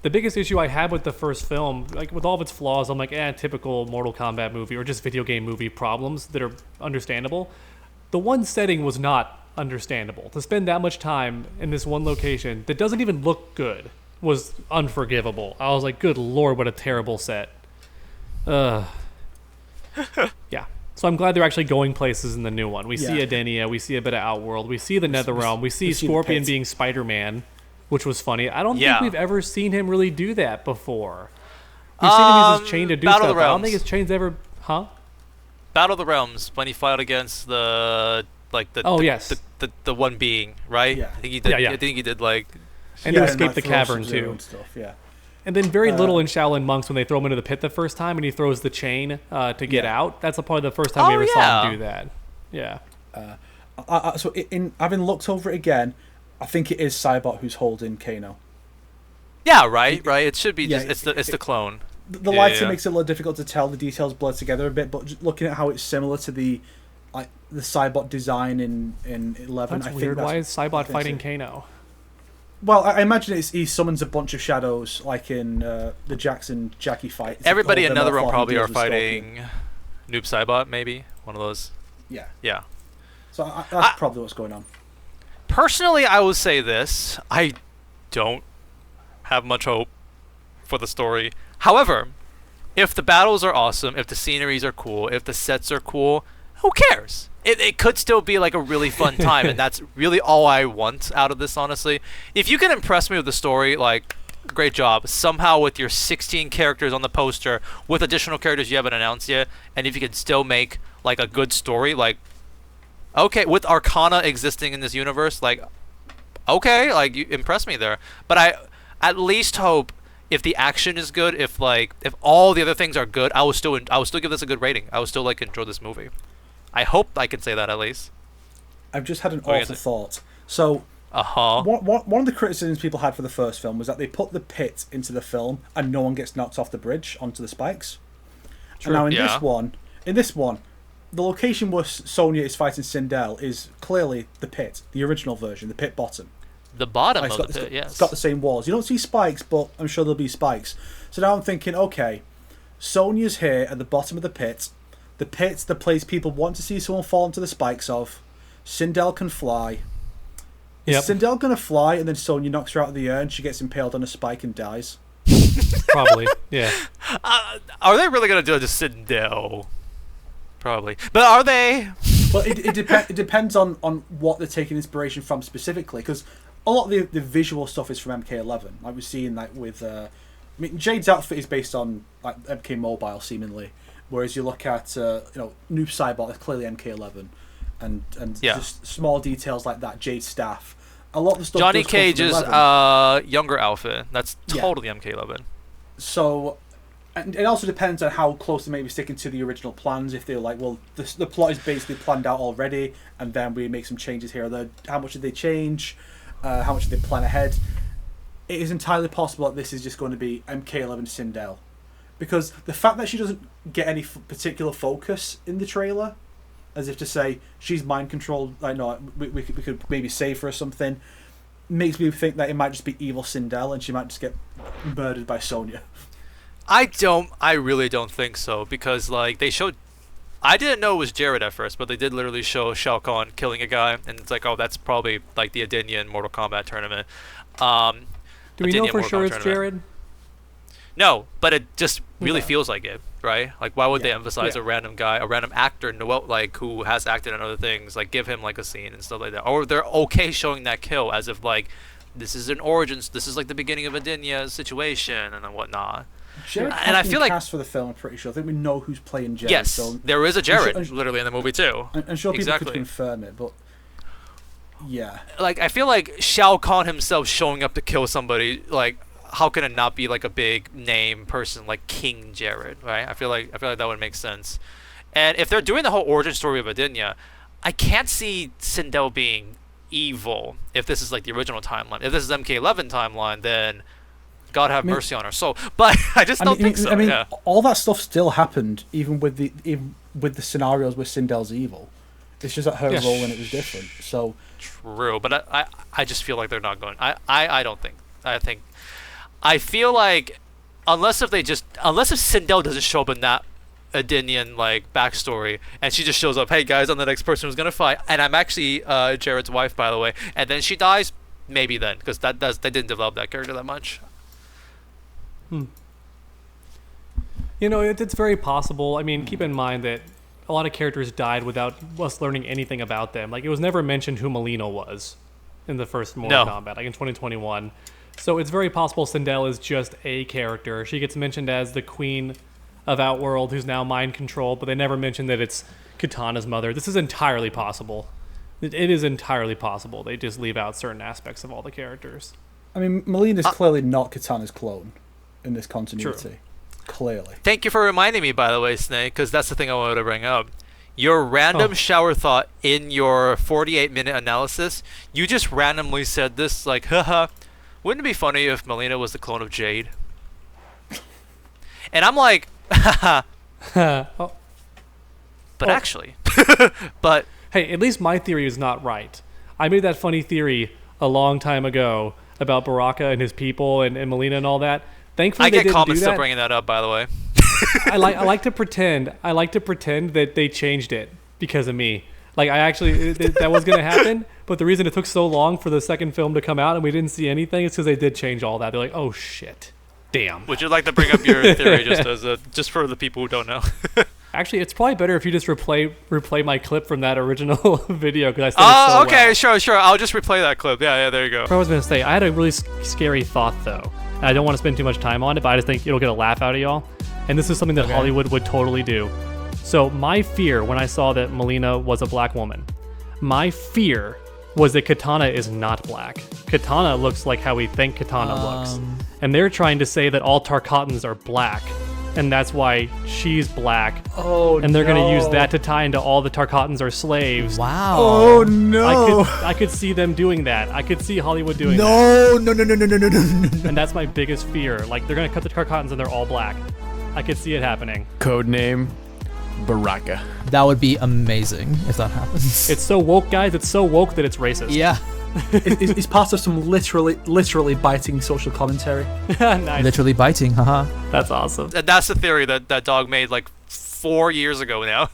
The biggest issue I had with the first film, like with all of its flaws, I'm like, typical Mortal Kombat movie or just video game movie problems that are understandable. The one setting was not understandable. To spend that much time in this one location that doesn't even look good was unforgivable. I was like, good lord, what a terrible set. Yeah. So I'm glad they're actually going places in the new one. We see Adenia, we see a bit of Outworld, we see the Netherrealm, we see Scorpion being Spider-Man, which was funny. I don't think we've ever seen him really do that before. We've seen him use his chain to do stuff. I don't think his chain's ever... Huh? Battle of the Realms, when he fought against the one being, right? Yeah. I think he did. I think he did like... And to escape the cavern, too. And stuff, yeah. And then very little in Shaolin Monks when they throw him into the pit the first time and he throws the chain to get out. That's probably the first time we ever saw him do that. Yeah. So having looked over it again, I think it is Cybot who's holding Kano. Yeah, right. It should be just it's the clone. The lighting makes it a little difficult to tell. The details blur together a bit, but just looking at how it's similar to the Cybot design in 11, That's weird. Why is Cybot fighting Kano? Well, I imagine he summons a bunch of shadows, like in the Jackson Jackie fight. Everybody in Netherrealm probably are fighting Noob Cybot, maybe one of those. Yeah. Yeah. So that's probably what's going on. Personally, I will say this: I don't have much hope for the story. However, if the battles are awesome, if the sceneries are cool, if the sets are cool, who cares? It could still be like a really fun time, and that's really all I want out of this, honestly. If you can impress me with the story, like, great job. Somehow with your 16 characters on the poster, with additional characters you haven't announced yet, and if you can still make, like, a good story, like, okay, with Arcana existing in this universe, like, okay, like, you impress me there. But I at least hope if the action is good, if all the other things are good, I will still give this a good rating. I will still, like, enjoy this movie. I hope I can say that at least. I've just had an awful thought. So, one of the criticisms people had for the first film was that they put the pit into the film and no one gets knocked off the bridge onto the spikes. True. And now in this one, the location where Sonya is fighting Sindel is clearly the pit, the original version, the pit bottom. The bottom of the pit, yes. It's got the same walls. You don't see spikes, but I'm sure there'll be spikes. So now I'm thinking, okay, Sonya's here at the bottom of the pit. The pit's the place people want to see someone fall into the spikes of. Sindel can fly. Is Sindel going to fly and then Sonya knocks her out of the air and she gets impaled on a spike and dies? Probably, yeah. Are they really going to do it to Sindel? Probably. But are they? Well, it depends on what they're taking inspiration from specifically, because a lot of the visual stuff is from MK11. Like we're seeing that with... I mean, Jade's outfit is based on like MK Mobile, seemingly. Whereas you look at Noob Cybot, that's clearly MK11, and just small details like that. Jade's staff, a lot of the stuff. Johnny does come from Cage is 11. younger outfit. That's totally MK11. So, and it also depends on how close they may be sticking to the original plans. If they're like, well, the plot is basically planned out already, and then we make some changes here or there. How much did they change? How much did they plan ahead? It is entirely possible that this is just going to be MK11 Sindel. Because the fact that she doesn't get any particular focus in the trailer, as if to say she's mind controlled, like no, we could maybe save her or something, makes me think that it might just be evil Sindel and she might just get murdered by Sonya. I really don't think so, because like they showed, I didn't know it was Jared at first, but they did literally show Shao Kahn killing a guy, and it's like, oh, that's probably like the Adinian Mortal Kombat tournament. Do we know for sure it's Jared? No, but it just really feels like it, right? Like, why would they emphasize a random guy, a random actor, like who has acted in other things, like give him like a scene and stuff like that? Or they're okay showing that kill as if like this is an origins, this is like the beginning of Adinia's situation and whatnot. Jared and I feel like cast for the film. I'm pretty sure. I think we know who's playing Jared. Yes, so there is a Jared literally in the movie too. I'm sure people could confirm it, but yeah. Like I feel like Shao Kahn himself showing up to kill somebody, like how can it not be like a big name person like King Jared, right? I feel like that would make sense. And if they're doing the whole origin story of Adinia, I can't see Sindel being evil if this is like the original timeline. If this is MK11 timeline, then God have mercy on her soul. But I just don't think so. All that stuff still happened, even with the scenarios where Sindel's evil. It's just that her role in it was different. So true, but I just feel like they're not going. I don't think. I feel like unless if Sindel doesn't show up in that Adinian like backstory, and she just shows up, hey guys, I'm the next person who's gonna fight, and I'm actually Jared's wife, by the way, and then she dies, maybe then, because they didn't develop that character that much. You know, it's very possible. I mean, keep in mind that a lot of characters died without us learning anything about them. Like, it was never mentioned who Melina was in the first Mortal Kombat, like in 2021. So it's very possible Sindel is just a character. She gets mentioned as the queen of Outworld, who's now mind controlled, but they never mention that it's Kitana's mother. This is entirely possible. It is entirely possible. They just leave out certain aspects of all the characters. I mean, Melina's clearly not Kitana's clone in this continuity. True. Clearly. Thank you for reminding me, by the way, Snake, because that's the thing I wanted to bring up. Your random shower thought in your 48-minute analysis, you just randomly said this, like, haha, wouldn't it be funny if Melina was the clone of Jade? And I'm like, haha. But actually. But hey, at least my theory is not right. I made that funny theory a long time ago about Baraka and his people and Melina and all that. Thankfully, I they get didn't comments do that. still bringing that up, by the way. I like to pretend that they changed it because of me. Like, I actually that was gonna happen, but the reason it took so long for the second film to come out and we didn't see anything is because they did change all that. They're like, oh shit, damn. Would you like to bring up your theory just for the people who don't know? Actually, it's probably better if you just replay my clip from that original video because I said it so okay, well. sure. I'll just replay that clip. Yeah, there you go. What I was gonna say, I had a really scary thought though. And I don't want to spend too much time on it, but I just think it'll get a laugh out of y'all. And this is something that Hollywood would totally do. So my fear when I saw that Melina was a black woman, my fear was that Kitana is not black. Kitana looks like how we think Kitana looks. And they're trying to say that all Tarkatans are black. And that's why she's black. Oh, and they're going to use that to tie into all the Tarkatans are slaves. Wow. Oh, no. I could see them doing that. I could see Hollywood doing that. No. And that's my biggest fear. Like, they're going to cut the Tarkatans and they're all black. I could see it happening. Codename Baraka. That would be amazing if that happens. It's so woke, guys. It's so woke that it's racist. Yeah. It's part of some literally biting social commentary. Nice. Literally biting, haha. That's awesome. And that's the theory that Dog made like 4 years ago now.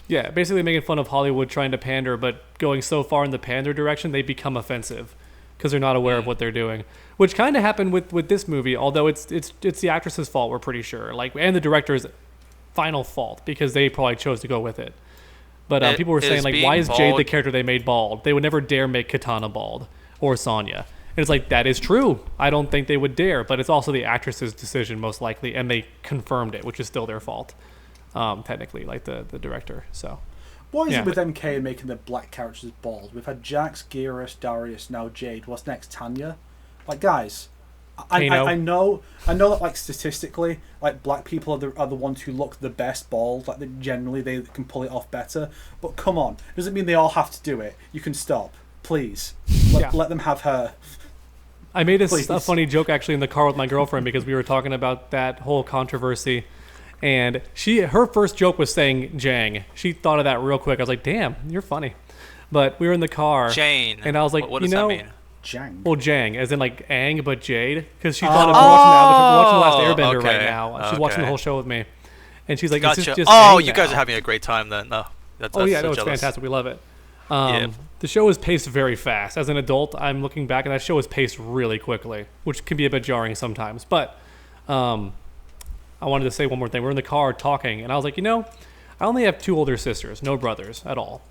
Yeah, basically making fun of Hollywood trying to pander, but going so far in the pander direction, they become offensive because they're not aware of what they're doing. Which kind of happened with this movie, although it's the actress's fault, we're pretty sure. Like, and the director's final fault because they probably chose to go with it. But people were saying, like, why is Jade the character they made bald? They would never dare make Kitana bald or Sonya. And it's like, that is true. I don't think they would dare, but it's also the actress's decision most likely, and they confirmed it, which is still their fault, technically, like the director. So, What is Yeah. it with MK and making the black characters bald? We've had Jax, Geras, Darius, now Jade. What's next? Tanya? Like, guys, I know that, like, statistically, like, black people are the ones who look the best bald. Like, generally they can pull it off better. But come on, it doesn't mean they all have to do it. You can stop, please. Let them have hair. I made a funny joke actually in the car with my girlfriend because we were talking about that whole controversy, and her first joke was saying Jang. She thought of that real quick. I was like, "Damn, you're funny." But we were in the car, Jane, and I was like, what does that mean? Jang. Well, Jang, as in like Aang, but Jade, because she thought of we're watching The Last Airbender right now. She's watching the whole show with me, and she's like, Gotcha. "Is this just Oh, Aang you guys now?" are having a great time then. No, that's Oh yeah, so no, it's jealous. fantastic. We love it. Yeah. The show is paced very fast. As an adult, I'm looking back, and that show is paced really quickly, which can be a bit jarring sometimes. But I wanted to say one more thing. We're in the car talking, and I was like, I only have 2 older sisters, no brothers at all.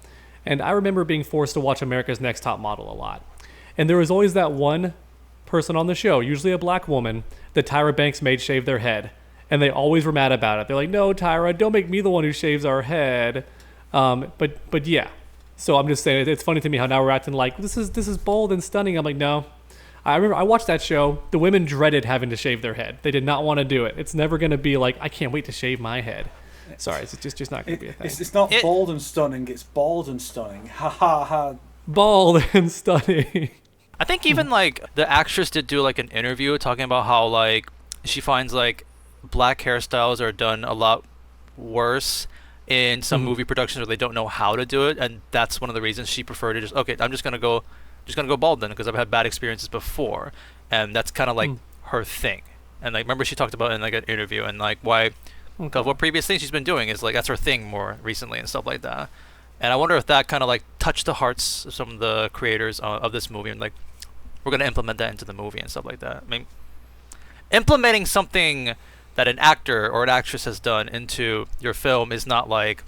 And I remember being forced to watch America's Next Top Model a lot. And there was always that one person on the show, usually a black woman, that Tyra Banks made shave their head. And they always were mad about it. They're like, "No, Tyra, don't make me the one who shaves our head." But yeah. So I'm just saying, it's funny to me how now we're acting like this is bold and stunning. I'm like, no. I remember I watched that show. The women dreaded having to shave their head. They did not want to do it. It's never going to be like, I can't wait to shave my head. Sorry, it's just not going to be a thing. It's not bold and stunning. It's bald and stunning. Ha ha ha. Bald and stunning. I think even like the actress did do like an interview talking about how like she finds like black hairstyles are done a lot worse in some movie productions where they don't know how to do it, and that's one of the reasons she preferred to I'm just gonna go bald then because I've had bad experiences before, and that's kind of like her thing. And like remember she talked about it in like an interview and like why because what previous things she's been doing is like that's her thing more recently and stuff like that. And I wonder if that kind of like touched the hearts of some of the creators of this movie, and like we're gonna implement that into the movie and stuff like that. I mean, implementing something that an actor or an actress has done into your film is not like,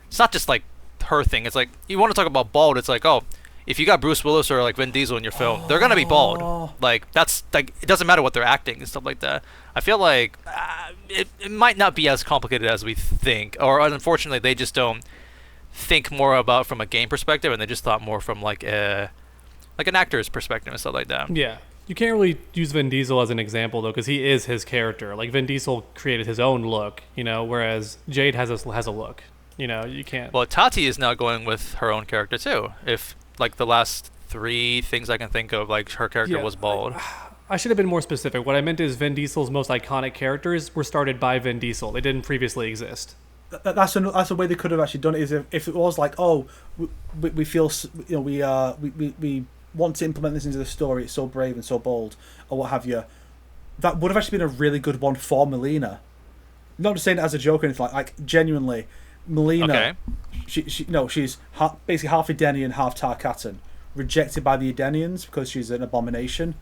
it's not just like her thing. It's like, you want to talk about bald, it's like, oh, if you got Bruce Willis or like Vin Diesel in your film, they're gonna be bald. Like that's like, it doesn't matter what they're acting and stuff like that. I feel like it might not be as complicated as we think, or unfortunately they just don't think more about from a game perspective, and they just thought more from like an actor's perspective and stuff like that. Yeah. You can't really use Vin Diesel as an example, though, because he is his character. Like, Vin Diesel created his own look, whereas Jade has a look. You can't... Well, Tati is now going with her own character, too. If, like, the last 3 things I can think of, like, her character was bald. I should have been more specific. What I meant is Vin Diesel's most iconic characters were started by Vin Diesel. They didn't previously exist. That's a way they could have actually done it, is if it was like, oh, we feel, we want to implement this into the story, it's so brave and so bold, or what have you. That would have actually been a really good one for Melina. Not just saying it as a joke or anything, like genuinely, Melina. Okay. She's basically half Edenian, half Tarkatan, rejected by the Edenians because she's an abomination.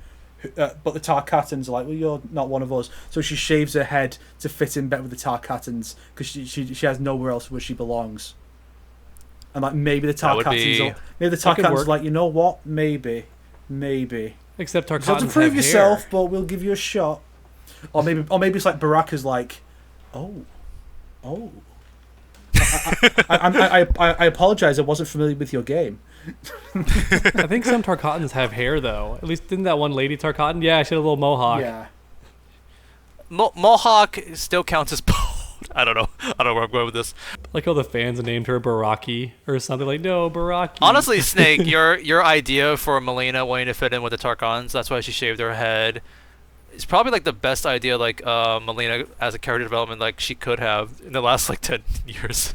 But the Tarkatans are like, well, you're not one of us. So she shaves her head to fit in better with the Tarkatans because she has nowhere else where she belongs. And like maybe the Tarkatans are like, you know what? Maybe. Except Tarkatans have to prove have yourself, hair. but we'll give you a shot. Or maybe it's like Baraka's like, oh. I apologize. I wasn't familiar with your game. I think some Tarkatans have hair though. At least didn't that one lady Tarkatan? Yeah, she had a little mohawk. Yeah. Mohawk still counts as bald. I don't know where I'm going with this. Like how the fans named her Baraki or something. Like, no, Baraki. Honestly, Snake, your idea for Melina wanting to fit in with the Tarkans, that's why she shaved her head, it's probably like the best idea like Melina as a character development like she could have in the last like 10 years.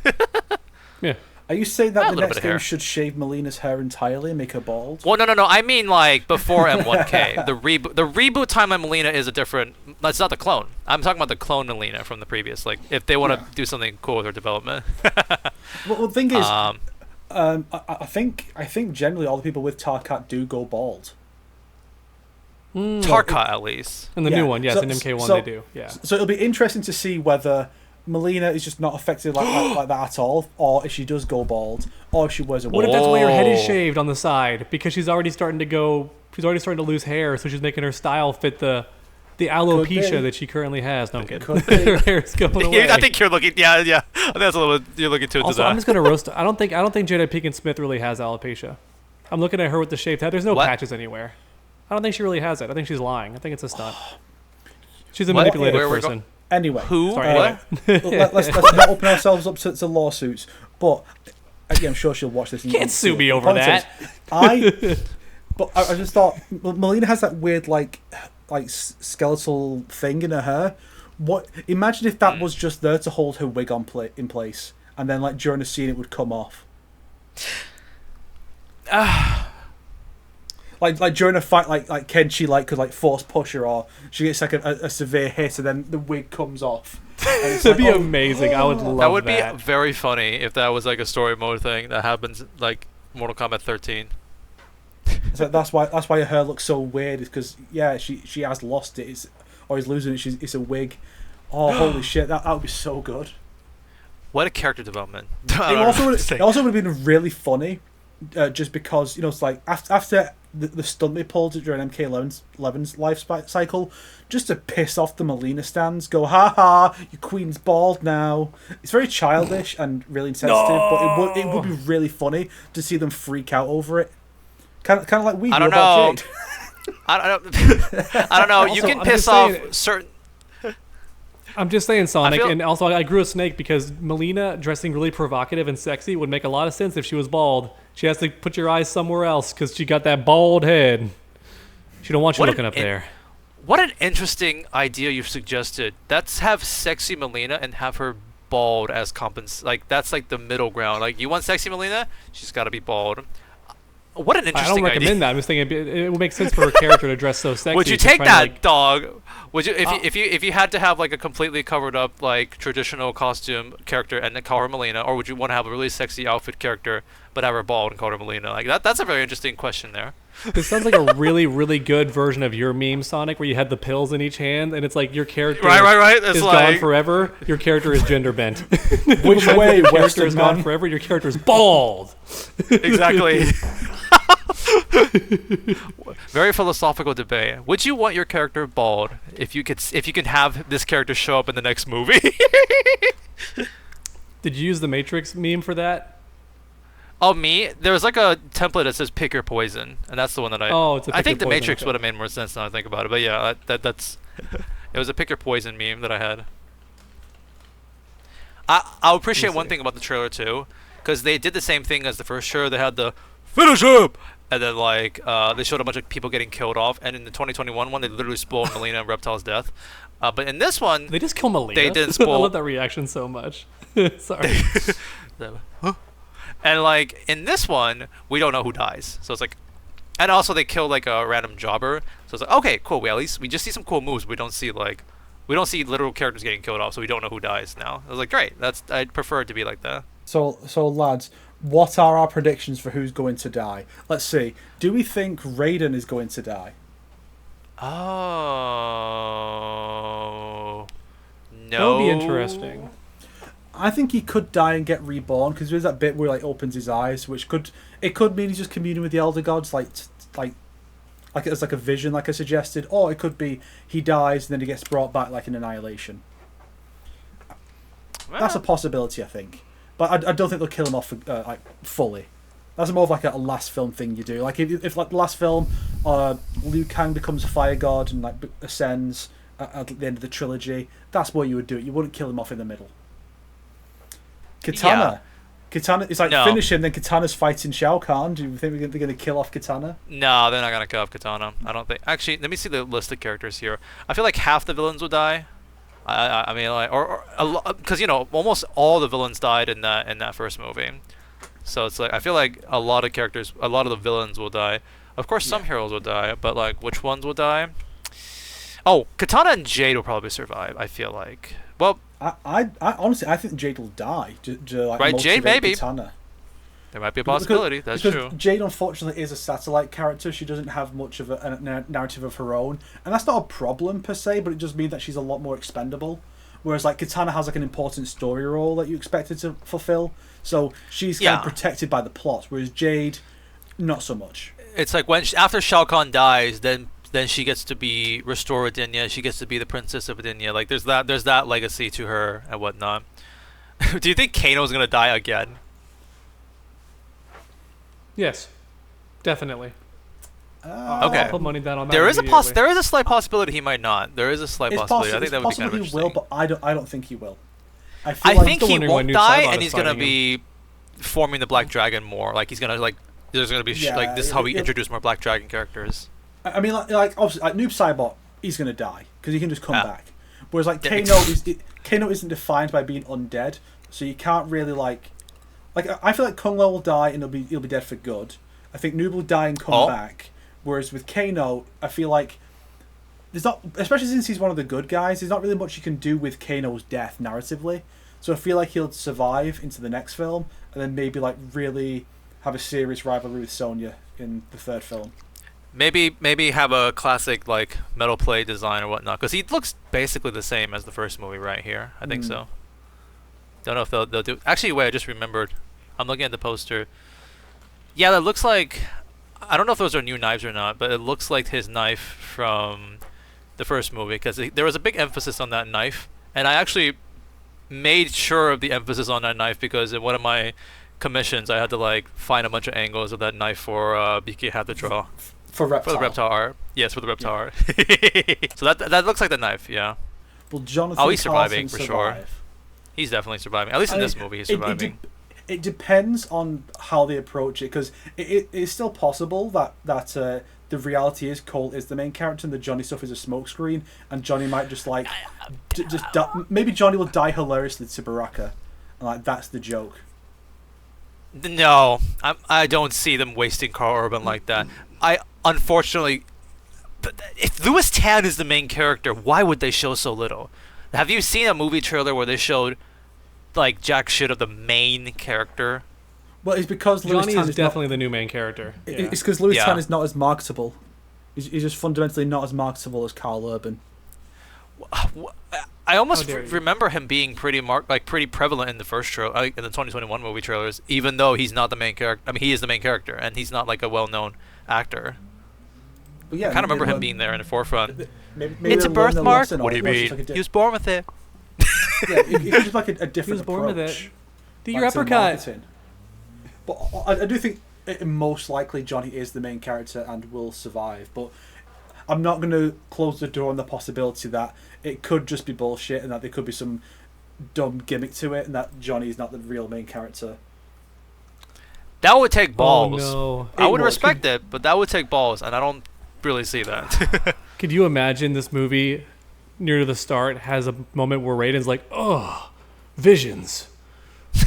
Yeah. Are you saying that the next game should shave Melina's hair entirely and make her bald? Well, no. I mean, like, before M1K. The reboot timeline Melina is a different... That's not the clone. I'm talking about the clone Melina from the previous. Like, if they want to do something cool with her development. Well, the thing is... I think generally all the people with Tarkat do go bald. Tarkat, at least. In the new one, yes. In MK1 they do, yeah. So it'll be interesting to see whether... Melina is just not affected like that at all, or if she does go bald, or if she wears a wig. What if that's why her head is shaved on the side? Because she's already starting to lose hair, so she's making her style fit the The alopecia that she currently has. No, I'm kidding. Her hair is going away. I think you're looking. Yeah. I think that's a little bit. You're looking too into Also, that. I'm just gonna roast. I don't think Jada Pinkett Smith really has alopecia. I'm looking at her with the shaved head. There's no patches anywhere. I don't think she really has it. I think she's lying. I think it's a stunt. She's a manipulative person. Anyway, who? Sorry, let's not open ourselves up to lawsuits. But again, I'm sure she'll watch this. Can't sue me over that. But I just thought Melina has that weird like skeletal thing in her hair. What? Imagine if that was just there to hold her wig in place, and then like during a scene it would come off. Like during a fight, like Kenshi could force push her, or she gets like a severe hit, and then the wig comes off. That'd be amazing. I would love that. That would be very funny if that was like a story mode thing that happens like Mortal Kombat 13. So that's why her hair looks so weird. Is because she has lost it. Or he's losing it. It's a wig. Oh holy shit! That would be so good. What a character development. It also would have been really funny, just because it's like after the stunt they pulled during MK11's life cycle, just to piss off the Melina stands. Go, ha ha! Your queen's bald now. It's very childish and really insensitive, but it would be really funny to see them freak out over it. Kind of like we do about Jade. I don't know. Also, you can piss off certain. I'm just saying, Sonic, and also I grew a snake because Melina dressing really provocative and sexy would make a lot of sense if she was bald. She has to put your eyes somewhere else because she got that bald head. She don't want you looking up there. What an interesting idea you've suggested. Let's have sexy Melina and have her bald as Like that's like the middle ground. Like you want sexy Melina, she's got to be bald. What an interesting idea. I don't recommend that. I'm just thinking it would make sense for her character to dress so sexy. Would you take that, dog? Would you if you had to have like a completely covered up like traditional costume character and then call her Melina, or would you want to have a really sexy outfit character but have her bald and call her Melina? Like that's a very interesting question there. This sounds like a really, really good version of your meme, Sonic, where you had the pills in each hand, and it's like your character It's is gone forever. Your character is gender bent. Which way? Your character is gone forever. Your character is bald. Exactly. Very philosophical debate. Would you want your character bald if you could have this character show up in the next movie? Did you use the Matrix meme for that? Oh, me? There was like a template that says "pick your poison," and that's the one that I. Oh, it's a pick I think your the poison, Matrix okay. would have made more sense now I think about it. But yeah, that's. It was a "pick your poison" meme that I had. I appreciate one thing about the trailer too, because they did the same thing as the first trailer. They had the finish up, and then like they showed a bunch of people getting killed off. And in the 2021 one, they literally spoiled Melina and Reptile's death. But in this one, they just kill Melina. They didn't spoil. I love that reaction so much. Sorry. And like in this one, we don't know who dies. So it's like, and also they kill like a random jobber. So it's like, okay, cool. We just see some cool moves. We don't see literal characters getting killed off. So we don't know who dies now. I was like, great. I'd prefer it to be like that. So lads, what are our predictions for who's going to die? Let's see. Do we think Raiden is going to die? Oh no. That would be interesting. I think he could die and get reborn because there's that bit where he like opens his eyes, which could mean he's just communing with the elder gods, like it's like a vision, like I suggested, or it could be he dies and then he gets brought back like in Annihilation. Well, that's a possibility, I think, but I don't think they'll kill him off like fully. That's more of like a last film thing you do. Like if like the last film, Liu Kang becomes a fire god and like ascends at the end of the trilogy, that's where you would do it. You wouldn't kill him off in the middle. Katana is like finish him, then Katana's fighting Shao Kahn. Do you think they're going to kill off Katana? No, they're not going to kill off Katana. I don't think. Actually, let me see the list of characters here. I feel like half the villains will die. I mean, like, or because almost all the villains died in that first movie. So it's like I feel like a lot of the villains will die. Of course, some heroes will die, but like which ones will die? Oh, Katana and Jade will probably survive. I feel like. Well, I honestly think Jade will die. Right, Jade maybe. Katana. There might be a possibility. That's true. Jade unfortunately is a satellite character. She doesn't have much of a narrative of her own, and that's not a problem per se. But it just means that she's a lot more expendable. Whereas like Katana has like an important story role that you expect her to fulfill. So she's kind of protected by the plot, whereas Jade, not so much. It's like after Shao Kahn dies, then then she gets to be restore Edenia. She gets to be the princess of Edenia. Like there's that legacy to her and whatnot. Do you think Kano's gonna die again? Yes, definitely. Okay. I'll put money down on that. There is immediately. a slight possibility he might not. There is a slight possibility. I think that would be kind of interesting. He will, but I don't think he will. I like think he won't Noob die, Saibot and is he's gonna fighting be forming the Black Dragon more. Like he's gonna like. There's gonna be like this is how we introduce more Black Dragon characters. I mean, like obviously, like Noob Saibot, he's gonna die because he can just come back. Whereas like Kano isn't defined by being undead, so you can't really like I feel like Kung Lao will die and he'll be dead for good. I think Noob will die and come back. Whereas with Kano, I feel like there's not, especially since he's one of the good guys, there's not really much you can do with Kano's death narratively. So I feel like he'll survive into the next film and then maybe like really have a serious rivalry with Sonya in the third film. Maybe have a classic like metal plate design or whatnot, because he looks basically the same as the first movie right here. I think so. Don't know if they'll do. Actually, wait, I just remembered. I'm looking at the poster. Yeah, that looks like. I don't know if those are new knives or not, but it looks like his knife from the first movie, because there was a big emphasis on that knife, and I actually made sure of the emphasis on that knife because in one of my commissions I had to like find a bunch of angles of that knife for BK had to draw. For the reptile art. Yes, for the reptile art. So that looks like the knife, yeah. Well, Jonathan he's surviving Carlson for sure. He's definitely surviving. At least in this movie, he's surviving. It depends on how they approach it, because it is still possible that the reality is Cole is the main character and the Johnny stuff is a smokescreen, and Johnny might just like maybe Johnny will die hilariously to Baraka, and like that's the joke. No, I don't see them wasting Carl Urban like that. Unfortunately, if Louis Tan is the main character, why would they show so little? Have you seen a movie trailer where they showed like jack shit of the main character? Well, it's because Johnny is definitely the new main character. It's because Louis Tan is not as marketable. He's just fundamentally not as marketable as Carl Urban. I almost remember him being pretty prevalent in the first trailer, in the 2021 movie trailers, even though he's not the main character. I mean, he is the main character, and he's not like a well-known actor. But yeah, I kind of remember him being there in the forefront. Maybe it's a birthmark. What do you mean? He was born with it. Yeah, it's just like a different. He was born with it. Do your like uppercut. But I do think most likely Johnny is the main character and will survive. But I'm not going to close the door on the possibility that it could just be bullshit and that there could be some dumb gimmick to it and that Johnny is not the real main character. That would take balls. Oh, no. I would respect it, but that would take balls, and I don't really see that. Could you imagine this movie near to the start has a moment where Raiden's like, "Oh, visions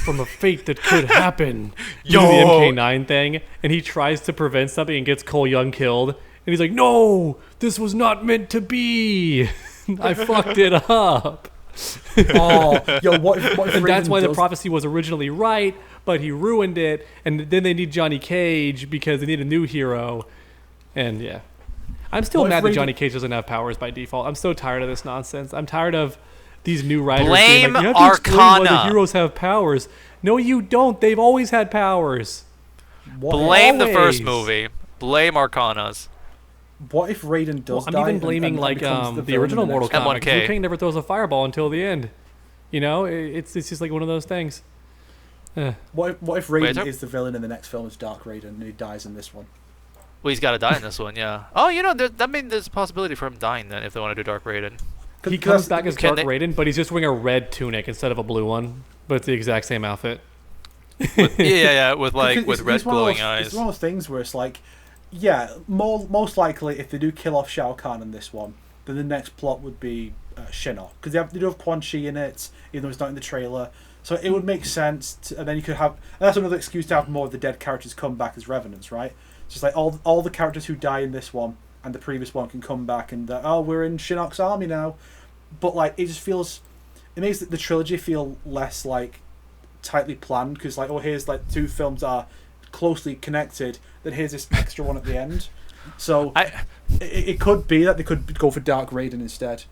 from a fate that could happen." Yo, the MK9 thing, and he tries to prevent something and gets Cole Young killed, and he's like, "No, this was not meant to be. I fucked it up." What if and that's why the prophecy was originally right, but he ruined it, and then they need Johnny Cage because they need a new hero, and yeah. I'm still mad that Johnny Cage doesn't have powers by default. I'm so tired of this nonsense. I'm tired of these new writers being like, you have to explain why the heroes have powers. No, you don't. They've always had powers. Blame the first movie. Blame Arcanas. What if Raiden does die? I'm even blaming the original Mortal Kombat. Liu Kang never throws a fireball until the end. You know, it's just like one of those things. What if Raiden is the villain in the next film as Dark Raiden and he dies in this one? Well, he's got to die in this one, yeah. Oh, that means there's a possibility for him dying then if they want to do Dark Raiden. He comes back as Dark Raiden, but he's just wearing a red tunic instead of a blue one. But it's the exact same outfit. With red glowing eyes. It's one of those things where it's like, yeah, most likely if they do kill off Shao Kahn in this one, then the next plot would be Shinnok, because they do have Quan Chi in it, even though it's not in the trailer. So it would make sense, and then you could have. And that's another excuse to have more of the dead characters come back as revenants, right? It's just like all the characters who die in this one and the previous one can come back and we're in Shinnok's army now. But like it just feels, it makes the trilogy feel less like tightly planned, because like here's like two films that are closely connected, then here's this extra one at the end. So it could be that they could go for Dark Raiden instead.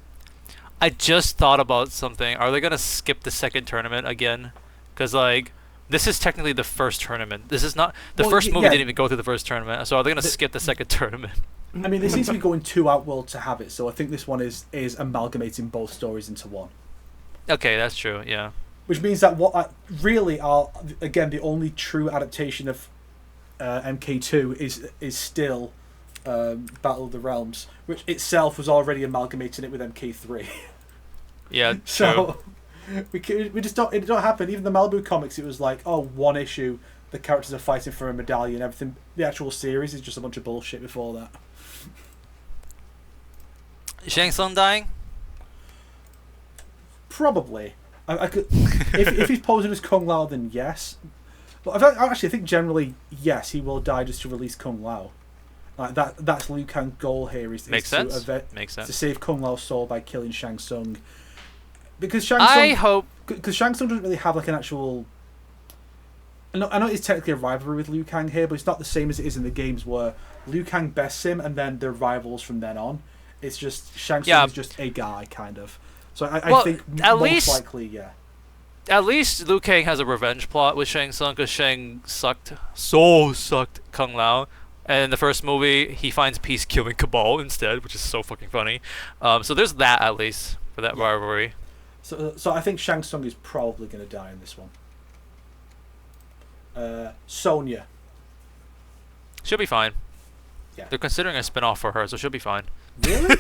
I just thought about something. Are they gonna skip the second tournament again? Because like. This is technically the first tournament. This is not the first movie. Didn't even go through the first tournament. So are they gonna skip the second tournament? I mean, they seem to be going too outworld to have it, so I think this one is amalgamating both stories into one. Okay, that's true. Yeah. Which means that what really are, again, the only true adaptation of MK2 is still Battle of the Realms, which itself was already amalgamating it with MK3. Yeah, true. So we just don't. It don't happen. Even the Malibu comics, it was like, oh, one issue, the characters are fighting for a medallion. Everything. The actual series is just a bunch of bullshit before that. Shang Tsung dying? Probably. I could. if he's posing as Kung Lao, then yes. But I think generally yes, he will die just to release Kung Lao. Like that's Liu Kang's goal here is Makes to sense. to save Kung Lao's soul by killing Shang Tsung. Because Shang Tsung doesn't really have like an actual. I know it's technically a rivalry with Liu Kang here, but it's not the same as it is in the games where Liu Kang bests him and then they're rivals from then on. It's just Shang Tsung is just a guy, kind of. So I think most likely, yeah. At least Liu Kang has a revenge plot with Shang Tsung because Shang sucked Kung Lao. And in the first movie, he finds peace killing Cabal instead, which is so fucking funny. So there's that at least for that rivalry. So I think Shang Tsung is probably going to die in this one. Sonya. She'll be fine. Yeah. They're considering a spin-off for her, so she'll be fine. Really?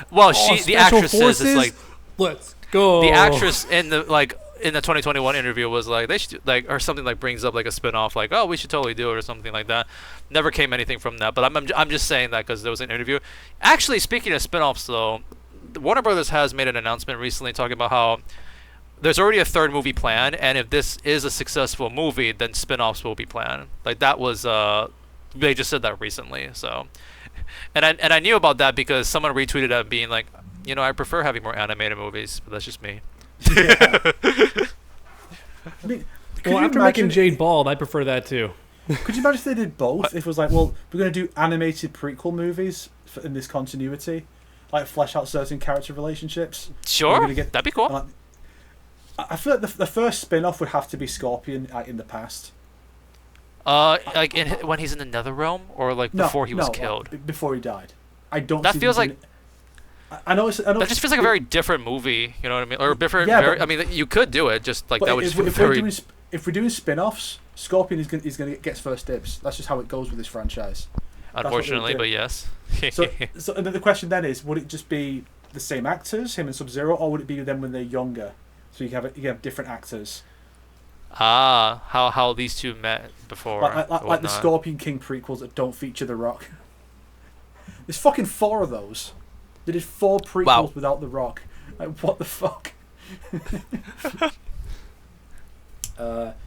Well, the actress says it's like, let's go. The actress in the 2021 interview was like they should or something like brings up like a spin-off like, oh, we should totally do it or something like that. Never came anything from that, but I'm just saying that because there was an interview. Actually, speaking of spin-offs though, Warner Brothers has made an announcement recently talking about how there's already a third movie planned, and if this is a successful movie, then spin-offs will be planned. Like that was they just said that recently. So, and I knew about that because someone retweeted that being like, I prefer having more animated movies, but that's just me. Yeah. I mean, after making Jade bald, I prefer that too. Could you imagine if they did both? If it was like, well, we're going to do animated prequel movies in this continuity, like flesh out certain character relationships. Sure, that'd be cool. I feel like the first spin-off would have to be Scorpion in the past. Like when he's in the Nether Realm, or like before he was killed. Before he died. I don't. That feels like. I know. That just feels like a very different movie. You know what I mean? Or different. Yeah, I mean, you could do it. Just like that would just be very. If we're doing spin-offs, Scorpion is going to get first dibs. That's just how it goes with this franchise. Unfortunately, but yes. so and then the question then is, would it just be the same actors, him and Sub-Zero, or would it be them when they're younger? So you have different actors. How these two met before. Like the Scorpion King prequels that don't feature The Rock. There's fucking 4 of those. They did 4 prequels without The Rock. Like, what the fuck?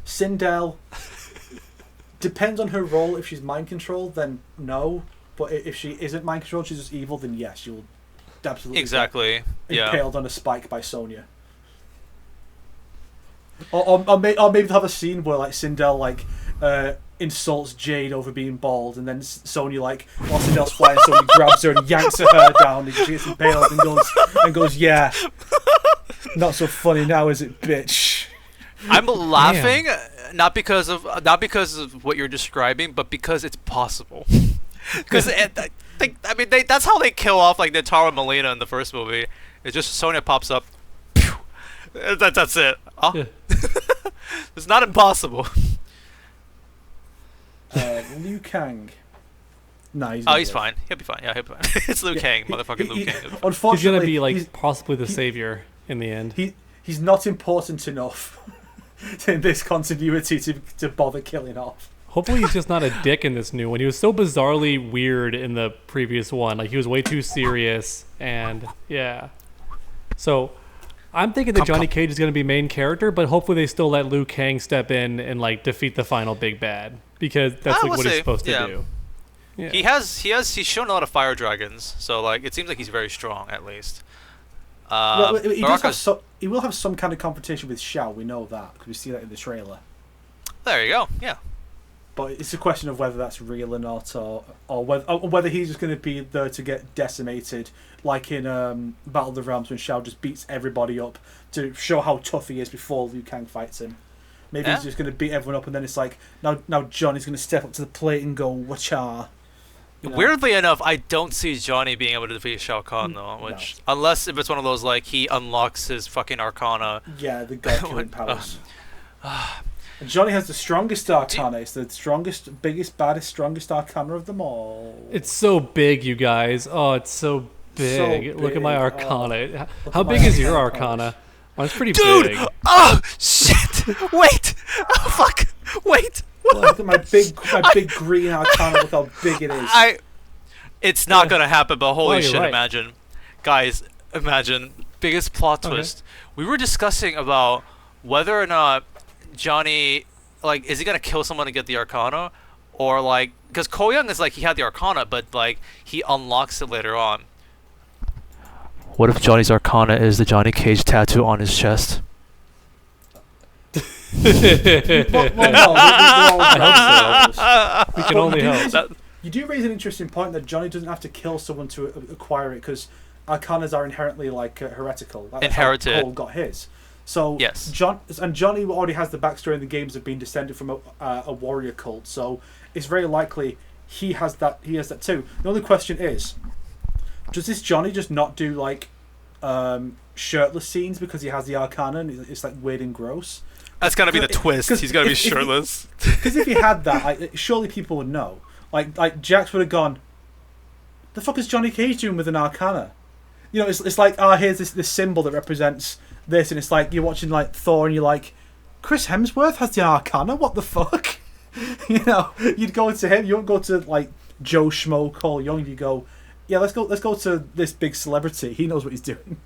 Sindel. Depends on her role. If she's mind controlled, then no. But if she isn't mind controlled, she's just evil, then yes, she will absolutely get impaled on a spike by Sonya. Or maybe they'll have a scene where like Sindel insults Jade over being bald, and then Sonya while Sindel's flying, Sonya grabs her and yanks her hair down, and she gets impaled and goes, yeah, not so funny now, is it, bitch? I'm laughing not because of what you're describing, but because it's possible. Because that's how they kill off like Natara Molina in the first movie. It's just Sonya pops up. That's it. Oh. Yeah. It's not impossible. Liu Kang. No, he's fine. He'll be fine. Yeah, he'll be fine. It's Liu Kang, motherfucking Liu Kang. Unfortunately, he's gonna be like possibly the savior in the end. He's not important enough in this continuity to bother killing off. Hopefully he's just not a dick in this new one. He was so bizarrely weird in the previous one. Like he was way too serious, and yeah. So I'm thinking that Johnny Cage is going to be main character, but hopefully they still let Liu Kang step in and like defeat the final big bad, because that's like what he's supposed to do. Yeah. He's shown a lot of fire dragons, so like it seems like he's very strong at least. He will have some kind of confrontation with Shao. We know that because we see that in the trailer. There you go. Yeah. But it's a question of whether that's real or not, or whether he's just going to be there to get decimated, like in Battle of the Realms when Shao just beats everybody up to show how tough he is before Liu Kang fights him. Maybe he's just going to beat everyone up, and then it's like, now Johnny's going to step up to the plate and go, wacha. You know? Weirdly enough, I don't see Johnny being able to defeat Shao Kahn though, which unless if it's one of those like he unlocks his fucking Arcana. Yeah, the god killing powers. And Johnny has the strongest Arcana. It's the strongest, biggest, baddest, strongest Arcana of them all. It's so big, you guys. Oh, it's so big. Look at my Arcana. How big is your Arcana? Oh, it's pretty big. Dude! Oh shit! Wait! Oh fuck! Wait! Look at my big green Arcana. Look how big it is. It's not gonna happen, but holy shit! Right. Imagine, guys. Imagine biggest plot twist. We were discussing about whether or not Johnny, like, is he gonna kill someone to get the Arcana, or like, because Ko Young is like he had the Arcana, but like he unlocks it later on. What if Johnny's Arcana is the Johnny Cage tattoo on his chest? Well, no, We can only hope. You do raise an interesting point that Johnny doesn't have to kill someone to acquire it, because Arcanas are inherently like heretical. That's Inherited. how Cole got his. So yes. Johnny already has the backstory in the games of being descended from a warrior cult. So it's very likely he has that. He has that too. The only question is, does this Johnny just not do like shirtless scenes because he has the Arcana and it's like weird and gross? That's gonna be the twist. He's gonna be shirtless. Because if he had that, surely people would know. Like Jax would have gone, the fuck is Johnny Cage doing with an Arcana? You know, it's like, here's this symbol that represents this, and it's like you're watching like Thor, and you're like, Chris Hemsworth has the Arcana. What the fuck? You know, you'd go to him. You won't go to like Joe Schmo, Cole Young. You go, yeah, let's go to this big celebrity. He knows what he's doing.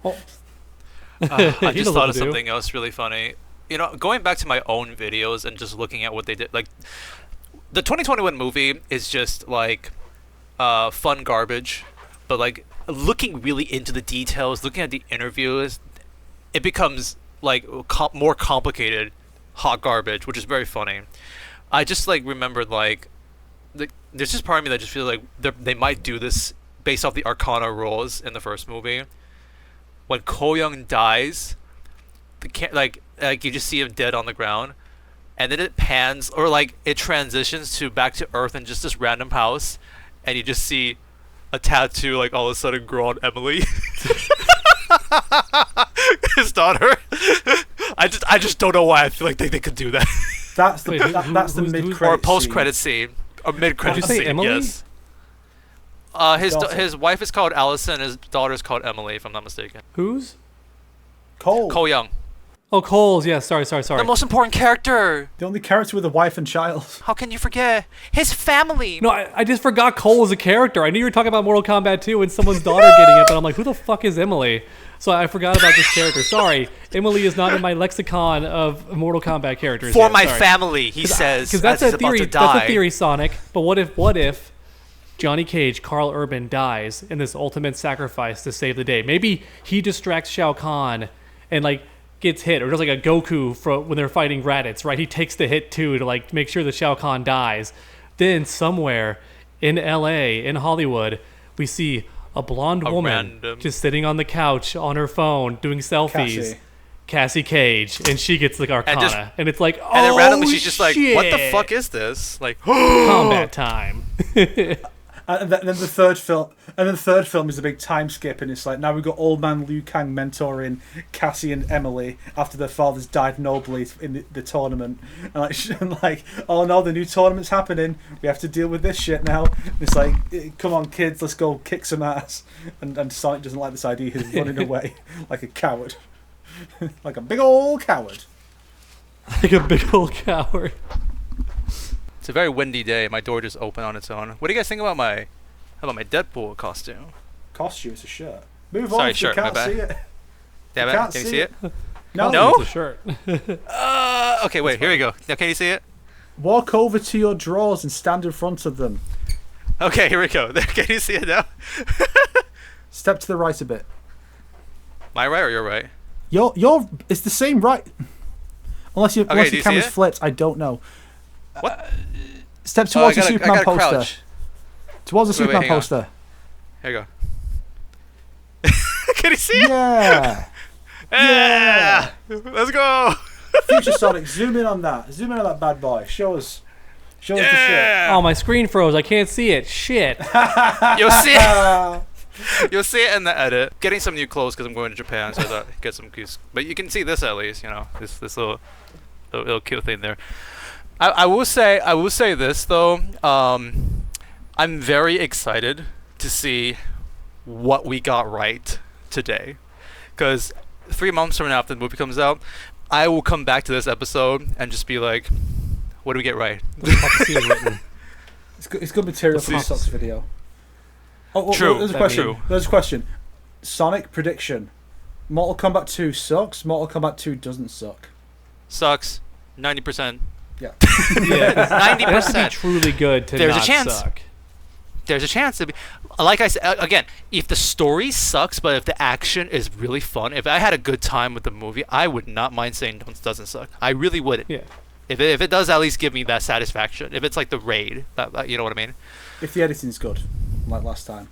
I just thought of something else really funny. You know, going back to my own videos and just looking at what they did, like the 2021 movie is just like fun garbage, but like looking really into the details, looking at the interviews, it becomes like more complicated hot garbage, which is very funny. I just like remembered like there's just part of me that just feels like they might do this based off the Arcana rules in the first movie. When Ko Young dies, like you just see him dead on the ground, and then it pans or like it transitions to back to Earth in just this random house, and you just see a tattoo like all of a sudden grow on Emily, his daughter. I just don't know why I feel like they could do that. That's the mid-credit or a post-credit scene, or mid-credit scene. Emily? Yes. His wife is called Allison. His daughter is called Emily, if I'm not mistaken. Who's? Cole. Ko Young. Oh, Coles. Yeah, sorry. The most important character. The only character with a wife and child. How can you forget his family? No, I just forgot Cole was a character. I knew you were talking about Mortal Kombat 2 and someone's daughter getting it, but I'm like, who the fuck is Emily? So I forgot about this character. Sorry, Emily is not in my lexicon of Mortal Kombat characters. For my family, he says. Because that's as a he's about theory. to die. That's a theory, Sonic. But what if Johnny Cage, Carl Urban, dies in this ultimate sacrifice to save the day? Maybe he distracts Shao Kahn and like gets hit, or does like a Goku when they're fighting Raditz, right? He takes the hit too to like make sure that Shao Kahn dies. Then somewhere in LA, in Hollywood, we see a blonde woman just sitting on the couch on her phone doing selfies. Cassie Cage, and she gets the Arcana, and it's like, oh, and then randomly she's just shit. like, what the fuck is this? Like, combat time. And then the third film is a big time skip, and it's like now we've got old man Liu Kang mentoring Cassie and Emily after their fathers died nobly in the tournament, and like, oh no, the new tournament's happening. We have to deal with this shit now. And it's like, come on kids, let's go kick some ass. And Sonic doesn't like this idea. He's running away like a coward, like a big old coward. Like a big old coward. It's a very windy day. My door just opened on its own. What do you guys think about my Deadpool costume? Costume, it's a shirt. Move Sorry, on, shirt, you my can't bad. see it. Damn it, Can't can you see see it? No? It's a shirt. Okay, wait, here we go. Now, can you see it? Walk over to your drawers and stand in front of them. Okay, here we go. Can you see it now? Step to the right a bit. My right or your right? It's the same right. Unless your camera's it? flipped, I don't know. What? Step towards the Superman poster. Crouch. Towards the Superman poster. Here you go. Can you see it? Yeah. Yeah. Let's go. Future Sonic, zoom in on that. Zoom in on that bad boy. Show us Show us the shit. Oh, my screen froze. I can't see it. Shit. You'll see it. You'll see it in the edit. Getting some new clothes because I'm going to Japan, so I thought I'd get some cute. But you can see this at least, you know, this little cute thing there. I will say this though. I'm very excited to see what we got right today, because 3 months from now, after the movie comes out, I will come back to this episode and just be like, what do we get right? It's good material for the Sucks video. Oh, True. There's a question. There's a question. Sonic prediction. Mortal Kombat 2 sucks. Mortal Kombat 2 doesn't suck. Sucks. 90%. Yeah. Yeah. 90%. It has to be truly good to There's not a chance. suck. There's a chance to be, like I said again, if the story sucks, but if the action is really fun, if I had a good time with the movie, I would not mind saying it doesn't suck. I really wouldn't. Yeah. If it does at least give me that satisfaction. If it's like the raid, you know what I mean? If the editing's good, like last time.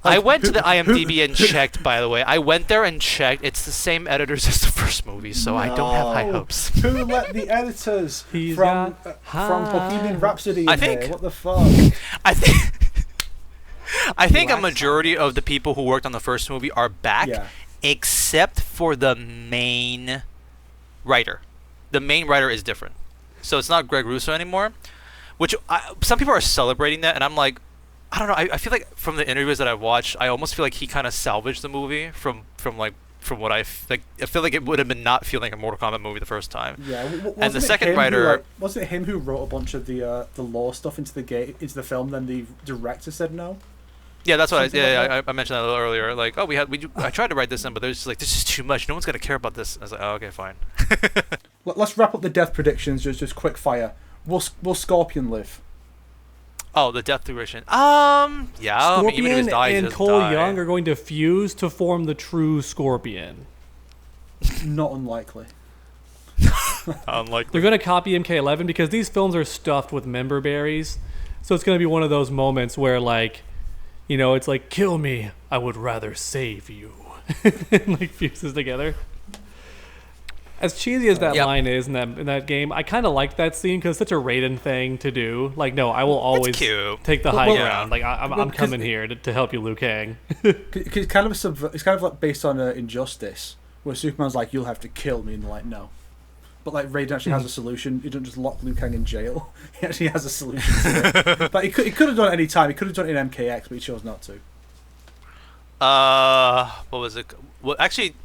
I went to the IMDb and checked, by the way. I went there and checked. It's the same editors as the first movie, so I don't have high hopes. Who let the editors He's from got Bohemian Rhapsody in I think- here? What the fuck? I think a majority of the people who worked on the first movie are back, Yeah. except for the main writer. The main writer is different. So it's not Greg Russo anymore, which some people are celebrating that, and I'm like, I don't know. I feel like from the interviews that I've watched, I almost feel like he kind of salvaged the movie from what I like. I feel like it would have been not feeling like a Mortal Kombat movie the first time. Yeah, and the second writer wasn't it him who wrote a bunch of the lore stuff into the film? Then the director said no. Yeah, that's what I I mentioned that a little earlier. Like, oh, I tried to write this in, but there's just like, this is too much. No one's gonna care about this. I was like, oh, okay, fine. Let's wrap up the death predictions. Just quick fire. Will Scorpion live? Oh, the death duration. Yeah. Scorpion I mean, even if he dies, he and doesn't Cole die. Young are going to fuse to form the true Scorpion. Not unlikely. Unlikely. They're going to copy MK11 because these films are stuffed with member berries. So it's going to be one of those moments where, like, you know, it's like, kill me, I would rather save you. And, like, fuses together. As cheesy as that line is in that game, I kind of like that scene because it's such a Raiden thing to do. Like, no, I will always take the high ground. Like, I'm coming here to help you, Liu Kang. It's kind of like based on Injustice, where Superman's like, "You'll have to kill me," and they're like, "No." But like Raiden actually has a solution. He doesn't just lock Liu Kang in jail. He actually has a solution to it. But he could have done it any time. He could have done it in MKX, but he chose not to. What was it? Well, actually.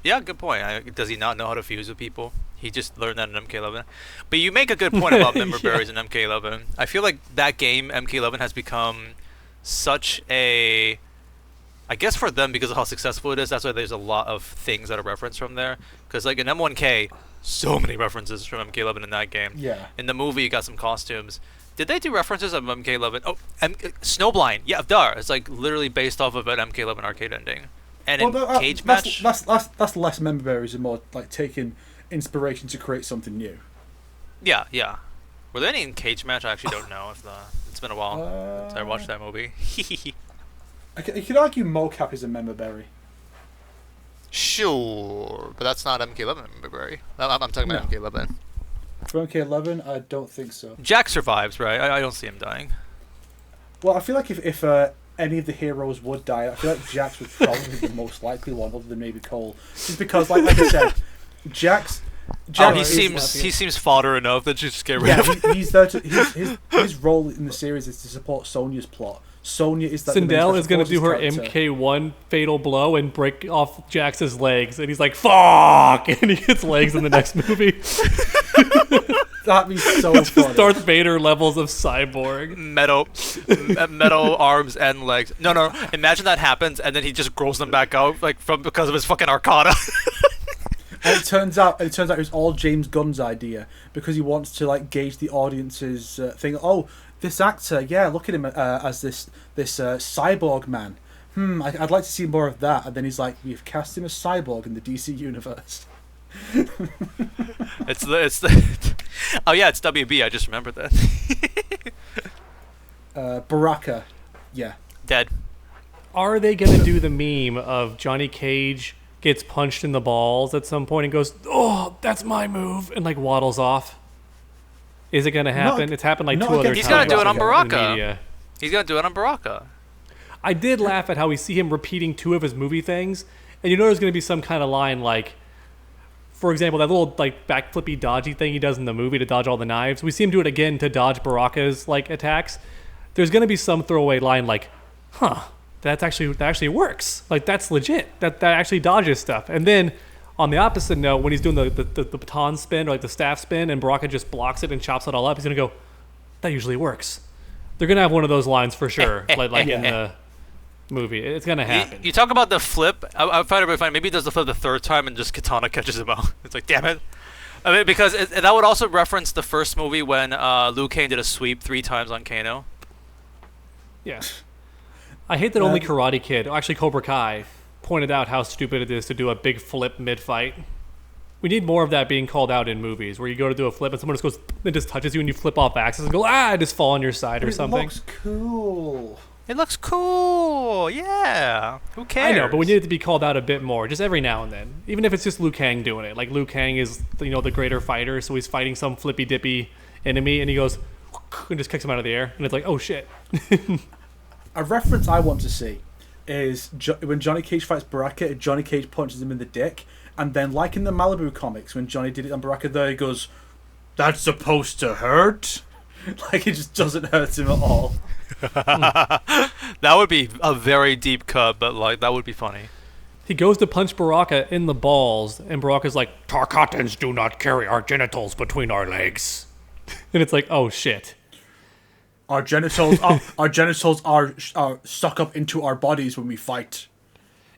Yeah, good point. Does he not know how to fuse with people? He just learned that in MK11. But you make a good point about member berries in MK11. I feel like that game, MK11, has become such a... I guess for them, because of how successful it is, that's why there's a lot of things that are referenced from there. Because like in M1K, so many references from MK11 in that game. Yeah. In the movie, you got some costumes. Did they do references of MK11? Oh, Snowblind. Yeah, Dar. It's like literally based off of an MK11 arcade ending. And Cage Match. That's less member berries and more like taking inspiration to create something new. Yeah. Were there any in Cage Match? I actually don't know. It's been a while since I watched that movie. You could argue mocap is a member berry. Sure, but that's not MK11 member berry. I'm talking about MK11. For MK11, I don't think so. Jack survives, right? I don't see him dying. Well, I feel like if any of the heroes would die, I feel like Jax would probably be the most likely one, other than maybe Cole. Just because, like I said, Jax he seems fodder enough that you just get rid of him. He's there to his role in the series is to support Sonya's plot. Sonya is that Sindel is going to do her MK1 fatal blow and break off Jax's legs, and he's like, "Fuck!" and he gets legs in the next movie. That'd be so it's funny. Darth Vader levels of cyborg. Metal arms and legs. No. Imagine that happens, and then he just grows them back out, like because of his fucking Arcana. And it turns out it was all James Gunn's idea because he wants to like gauge the audience's thing. Oh, this actor, yeah, look at him as this cyborg man. I'd like to see more of that. And then he's like, we've cast him as cyborg in the DC universe. It's the oh yeah, it's WB. I just remembered that. Baraka, yeah, dead. Are they gonna do the meme of Johnny Cage gets punched in the balls at some point and goes, "Oh, that's my move," and like waddles off? Is it going to happen? It's happened like 2 other times. He's going to do it on in the Baraka. media. He's going to do it on Baraka. I did laugh at how we see him repeating 2 of his movie things, and you know there's going to be some kind of line like, for example, that little like backflippy dodgy thing he does in the movie to dodge all the knives. We see him do it again to dodge Baraka's like attacks. There's going to be some throwaway line like, "Huh, that actually works. Like that's legit. That actually dodges stuff." And then on the opposite note, when he's doing the baton spin or like the staff spin, and Baraka just blocks it and chops it all up, he's going to go, "That usually works." They're going to have one of those lines for sure, like in the movie. It's gonna happen. You talk about the flip. I find it very funny. Maybe he does the flip the 3rd time and just Katana catches him out. It's like, damn it. I mean, because that would also reference the first movie when Liu Kang did a sweep 3 times on Kano. Yeah. I hate that only Karate Kid, actually Cobra Kai, pointed out how stupid it is to do a big flip mid-fight. We need more of that being called out in movies, where you go to do a flip and someone just goes and just touches you and you flip off axis and go, just fall on your side or something. It looks cool. It looks cool, yeah. Who cares? I know, but we need it to be called out a bit more, just every now and then. Even if it's just Liu Kang doing it. Like Liu Kang is, the greater fighter, so he's fighting some flippy-dippy enemy, and he goes and just kicks him out of the air, and it's like, oh shit. A reference I want to see is when Johnny Cage fights Baraka, Johnny Cage punches him in the dick, and then like in the Malibu comics, when Johnny did it on Baraka there, he goes, "That's supposed to hurt?" Like it just doesn't hurt him at all. That would be a very deep cut, but like that would be funny. He goes to punch Baraka in the balls, and Baraka's like, "Tarkatans do not carry our genitals between our legs." And it's like, oh shit. Our genitals are stuck up into our bodies when we fight.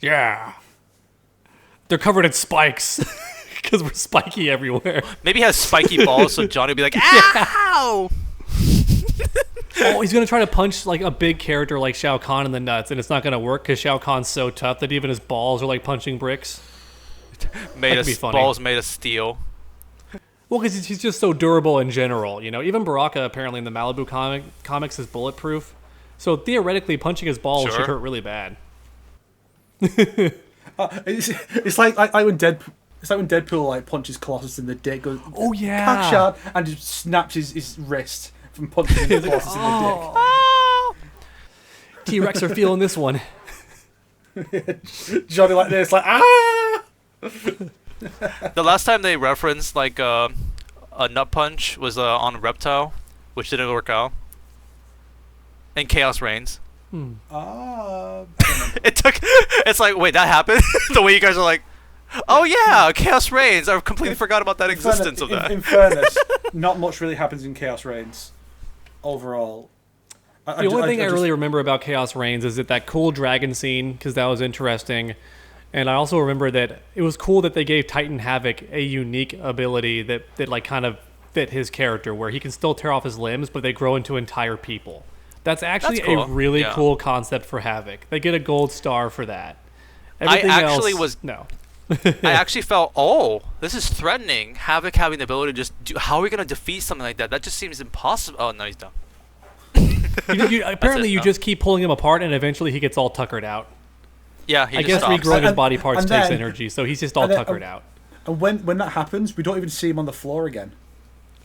Yeah. They're covered in spikes because we're spiky everywhere. Maybe he has spiky balls, so Johnny would be like, "Ow!" Oh, he's going to try to punch like a big character like Shao Kahn in the nuts, and it's not going to work because Shao Kahn's so tough that even his balls are like punching bricks. Balls made of steel. Well, because he's just so durable in general. Even Baraka apparently in the Malibu comics is bulletproof. So theoretically, punching his balls should hurt really bad. It's like when Deadpool like punches Colossus in the dick. Goes, oh yeah, cock shot, and just snaps his wrist from punching Colossus in the dick. T-Rex are feeling this one. Johnny like this, like ah. The last time they referenced like a nut punch was on Reptile, which didn't work out. And Chaos Reigns. It's like, wait, that happened? The way you guys are like, oh yeah, Chaos Reigns. I completely forgot about that existence of that. In fairness, not much really happens in Chaos Reigns overall. The only thing I really remember about Chaos Reigns is that cool dragon scene, because that was interesting. And I also remember that it was cool that they gave Titan Havoc a unique ability that like kind of fit his character, where he can still tear off his limbs, but they grow into entire people. That's actually cool. a really cool concept for Havoc. They get a gold star for that. I actually felt, this is threatening. Havoc having the ability to just how are we going to defeat something like that? That just seems impossible. Oh, no, he's done. Apparently, you just keep pulling him apart, and eventually he gets all tuckered out. Yeah, I guess regrowing his body parts takes energy, so he's just all tuckered out. And when that happens, we don't even see him on the floor again.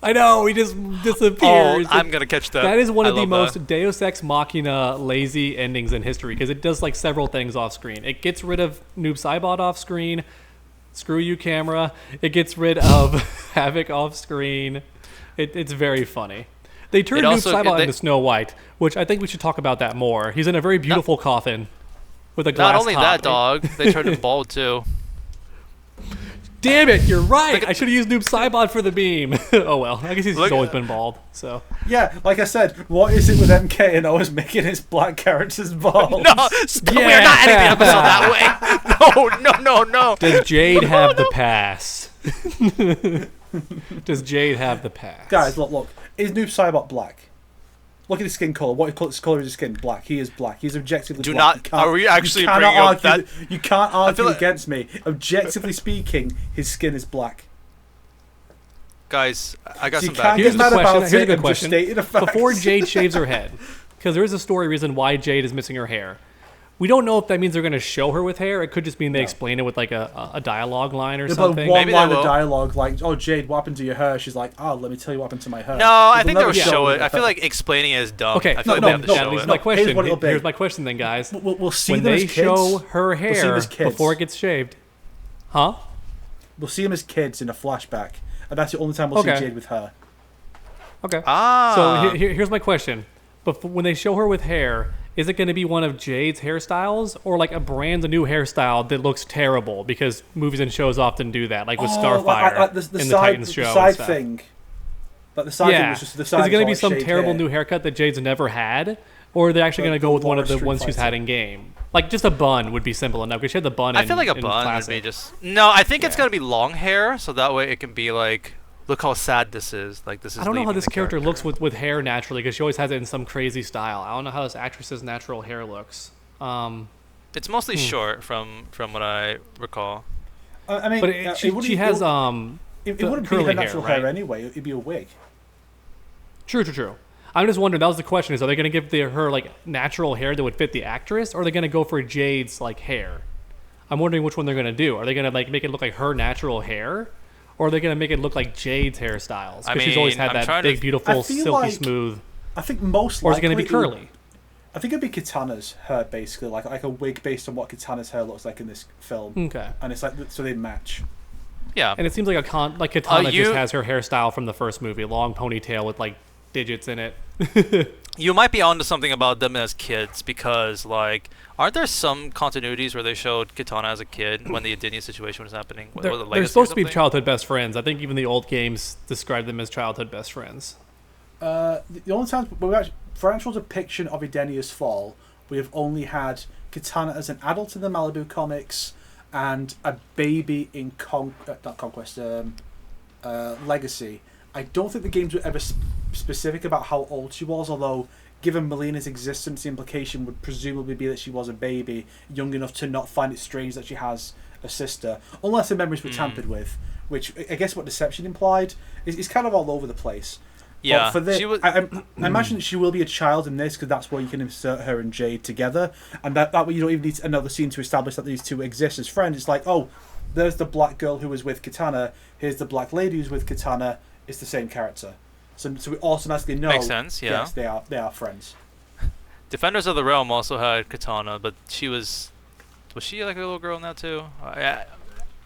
I know, he just disappears. Oh, I'm going to catch that. That is one of the most Deus Ex Machina lazy endings in history, because it does like several things off screen. It gets rid of Noob Saibot off screen. Screw you, camera. It gets rid of Havoc off screen. It's very funny. They turned Noob Saibot into Snow White, which I think we should talk about that more. He's in a very beautiful coffin with a glass top. Not only that, dog, they turned him bald too. Damn it, you're right. I should have used Noob Saibot for the beam. Oh well, I guess he's always been bald. So yeah, like I said, what is it with MK and always making his black characters bald? No, we're not ending the episode that way. No. Does Jade have the pass? Does Jade have the pass? Guys, look. Is Noob Saibot black? Look at his skin color. What color is his skin? Black. He is black. He's objectively black. Are we actually bringing up that? You can't argue against me. Objectively speaking, his skin is black. Guys, I got some bad news. Here's a good question. Before Jade shaves her head, because there is a story reason why Jade is missing her hair. We don't know if that means they're going to show her with hair. It could just mean they explain it with like a dialogue line or There's something. Like one Maybe line they of will. dialogue, like, "Oh, Jade, what happened to your hair?" She's like, "Oh, let me tell you what happened to my hair." No, I But think they'll they'll never show it. you I feel the like explaining it is dumb. Okay, I feel like no, they have to no, show here's it. my question. Here's what it'll be. Here's my question then, guys. We'll see When them they as kids. show her We'll see them hair as kids. before it gets shaved, huh? We'll see them as kids in a flashback, and that's the only time we'll see Okay. Jade with her. Okay. Ah. So here's my question. But when they show her with hair, is it going to be one of Jade's hairstyles or like a brand new hairstyle that looks terrible? Because movies and shows often do that, like with Starfire like the in the side, Titans show. the and side stuff. thing. Like the side thing Yeah. was just the Is side. it going to be was some shaved terrible hair. new haircut that Jade's never had? Or are they actually going to go with one of the Street ones she's Fighter. had in game? Like just a bun would be simple enough because she had the bun. I feel like a in bun would classic. be just. No, I think it's Yeah. gonna be long hair, so that way it can be like, look how sad this is. Like this is. I don't know how leaving this the character looks with hair naturally because she always has it in some crazy style. I don't know how this actress's natural hair looks. It's mostly short from what I recall. I mean, But it wouldn't she be- has It the wouldn't be curly her hair, natural hair right? anyway. It'd be a wig. True. I'm just wondering. That was the question: is are they going to give her like natural hair that would fit the actress, or are they going to go for Jade's like hair? I'm wondering which one they're going to do. Are they going to like make it look like her natural hair, or are they going to make it look like Jade's hairstyles? I Because she's always mean, had I'm that trying to- big, beautiful, I feel silky like- smooth. I think most. Or is it going to likely be curly? I think it'd be Katana's hair, basically, like a wig based on what Katana's hair looks like in this film. Okay. And it's like so they match. Yeah. And it seems like Katana you- just has her hairstyle from the first movie, long ponytail with like digits in it. You might be onto something about them as kids because, like, aren't there some continuities where they showed Katana as a kid when the Adenia situation was happening? Or the They're Legacy or supposed to be something? childhood best friends. I think even the old games describe them as childhood best friends. The only time for actual depiction of Edenia's fall, we have only had Katana as an adult in the Malibu comics and a baby in not Conquest, Legacy. I don't think the games were ever specific about how old she was, although given Melina's existence, the implication would presumably be that she was a baby, young enough to not find it strange that she has a sister, unless her memories were tampered with, which I guess what Deception implied is kind of all over the place. Yeah. But for this, she was, I imagine that she will be a child in this because that's where you can insert her and Jade together, and that way you don't even need another scene to establish that these two exist as friends. It's like, oh, there's the black girl who was with Katana, here's the black lady who's with Katana. It's the same character, so we automatically know. Makes sense, yeah. Yes, they are friends. Defenders of the Realm also had Katana, but she was she like a little girl now too? I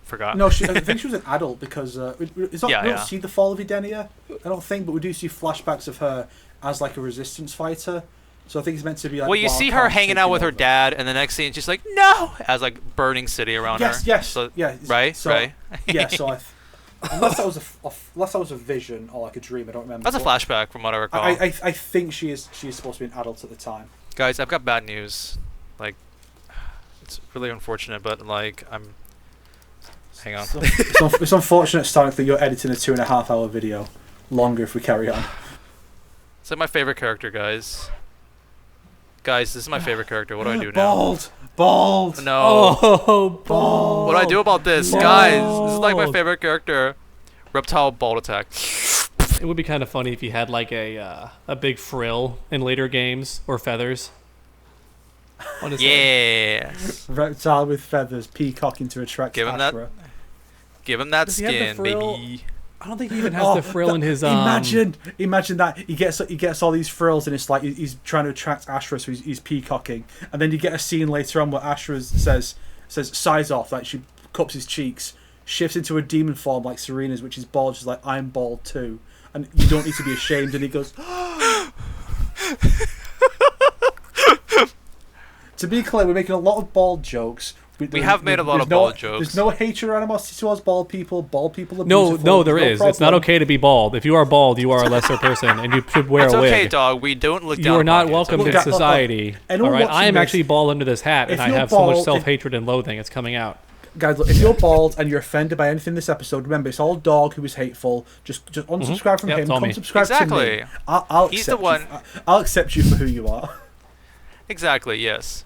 forgot. No, I think she was an adult because it's not, Yeah, we don't yeah. see the fall of Edenia, I don't think, but we do see flashbacks of her as like a resistance fighter. So I think it's meant to be like. Well, you see her hanging out with her dad, and the next scene she's like, "No!" as like burning city around her. Yes, So, yeah. right, So, right. Yeah, so unless that was a vision or like a dream, I don't remember. That's a But flashback from what I recall. I think she is supposed to be an adult at the time. Guys, I've got bad news. Like, it's really unfortunate, but like hang on. It's unfortunate, Stanek, that you're editing a 2.5 hour video. Longer if we carry on. It's like my favorite character, guys. Guys, this is my favorite character. What do I do now? Bald. No. Oh, ball. What do I do about this, Bald. guys? This is like my favorite character. Reptile bald attack. It would be kind of funny if you had like a big frill in later games or feathers. What is that? Yes. Reptile with feathers, peacocking to attract Give him that Ashra. Give him that Does he have the skin, frill? baby. I don't think he even has the frill in his. Imagine that he gets all these frills and it's like he's trying to attract Ashra, so he's peacocking, and then you get a scene later on where Ashra says size off, like she cups his cheeks, shifts into a demon form like Serena's, which is bald. She's like, I'm bald too, and you don't need to be ashamed. And he goes. To be clear, we're making a lot of bald jokes. We have made a lot of bald jokes. There's no hatred or animosity towards bald people. Bald people are No, beautiful. there There's is. It's not problem. okay to be bald. If you are bald, you are a lesser person, and you should wear It's a wig. okay, dog. We don't look down You are not upon you. It's welcome okay. in society. Anyone All right, watching I am this- actually bald under this hat, and If I you're have so much bald- self-hatred and loathing. It's coming out. Guys, look, if you're bald and you're offended by anything in this episode, remember it's all Dog who is hateful. Just unsubscribe from Yep, him. it's all Come me. subscribe to Exactly. me. I'll He's the accept one- You. I'll accept you for who you are. Exactly, yes.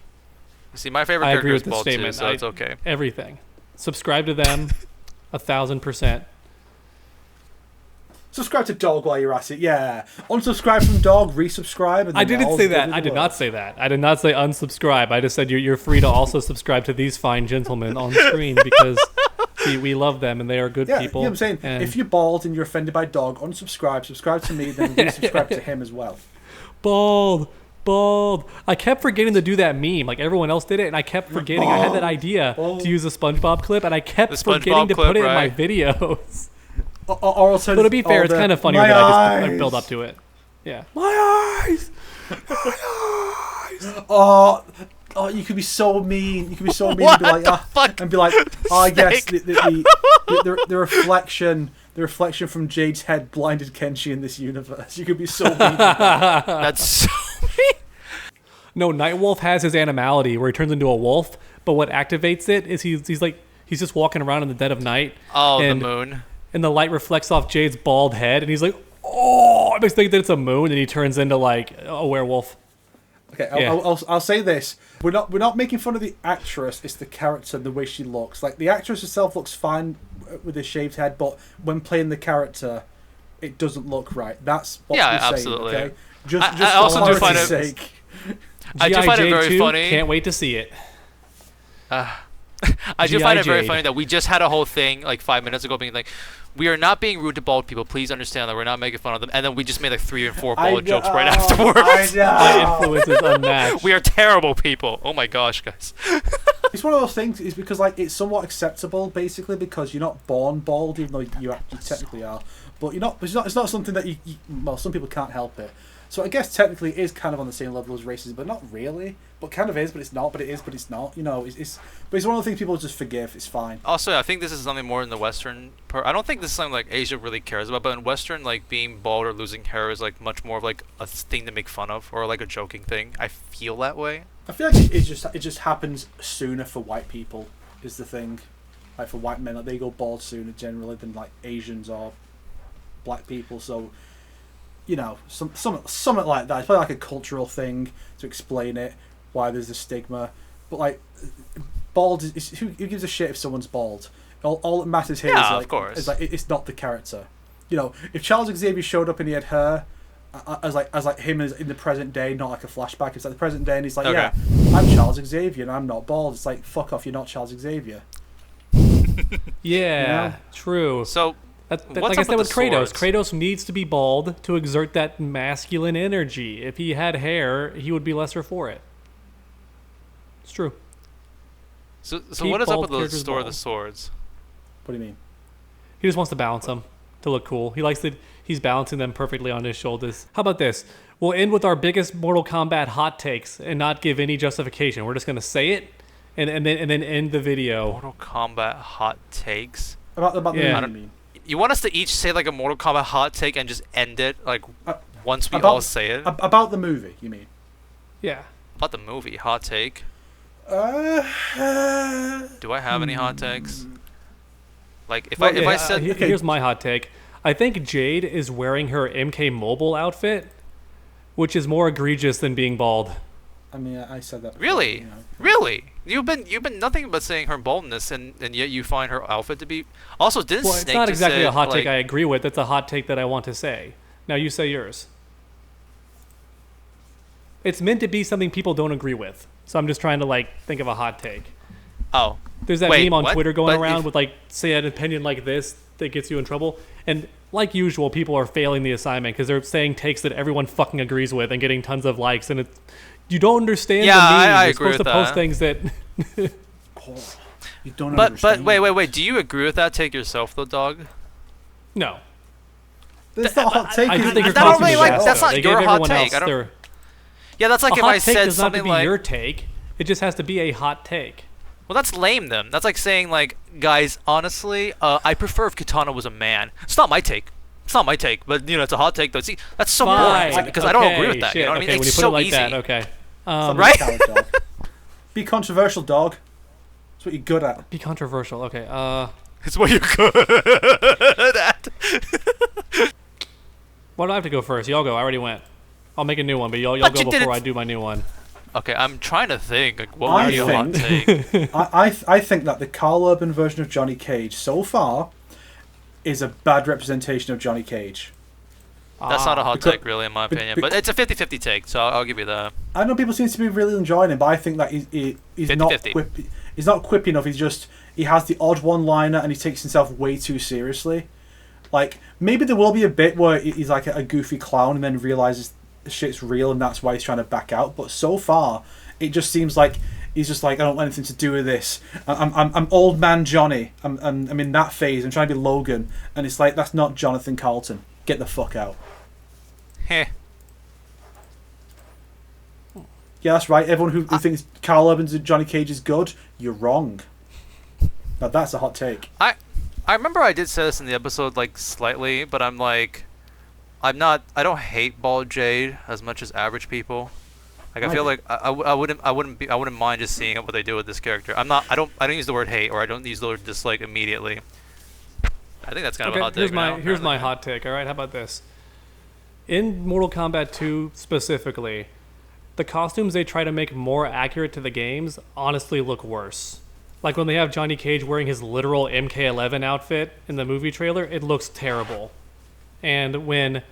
You see, my favorite I character agree is with this bald too, statement. so it's okay. Everything. Subscribe to them, 1,000%. Subscribe to Dog while you're at it. Yeah. Unsubscribe from Dog, resubscribe. And I then didn't all's say good that. in the I did world. not say that. I did not say unsubscribe. I just said you're free to also subscribe to these fine gentlemen on screen because we love them and they are good Yeah, people. you know what I'm saying? And If you're bald and you're offended by Dog, unsubscribe. Subscribe to me, then resubscribe to him as well. bald. I kept forgetting to do that meme. Like everyone else did it, and I kept forgetting. I had that idea to use a SpongeBob clip, and I kept forgetting to clip, put it right? in my videos. Or But to be fair, it's kind of funnier that I just build up to it. Yeah. My eyes! Oh, you could be so mean. You could be so mean and be like, fuck? and be like, oh yes, Snake. the reflection from Jade's head blinded Kenshi in this universe. You could be so mean. That's so mean. No, Nightwolf has his animality where he turns into a wolf, but what activates it is he's just walking around in the dead of night. Oh, and, the moon. And the light reflects off Jade's bald head, and he's like, oh, it makes me think that it's a moon, and he turns into like a werewolf. Okay, Yeah. I'll say this: we're not making fun of the actress. It's the character and the way she looks. Like the actress herself looks fine with a shaved head, but when playing the character, it doesn't look right. That's what Yeah, we're saying. absolutely. Okay, just I for also do find clarity's it- sake. I do G.I. find it Jade very 2, funny. Can't wait to see it. I do G.I. find it very Jade. funny that we just had a whole thing like 5 minutes ago being like, we are not being rude to bald people. Please understand that we're not making fun of them. And then we just made like 3 and 4 bald jokes right afterwards. I My know. influence is unmatched. We are terrible people. Oh my gosh, guys. It's one of those things. Is because like it's somewhat acceptable, basically, because you're not born bald, even though you technically are. But you're not. It's not something that you. Well, some people can't help it. So I guess technically it is kind of on the same level as racism, but not really. But kind of is, but it's not. But it is, but it's not. You know, but it's one of the things people just forgive. It's fine. Also, I think this is something more in the Western part. I don't think this is something like Asia really cares about, but in Western, like being bald or losing hair is like much more of like a thing to make fun of or like a joking thing. I feel that way. I feel like it just happens sooner for white people. Is the thing, like for white men, like they go bald sooner generally than like Asians or black people. So. You know, something like that. It's probably like a cultural thing to explain it, why there's a stigma. But like, bald is who gives a shit if someone's bald? All that matters here is Yeah, like, of course. is like it's not the character. You know, if Charles Xavier showed up and he had hair, as like him as in the present day, not like a flashback. It's like the present day, and he's like, Okay. yeah, I'm Charles Xavier and I'm not bald. It's like, fuck off, you're not Charles Xavier. Yeah, You know? true. So, Like what's I up said with with the Kratos, swords? Kratos needs to be bald to exert that masculine energy. If he had hair, he would be lesser for it. It's true. so Keep what is up bald with the characters store of the bald. swords? What do you mean? He just wants to balance them to look cool. He likes that he's balancing them perfectly on his shoulders. How about this? We'll end with our biggest Mortal Kombat hot takes and not give any justification. We're just gonna say it and then end the video. Mortal Kombat hot takes. About the Yeah. movie, you mean? You want us to each say like a Mortal Kombat hot take and just end it like once we about- all say it? About the movie, you mean? Yeah. About the movie, hot take. Do I have any hot takes? Like if Well, I said Here's my hot take. I think Jade is wearing her MK Mobile outfit, which is more egregious than being bald. I mean, I said that. Before, Really? you know. Really? You've been nothing but saying her boldness, and yet you find her outfit to be. Also, didn't Well, Snake it's not just exactly say, a hot like, take I agree with. It's a hot take that I want to say. Now you say yours. It's meant to be something people don't agree with. So I'm just trying to like think of a hot take. Oh, There's that Wait, meme on what? Twitter going But around if- with like, say an opinion like this that gets you in trouble. And like usual, people are failing the assignment because they're saying takes that everyone fucking agrees with and getting tons of likes. And it's, you don't understand Yeah, the meme. I You're agree supposed with to post that. things that... Oh, you don't but understand. wait. Do you agree with that take yourself, though, dog? No. That's not a hot take. I do is think it? you're I don't crossing really the like- gas, that's though. not They your gave hot everyone take. else I don't- their... Yeah, that's like a if hot I take said does not have something to be like. your take. It just has to be a hot take. Well, that's lame, then. That's like saying, like, guys, honestly, I prefer if Katana was a man. It's not my take. It's not my take, but you know, it's a hot take. Though. See, that's so Fine. boring because I don't agree with Okay, that. shit, You know what I mean? okay, when It's you put so it like easy. that, okay. Somebody's Right? a coward, dog. Be controversial, dog. That's what you're good at. Be controversial. Okay. It's what you're good at. Why do I have to go first? Y'all go. I already went. I'll make a new one, but y'all But go you before didn't- I do my new one. Okay, I'm trying to think. Like, what I would be a hot take? I think that the Carl Urban version of Johnny Cage so far is a bad representation of Johnny Cage. That's not a hot take, really, in my opinion. But it's a 50-50 take, so I'll give you that. I know people seem to be really enjoying him, but I think that he's 50-50. not quippy. He's not quippy enough. He has the odd one-liner, and he takes himself way too seriously. Like, maybe there will be a bit where he's like a goofy clown and then realizes the shit's real, and that's why he's trying to back out. But so far, it just seems like he's just like, I don't want anything to do with this. I'm old man Johnny. I'm in that phase. I'm trying to be Logan, and it's like, that's not Jonathan Carlton. Get the fuck out. Heh. Yeah, that's right. Everyone who thinks Carl Urban's and Johnny Cage is good, you're wrong. Now that's a hot take. I remember I did say this in the episode, like, slightly, but I'm like, I don't hate Bald Jade as much as average people. Like, I feel like I wouldn't mind just seeing what they do with this character. I don't use the word hate, or I don't use the word dislike immediately. I think that's kind of a hot take. Here's my hot take. All right, how about this? In Mortal Kombat 2 specifically, the costumes they try to make more accurate to the games honestly look worse. Like when they have Johnny Cage wearing his literal MK11 outfit in the movie trailer, it looks terrible. And when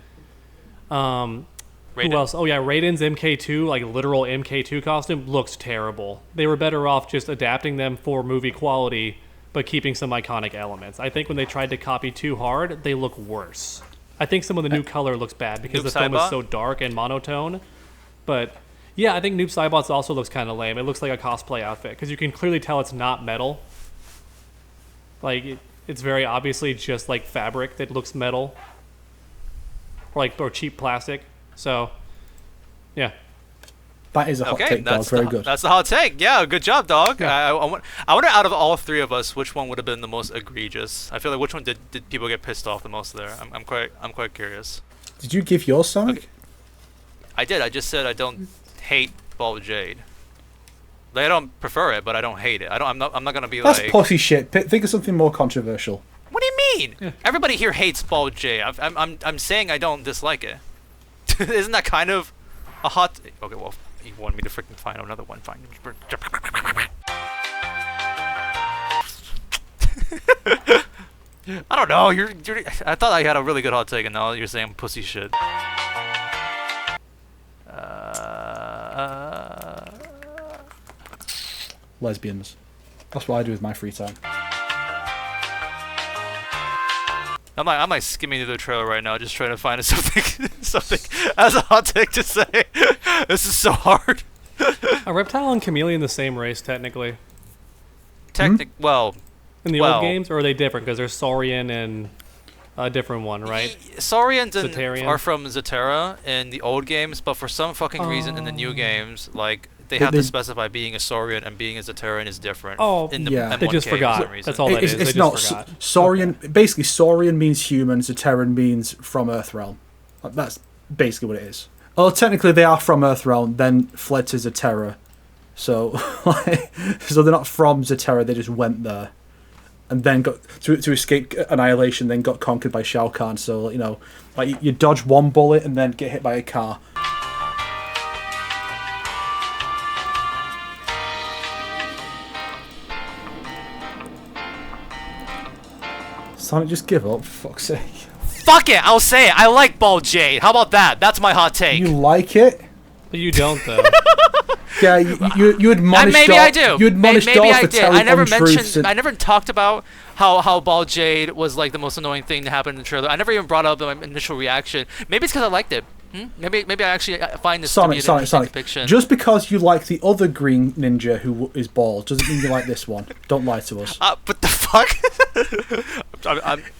who else? Oh yeah, Raiden's MK2, like literal MK2 costume, looks terrible. They were better off just adapting them for movie quality, but keeping some iconic elements. I think when they tried to copy too hard, they look worse. I think some of the new color looks bad because the film is so dark and monotone. But yeah, I think Noob Saibot's also looks kind of lame. It looks like a cosplay outfit because you can clearly tell it's not metal. Like it's very obviously just like fabric that looks metal, or cheap plastic. So yeah. That is a hot take, Dog. Very good. That's the hot take. Yeah, good job, Dog. Yeah. I wonder out of all three of us, which one would have been the most egregious? I feel like which one did people get pissed off the most there? I'm quite curious. Did you give yours, Sonic? Okay. I did. I just said I don't hate Bald Jade. Like, I don't prefer it, but I don't hate it. I'm not gonna be That's like. That's pussy shit. Think of something more controversial. What do you mean? Yeah. Everybody here hates Bald Jade. I'm saying I don't dislike it. Isn't that kind of a hot? Okay, well. You want me to freaking find another one? Fine. I don't know. I thought I had a really good hot take, and now you're saying pussy shit. Lesbians. That's what I do with my free time. I'm like skimming through the trailer right now, just trying to find something as a hot take to say. This is so hard. Are Reptile and Chameleon the same race technically? Well, in the old games, or are they different? Because there's Saurian and a different one, right? Saurians are from Zatara in the old games, but for some fucking reason in the new games, like they have to specify being a Saurian and being a Zataran is different. Oh, in the yeah. They just forgot. That's all that is. It's not Saurian. Okay. Basically, Saurian means human. Zataran means from Earthrealm. That's basically what it is. Oh, technically they are from Earthrealm, then fled to Zatara. So, so they're not from Zatara. They just went there, and then got to escape annihilation. Then got conquered by Shao Kahn. So like you dodge one bullet and then get hit by a car. Sonic, just give up, for fuck's sake. Fuck it, I'll say it. I like Bald Jade. How about that? That's my hot take. You like it? But you don't, though. Yeah, you admonish. Maybe I do. You admonish maybe dolls I for did. telling I never untruths. I never talked about how Bald Jade was like the most annoying thing to happen in the trailer. I never even brought up my initial reaction. Maybe it's because I liked it. Maybe I actually find this to be an interesting depiction. Just because you like the other green ninja who is bald doesn't mean you like this one. Don't lie to us. What the fuck?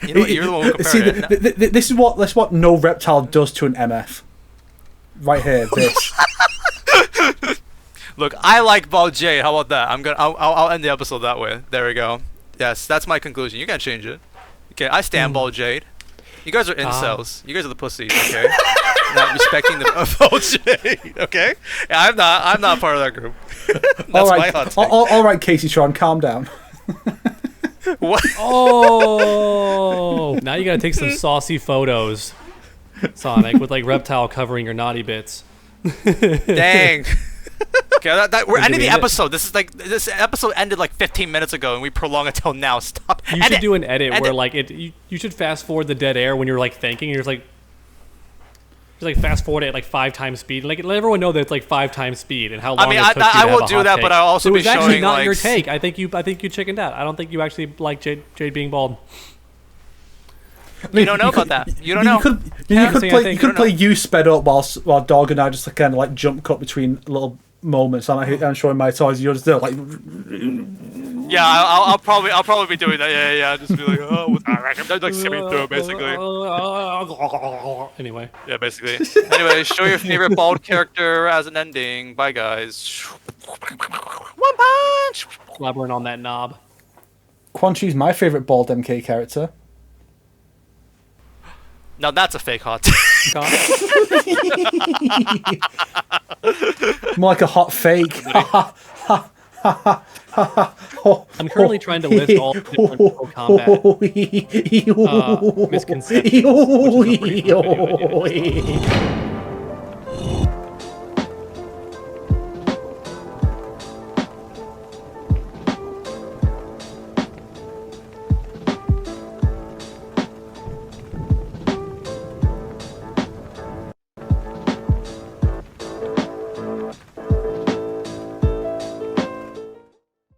You know what, you're the one who compared it. This is what no reptile does to an MF. Right here, this. Look, I like Bald Jade. How about that? I'll end the episode that way. There we go. Yes, that's my conclusion. You can't change it. Okay, I stand Bald Jade. You guys are incels. You guys are the pussies. Okay. Not respecting the Bald Jade. Okay. Yeah, I'm not part of that group. That's my hot take. All right, Casey Tron, calm down. What? Oh, now you gotta take some saucy photos, Sonic, with like Reptile covering your naughty bits. Dang. Okay, we're ending the end it? episode. This episode ended like 15 minutes ago, and we prolong it till now. Stop. You should do an edit where like you should fast forward the dead air when you're like thinking. You're just like fast forward it at like 5 times speed. Like let everyone know that it's like 5 times speed and how long. I will do that, but I'll also be showing. It was actually not your take. I think you chickened out. I don't think you actually like Jade being bald. You don't know about that. You don't know. You could play you sped up while Dog and I just kind of like jump cut between little moments. I'm showing my toys. You're just there like. Yeah, I'll probably be doing that. Yeah. Just be like, oh, I'm like skimming through it basically. Anyway. Yeah, basically. Anyway, show your favorite bald character as an ending. Bye, guys. One punch. Blabbering on that knob. Quan Chi's my favorite bald MK character. Now that's a fake hot. More like a hot fake. I'm currently trying to list all the different Mortal Kombat misconceptions. Which is a pretty funny video.